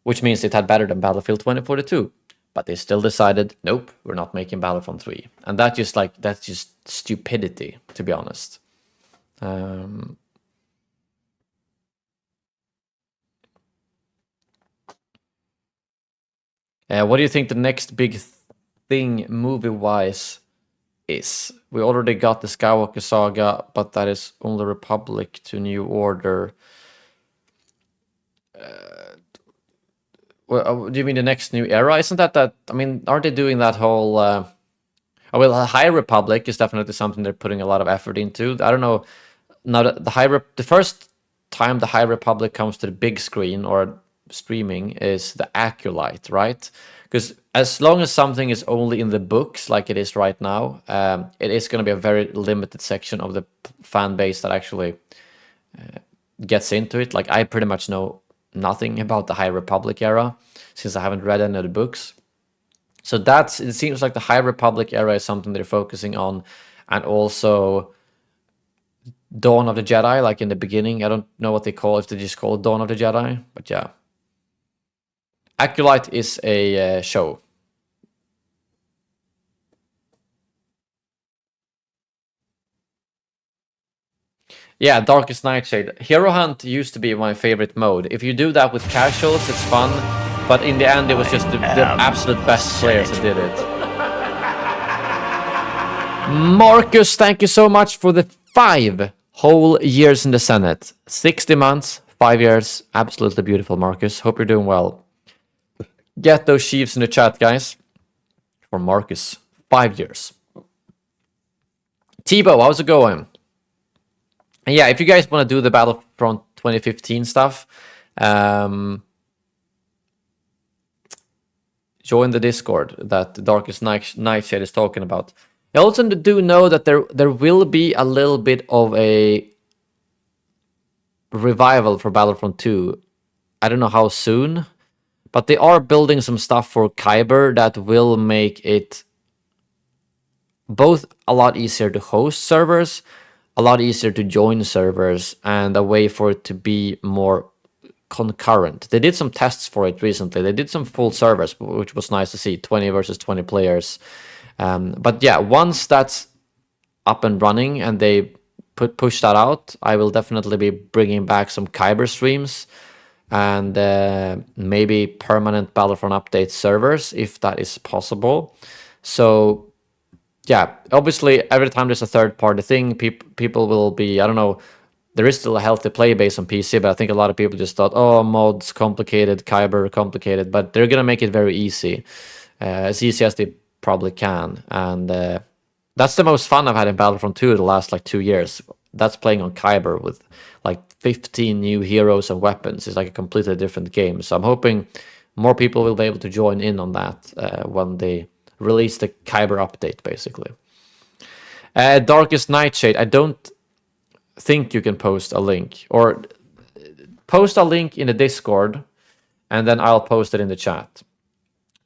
Which means it had better than Battlefield 2042. But they still decided, nope, we're not making Battlefront 3. And that's just stupidity, to be honest. What do you think the next big thing movie-wise is? We already got the Skywalker Saga, but that is only Republic to New Order. Well, do you mean the next new era? Isn't that? I mean, aren't they doing that whole? Well, High Republic is definitely something they're putting a lot of effort into. I don't know. Now, the first time the High Republic comes to the big screen or streaming is the Acolyte, right? Because as long as something is only in the books, like it is right now, it is going to be a very limited section of the fan base that actually gets into it. Like, I pretty much know nothing about the High Republic era since I haven't read any of the books. So it seems like the High Republic era is something they're focusing on, and also Dawn of the Jedi, like in the beginning. I don't know what they call it, if they just call it Dawn of the Jedi, but yeah. Acolyte is a show. Yeah, Darkest Nightshade. Hero Hunt used to be my favorite mode. If you do that with casuals, it's fun. But in the end, it was just the absolute best players that did it. Marcus, thank you so much for the 5 whole years in the Senate. 60 months, 5 years. Absolutely beautiful, Marcus. Hope you're doing well. Get those sheaves in the chat, guys. For Marcus, 5 years. Tebow, how's it going? And yeah, if you guys want to do the Battlefront 2015 stuff, join the Discord that Darkest Nightshade is talking about. I also do know that there will be a little bit of a revival for Battlefront 2. I don't know how soon, but they are building some stuff for Kyber that will make it both a lot easier to host servers, a lot easier to join servers, and a way for it to be more concurrent. They did some tests for it recently. They did some full servers, which was nice to see, 20 versus 20 players. But yeah, once that's up and running and they push that out, I will definitely be bringing back some Kyber streams. and maybe permanent Battlefront update servers if that is possible. So yeah, obviously every time there's a third party thing, people will be, I don't know, there is still a healthy play base on PC, but I think a lot of people just thought, oh, mods complicated, Kyber complicated, but they're gonna make it very easy, as easy as they probably can. And that's the most fun I've had in Battlefront 2 the last like 2 years. That's playing on Kyber with like 15 new heroes and weapons. It's like a completely different game. So I'm hoping more people will be able to join in on that when they release the Kyber update, basically. Darkest Nightshade, I don't think you can post a link, or post a link in the Discord and then I'll post it in the chat,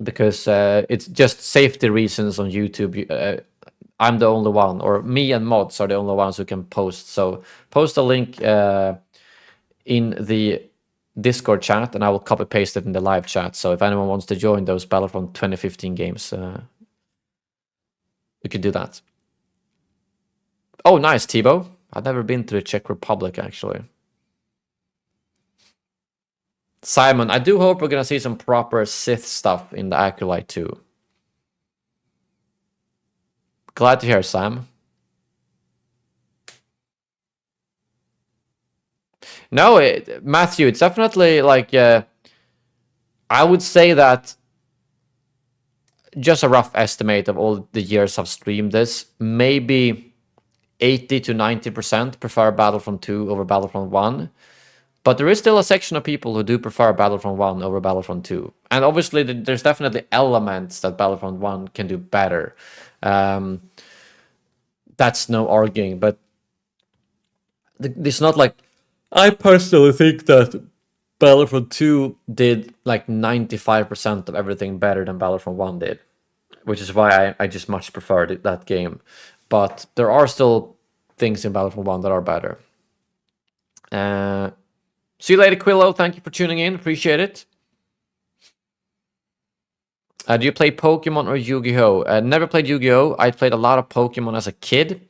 because it's just safety reasons on YouTube. I'm the only one, or me and mods are the only ones who can post. So post a link in the Discord chat and I will copy paste it in the live chat. So if anyone wants to join those Battlefront 2015 games, you could do that. Oh, nice, Thibaut. I've never been to the Czech Republic, actually. Simon, I do hope we're going to see some proper Sith stuff in the Acolyte 2. Glad to hear, Sam. No, Matthew, it's definitely like... I would say that just a rough estimate of all the years I've streamed this, maybe 80 to 90% prefer Battlefront 2 over Battlefront 1. But there is still a section of people who do prefer Battlefront 1 over Battlefront 2. And obviously, there's definitely elements that Battlefront 1 can do better. That's no arguing. But it's not like... I personally think that Battlefront 2 did like 95% of everything better than Battlefront 1 did. Which is why I just much preferred that game. But there are still things in Battlefront 1 that are better. See you later, Quillo. Thank you for tuning in. Appreciate it. Do you play Pokemon or Yu-Gi-Oh? Never played Yu-Gi-Oh! I played a lot of Pokemon as a kid.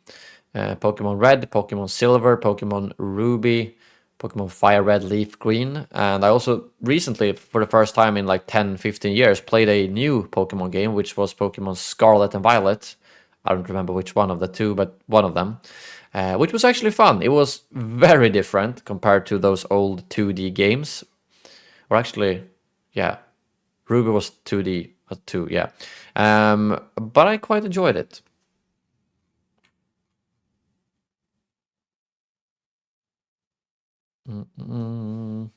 Pokemon Red, Pokemon Silver, Pokemon Ruby, Pokemon Fire Red, Leaf Green. And I also recently, for the first time in like 10, 15 years, played a new Pokemon game, which was Pokemon Scarlet and Violet. I don't remember which one of the two, but one of them. Which was actually fun. It was very different compared to those old 2D games. Or actually, yeah, Ruby was 2D too, yeah. But I quite enjoyed it. Oh,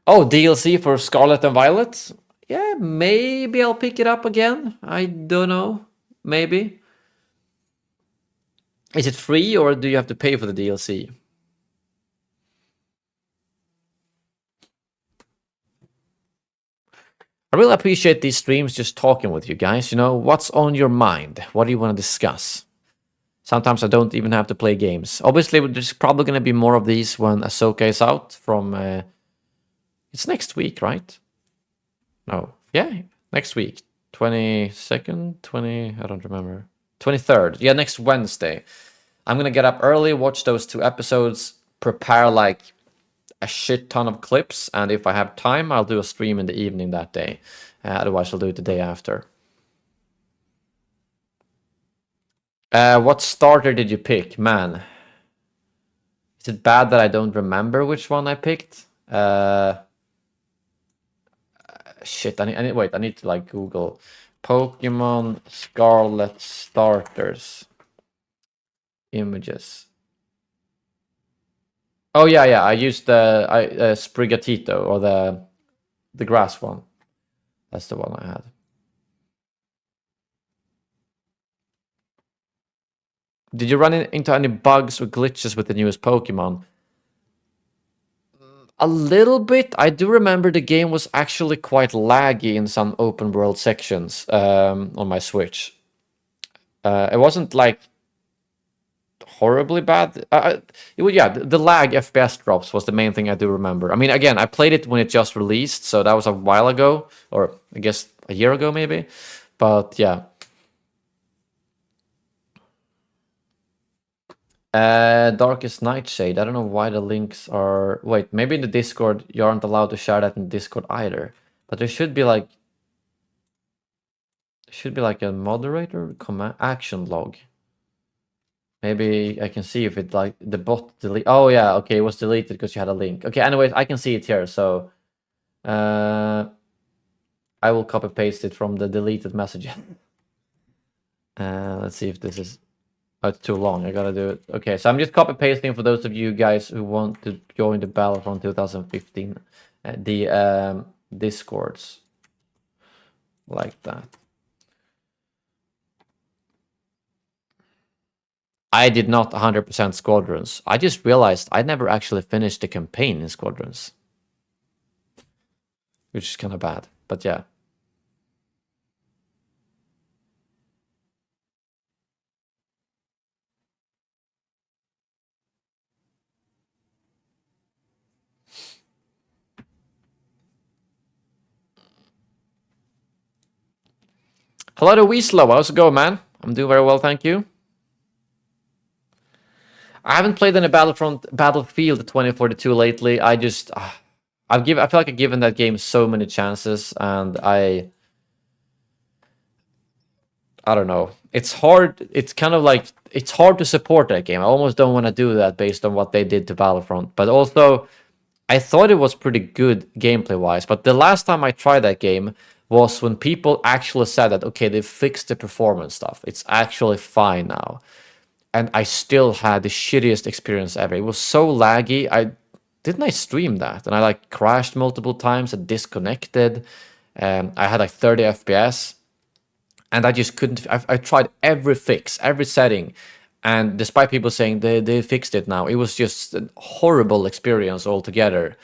DLC for Scarlet and Violet? Yeah, maybe I'll pick it up again. I don't know. Maybe. Is it free or do you have to pay for the DLC? I really appreciate these streams, just talking with you guys. You know, what's on your mind? What do you want to discuss? Sometimes I don't even have to play games. Obviously, there's probably going to be more of these when Ahsoka is out from... it's next week, right? No. Yeah, next week. 22nd? I don't remember. 23rd. Yeah, next Wednesday. I'm going to get up early, watch those 2 episodes, prepare like a shit ton of clips, and if I have time, I'll do a stream in the evening that day. Otherwise, I'll do it the day after. What starter did you pick? Man. Is it bad that I don't remember which one I picked? Shit, I need to like Google Pokemon Scarlet starters images. Oh yeah, I used the Sprigatito, or the grass one. That's the one I had. Did you run into any bugs or glitches with the newest Pokemon? A little bit. I do remember the game was actually quite laggy in some open world sections on my Switch. It wasn't like horribly bad. The lag FPS drops was the main thing I do remember. I mean, again, I played it when it just released, so that was a while ago, or I guess a year ago maybe. But yeah. Darkest Nightshade. I don't know why the links are... Wait, maybe in the Discord you aren't allowed to share that in Discord either. But there should be like... a moderator command action log. Maybe I can see if it like the bot delete. Oh yeah, okay, it was deleted because you had a link. Okay, anyways, I can see it here, so I will copy paste it from the deleted message. Let's see if this is... Oh, it's too long. I gotta do it. Okay, so I'm just copy pasting for those of you guys who want to join the Battlefront 2015, the Discords, like that. I did not 100% Squadrons. I just realized I never actually finished the campaign in Squadrons, which is kind of bad. But yeah. Hello to Weaslow, how's it going, man? I'm doing very well, thank you. I haven't played any Battlefield 2042 lately. I just, I feel like I've given that game so many chances, and I don't know. It's hard. It's kind of like, it's hard to support that game. I almost don't want to do that based on what they did to Battlefront. But also, I thought it was pretty good gameplay-wise. But the last time I tried that game was when people actually said that, okay, they fixed the performance stuff. It's actually fine now. And I still had the shittiest experience ever. It was so laggy. Didn't I stream that? And I like crashed multiple times and disconnected. I had like 30 FPS. And I just couldn't... I tried every fix, every setting. And despite people saying they fixed it now, it was just a horrible experience altogether.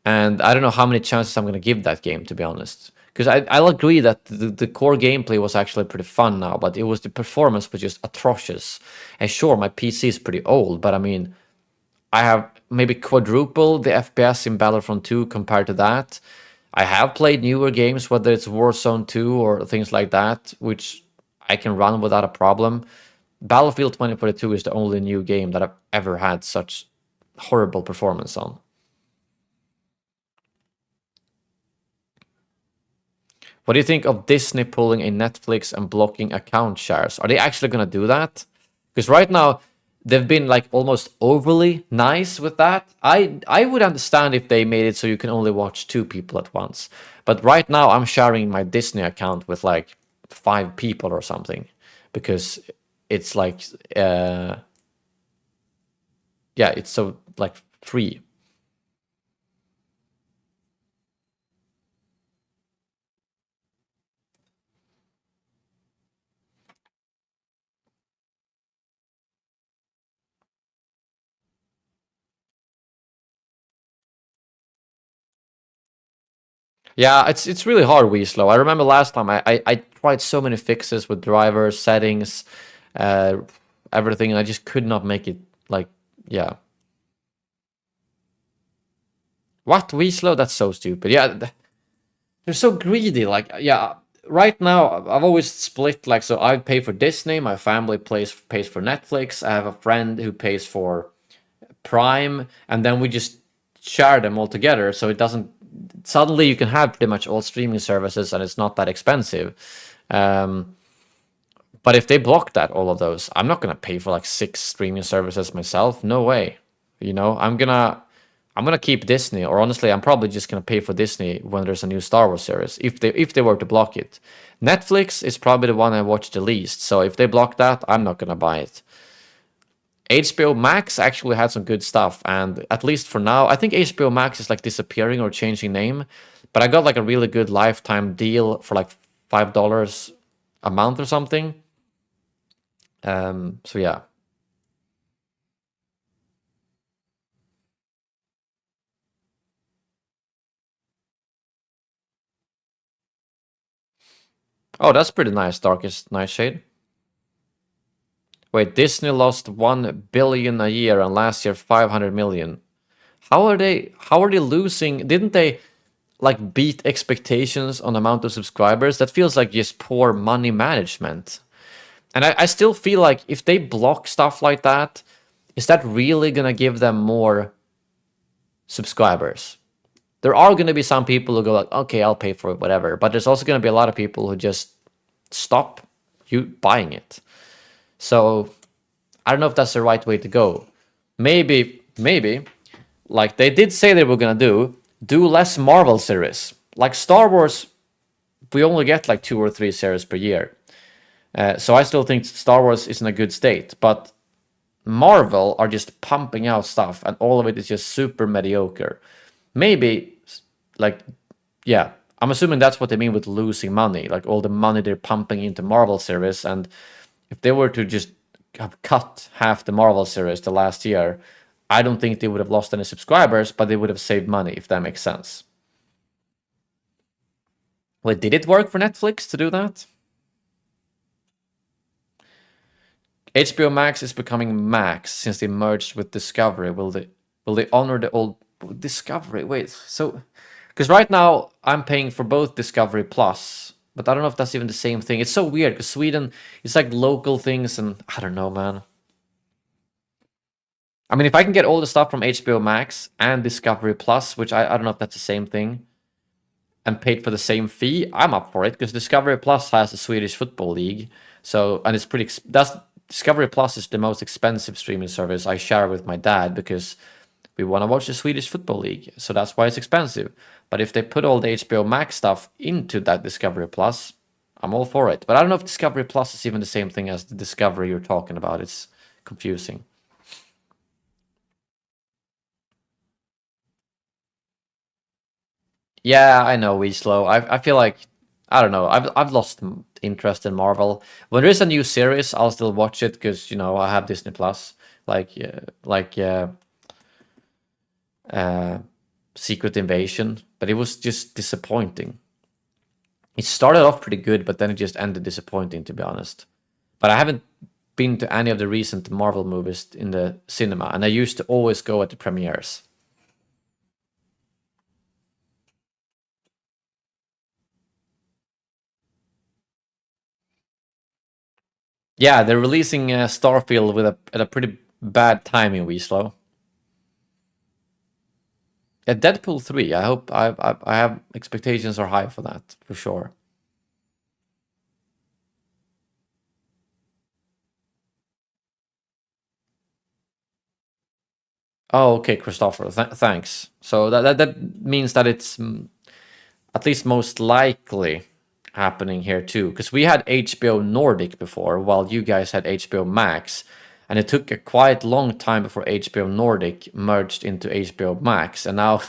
And I don't know how many chances I'm going to give that game, to be honest. Because I'll agree that the core gameplay was actually pretty fun now, but it was the performance was just atrocious. And sure, my PC is pretty old, but I mean, I have maybe quadruple the FPS in Battlefront 2 compared to that. I have played newer games, whether it's Warzone 2 or things like that, which I can run without a problem. Battlefield 2042 is the only new game that I've ever had such horrible performance on. What do you think of Disney pulling a Netflix and blocking account shares? Are they actually going to do that? Because right now, they've been like almost overly nice with that. I would understand if they made it so you can only watch 2 people at once. But right now, I'm sharing my Disney account with like 5 people or something. Because it's like, yeah, it's so like free. Yeah, it's really hard, Weaslow. I remember last time I tried so many fixes with drivers, settings, everything, and I just could not make it, like, yeah. What, Weaslow? That's so stupid. Yeah, they're so greedy. Like, yeah, right now, I've always split, like, so I pay for Disney, my family pays for Netflix, I have a friend who pays for Prime, and then we just share them all together, so it doesn't... Suddenly you can have pretty much all streaming services and it's not that expensive. But if they block that, all of those, I'm not gonna pay for like 6 streaming services myself. No way. You know, I'm gonna keep Disney, or honestly, I'm probably just gonna pay for Disney when there's a new Star Wars series, if they were to block it. Netflix is probably the one I watch the least, so if they block that, I'm not gonna buy it. HBO Max actually had some good stuff, and at least for now, I think HBO Max is like disappearing or changing name, but I got like a really good lifetime deal for like $5 a month or something. So yeah. Oh, that's pretty nice, Darkest Nightshade. Wait, Disney lost 1 billion a year and last year 500 million. How are they losing? Didn't they like beat expectations on amount of subscribers? That feels like just poor money management. And I still feel like if they block stuff like that, is that really gonna give them more subscribers? There are gonna be some people who go like, okay, I'll pay for it, whatever. But there's also gonna be a lot of people who just stop you buying it. So I don't know if that's the right way to go. Maybe, like they did say they were gonna do less Marvel series. Like Star Wars, we only get like 2 or 3 series per year. So I still think Star Wars is in a good state, but Marvel are just pumping out stuff and all of it is just super mediocre. Maybe, like, yeah, I'm assuming that's what they mean with losing money, like all the money they're pumping into Marvel series, and if they were to just have cut half the Marvel series the last year, I don't think they would have lost any subscribers, but they would have saved money, if that makes sense. Wait, did it work for Netflix to do that? HBO Max is becoming Max since they merged with Discovery. Will they honor the old Discovery? Wait, so because right now I'm paying for both Discovery Plus, but I don't know if that's even the same thing. It's so weird because Sweden, it's like local things, and I don't know, man. I mean, if I can get all the stuff from HBO Max and Discovery Plus, which I don't know if that's the same thing, and paid for the same fee, I'm up for it because Discovery Plus has the Swedish Football League, so and it's pretty. That's Discovery Plus is the most expensive streaming service I share with my dad because we want to watch the Swedish Football League, so that's why it's expensive. But if they put all the HBO Max stuff into that Discovery Plus, I'm all for it. But I don't know if Discovery Plus is even the same thing as the Discovery you're talking about. It's confusing. Yeah, I know, Weeslow. I feel like, I don't know, I've lost interest in Marvel. When there is a new series, I'll still watch it because, you know, I have Disney Plus, like Secret Invasion, but it was just disappointing. It started off pretty good, but then it just ended disappointing, to be honest. But I haven't been to any of the recent Marvel movies in the cinema, and I used to always go at the premieres. Yeah, they're releasing Starfield with at a pretty bad timing, Weeslow. Yeah, Deadpool 3. I hope I have expectations are high for that, for sure. Oh, okay, Christopher. Thanks. So that means that it's at least most likely happening here too, because we had HBO Nordic before, while you guys had HBO Max, and it took a quite long time before HBO Nordic merged into HBO Max, and now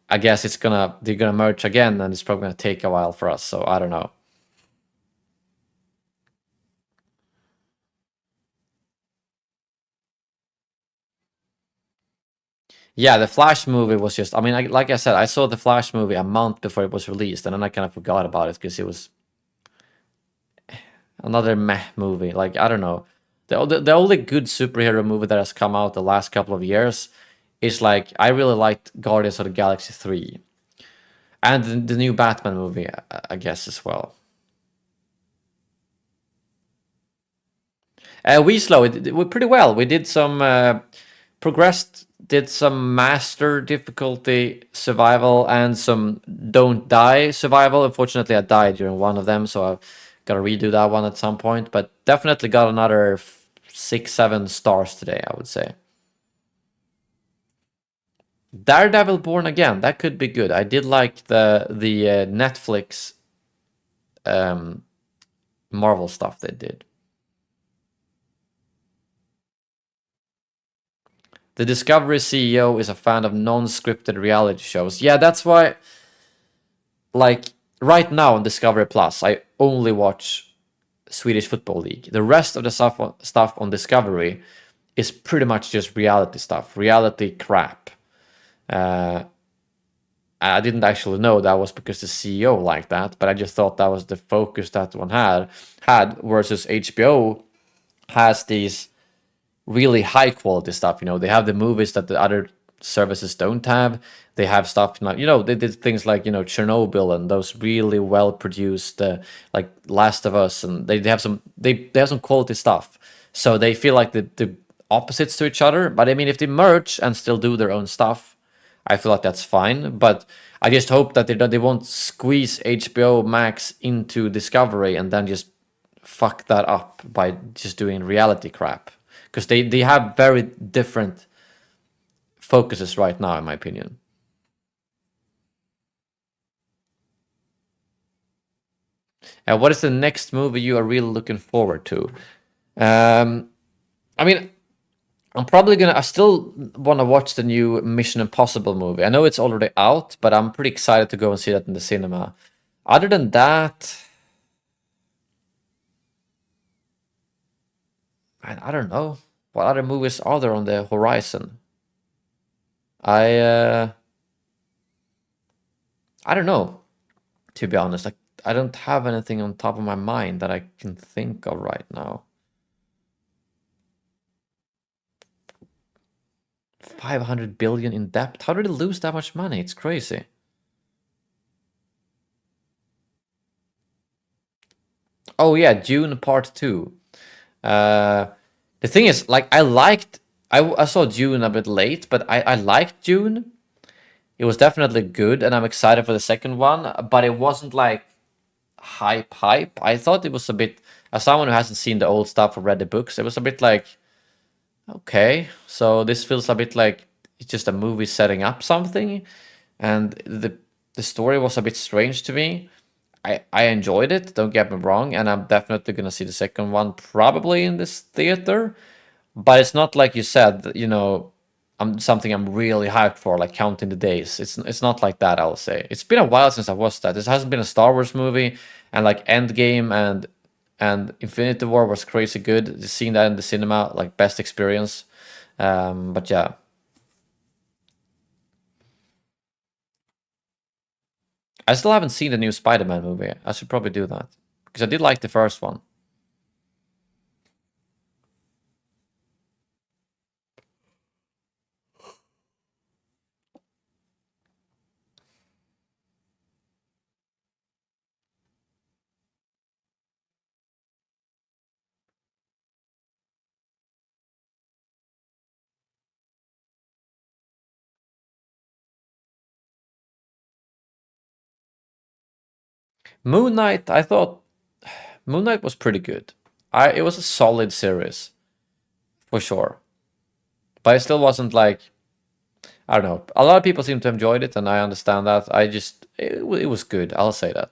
I guess they're gonna merge again, and it's probably gonna take a while for us. So I don't know. Yeah, the Flash movie was just, I mean, like I said, I saw the Flash movie a month before it was released, and then I kind of forgot about it because it was another meh movie. Like, I don't know. The only good superhero movie that has come out the last couple of years is like, I really liked Guardians of the Galaxy 3. And the new Batman movie, I guess, as well. We pretty well. We did some progressed, did some master difficulty survival and some don't die survival. Unfortunately, I died during one of them, so I've got to redo that one at some point. But definitely got another 6-7 stars today, I would say. Daredevil Born Again, that could be good. I did like the Netflix Marvel stuff they did. The Discovery CEO is a fan of non-scripted reality shows. Yeah, that's why, like, right now on Discovery Plus, I only watch Swedish Football League. The rest of the stuff on Discovery is pretty much just reality stuff, reality crap. I didn't actually know that was because the CEO liked that, but I just thought that was the focus that one had versus HBO has these really high quality stuff. You know, they have the movies that the other services don't have. They have stuff like, you know, they did things like, you know, Chernobyl and those really well produced like Last of Us, and they have some quality stuff. So they feel like the opposites to each other. But I mean, if they merge and still do their own stuff, I feel like that's fine. But I just hope that they won't squeeze HBO Max into Discovery and then just fuck that up by just doing reality crap. Because they have very different focuses right now, in my opinion. What is the next movie you are really looking forward to? I mean, I still want to watch the new Mission Impossible movie. I know it's already out, but I'm pretty excited to go and see that in the cinema. Other than that, I don't know. What other movies are there on the horizon? I don't know, to be honest. Like, I don't have anything on top of my mind that I can think of right now. 500 billion in debt. How did they lose that much money? It's crazy. Oh yeah, Dune Part 2. The thing is, like, I saw Dune a bit late, but I liked Dune. It was definitely good, and I'm excited for the second one, but it wasn't like hype. I thought it was a bit, as someone who hasn't seen the old stuff or read the books, it was a bit like, okay, so this feels a bit like it's just a movie setting up something, and the story was a bit strange to me. I enjoyed it, don't get me wrong, and I'm definitely gonna see the second one probably in this theater, but it's not like you said, you know, something I'm really hyped for, like counting the days. It's not like that, I'll say. It's been a while since I watched that. This hasn't been a Star Wars movie, and like Endgame and Infinity War was crazy good. Seeing that in the cinema, like, best experience. But yeah. I still haven't seen the new Spider-Man movie. I should probably do that, because I did like the first one. Moon Knight, I thought Moon Knight was pretty good. It was a solid series, for sure. But it still wasn't like, I don't know. A lot of people seem to enjoyed it, and I understand that. It was good. I'll say that.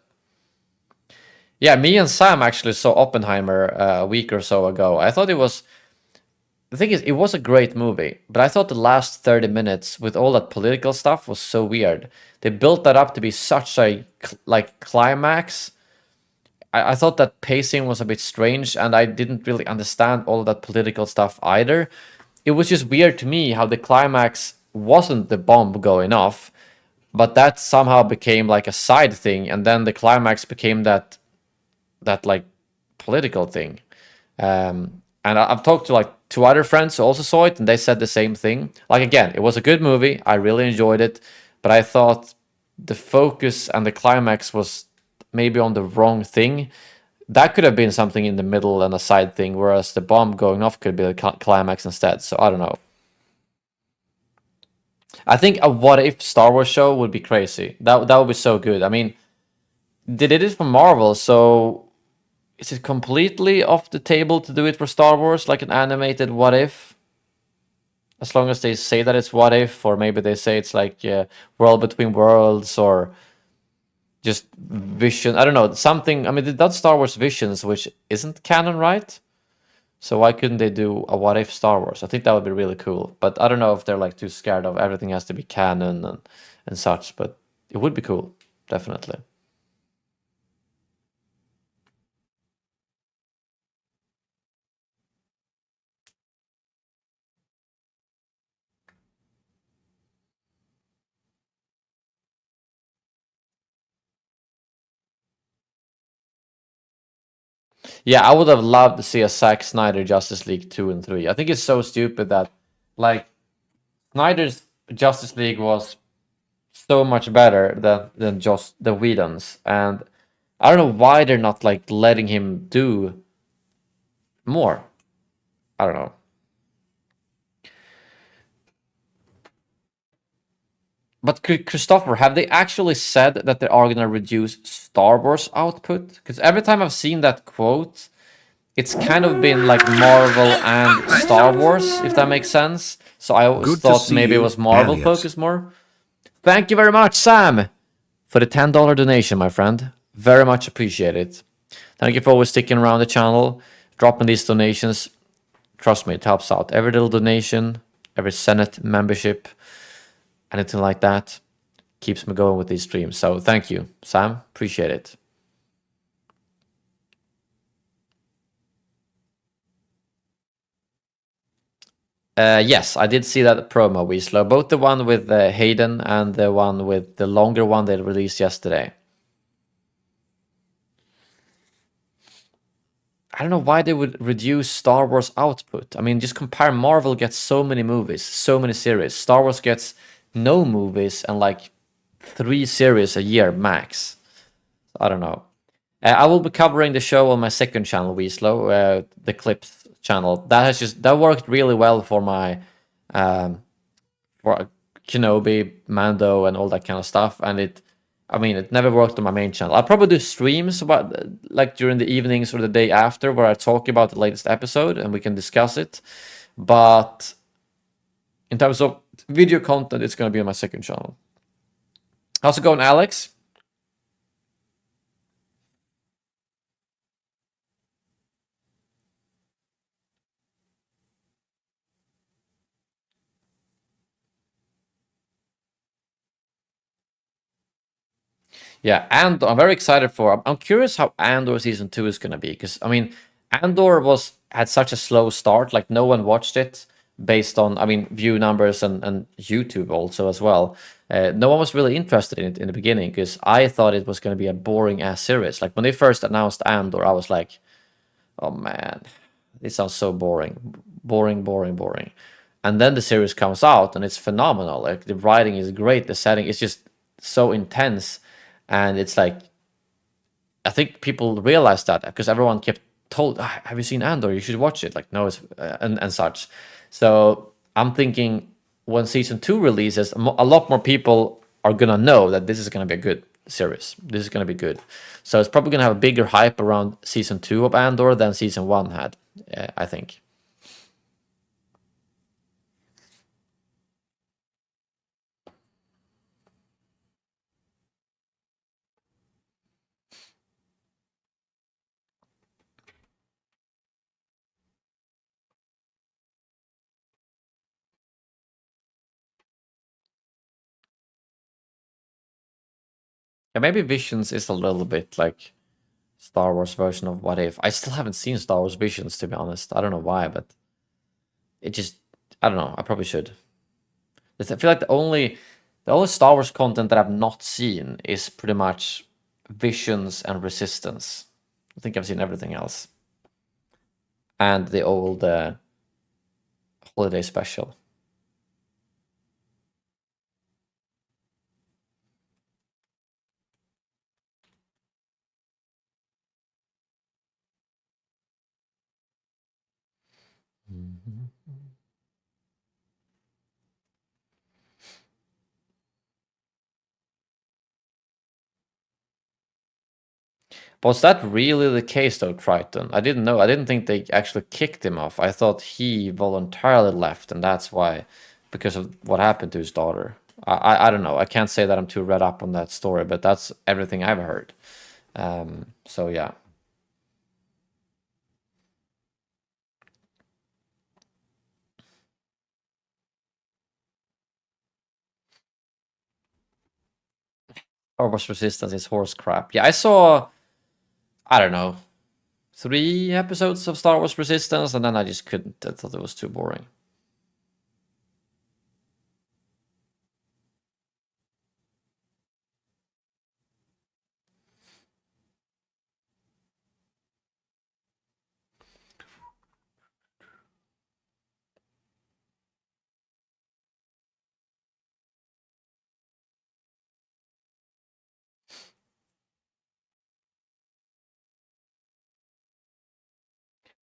Yeah, me and Sam actually saw Oppenheimer a week or so ago. I thought it was. The thing is, it was a great movie, but I thought the last 30 minutes with all that political stuff was so weird. They built that up to be such a like climax. I thought that pacing was a bit strange, and I didn't really understand all of that political stuff either. It was just weird to me how the climax wasn't the bomb going off, but that somehow became like a side thing, and then the climax became that like political thing. And I've talked to like 2 other friends who also saw it, and they said the same thing. Like, again, it was a good movie. I really enjoyed it, but I thought the focus and the climax was maybe on the wrong thing. That could have been something in the middle and a side thing, whereas the bomb going off could be the climax instead. So I don't know. I think a what if Star Wars show would be crazy. That would be so good. I mean, they did it for Marvel, so is it completely off the table to do it for Star Wars, like an animated what if? As long as they say that it's what if, or maybe they say it's like World Between Worlds, or just Vision. I don't know, something. I mean, they've done Star Wars Visions, which isn't canon, right? So why couldn't they do a what if Star Wars? I think that would be really cool. But I don't know if they're like too scared of everything has to be canon and such. But it would be cool, definitely. Yeah, I would have loved to see a Zack Snyder Justice League 2 and 3. I think it's so stupid that, like, Snyder's Justice League was so much better than just the Whedon's, and I don't know why they're not like letting him do more. I don't know. But Christopher, have they actually said that they are gonna reduce Star Wars output? Because every time I've seen that quote, it's kind of been like Marvel and Star Wars, if that makes sense. So I always Good to thought see maybe it you, was Marvel Elliot. focused more. Thank you very much, Sam, for the $10 donation, my friend. Very much appreciated. Thank you for always sticking around the channel, dropping these donations. Trust me, it helps out. Every little donation, every Senate membership, anything like that, keeps me going with these streams. So thank you, Sam. Appreciate it. Yes, I did see that promo, Weaslow. Both the one with Hayden and the one with the longer one they released yesterday. I don't know why they would reduce Star Wars output. I mean, just compare. Marvel gets so many movies, so many series. Star Wars gets no movies and like 3 series a year max. I don't know. I will be covering the show on my second channel, Weaslow, the Clips channel. That worked really well for my for Kenobi, Mando, and all that kind of stuff. And it never worked on my main channel. I'll probably do streams about like during the evenings or the day after where I talk about the latest episode and we can discuss it. But in terms of video content, it's going to be on my second channel. How's it going, Alex? Yeah, and I'm very excited for. I'm curious how Andor season 2 is gonna be, because I mean, Andor had such a slow start. Like no one watched it based on view numbers and YouTube also as well. No one was really interested in it in the beginning because I thought it was gonna be a boring ass series. Like when they first announced Andor, I was like, oh man, this sounds so boring, boring. And then the series comes out and it's phenomenal. Like the writing is great, the setting is just so intense. And it's like, I think people realized that because everyone kept told, have you seen Andor? You should watch it. Like, no, it's and such. So I'm thinking when season 2 releases, a lot more people are gonna know that this is gonna be a good series. This is gonna be good. So it's probably gonna have a bigger hype around season 2 of Andor than season 1 had, I think. Yeah, maybe Visions is a little bit like Star Wars version of What If. I still haven't seen Star Wars Visions, to be honest. I don't know why, but it just, I don't know. I probably should. I feel like the only Star Wars content that I've not seen is pretty much Visions and Resistance. I think I've seen everything else. And the old holiday special. Was that really the case though, Triton? I didn't know. I didn't think they actually kicked him off. I thought he voluntarily left, and that's why, because of what happened to his daughter. I don't know. I can't say that I'm too read up on that story, but that's everything I've heard. So yeah. Star Wars Resistance is horse crap. Yeah, I saw, I don't know, 3 episodes of Star Wars Resistance, and then I just couldn't. I thought it was too boring.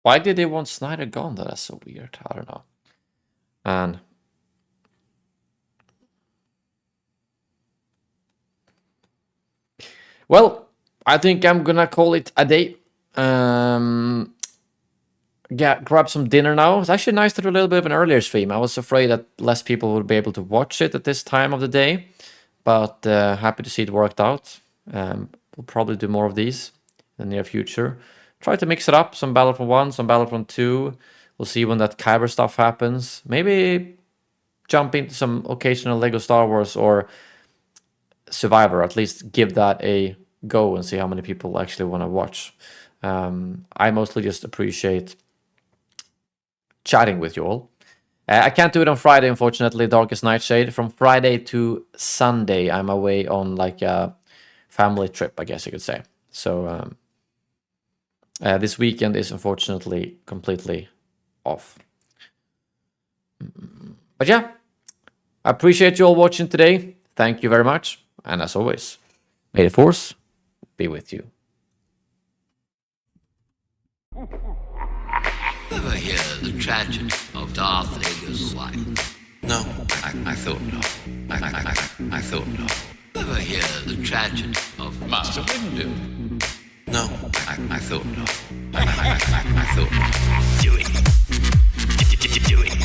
Why did they want Snyder gone? That's so weird. I don't know. And Well, I think I'm gonna call it a day. Grab some dinner now. It's actually nice to do a little bit of an earlier stream. I was afraid that less people would be able to watch it at this time of the day, but happy to see it worked out. We'll probably do more of these in the near future. Try to mix it up, some Battlefront 1, some Battlefront 2. We'll see when that Kyber stuff happens. Maybe jump into some occasional Lego Star Wars or Survivor. At least give that a go and see how many people actually want to watch. I mostly just appreciate chatting with you all. I can't do it on Friday, unfortunately, Darkest Nightshade. From Friday to Sunday, I'm away on like a family trip, I guess you could say. So this weekend is unfortunately completely off. But yeah, I appreciate you all watching today. Thank you very much. And as always, may the Force be with you. Ever hear the tragedy of Darth Vader's life? No, I thought not. I thought not. Ever hear the tragedy of Master Windu? No, I thought not. I thought not. Do it. Do it.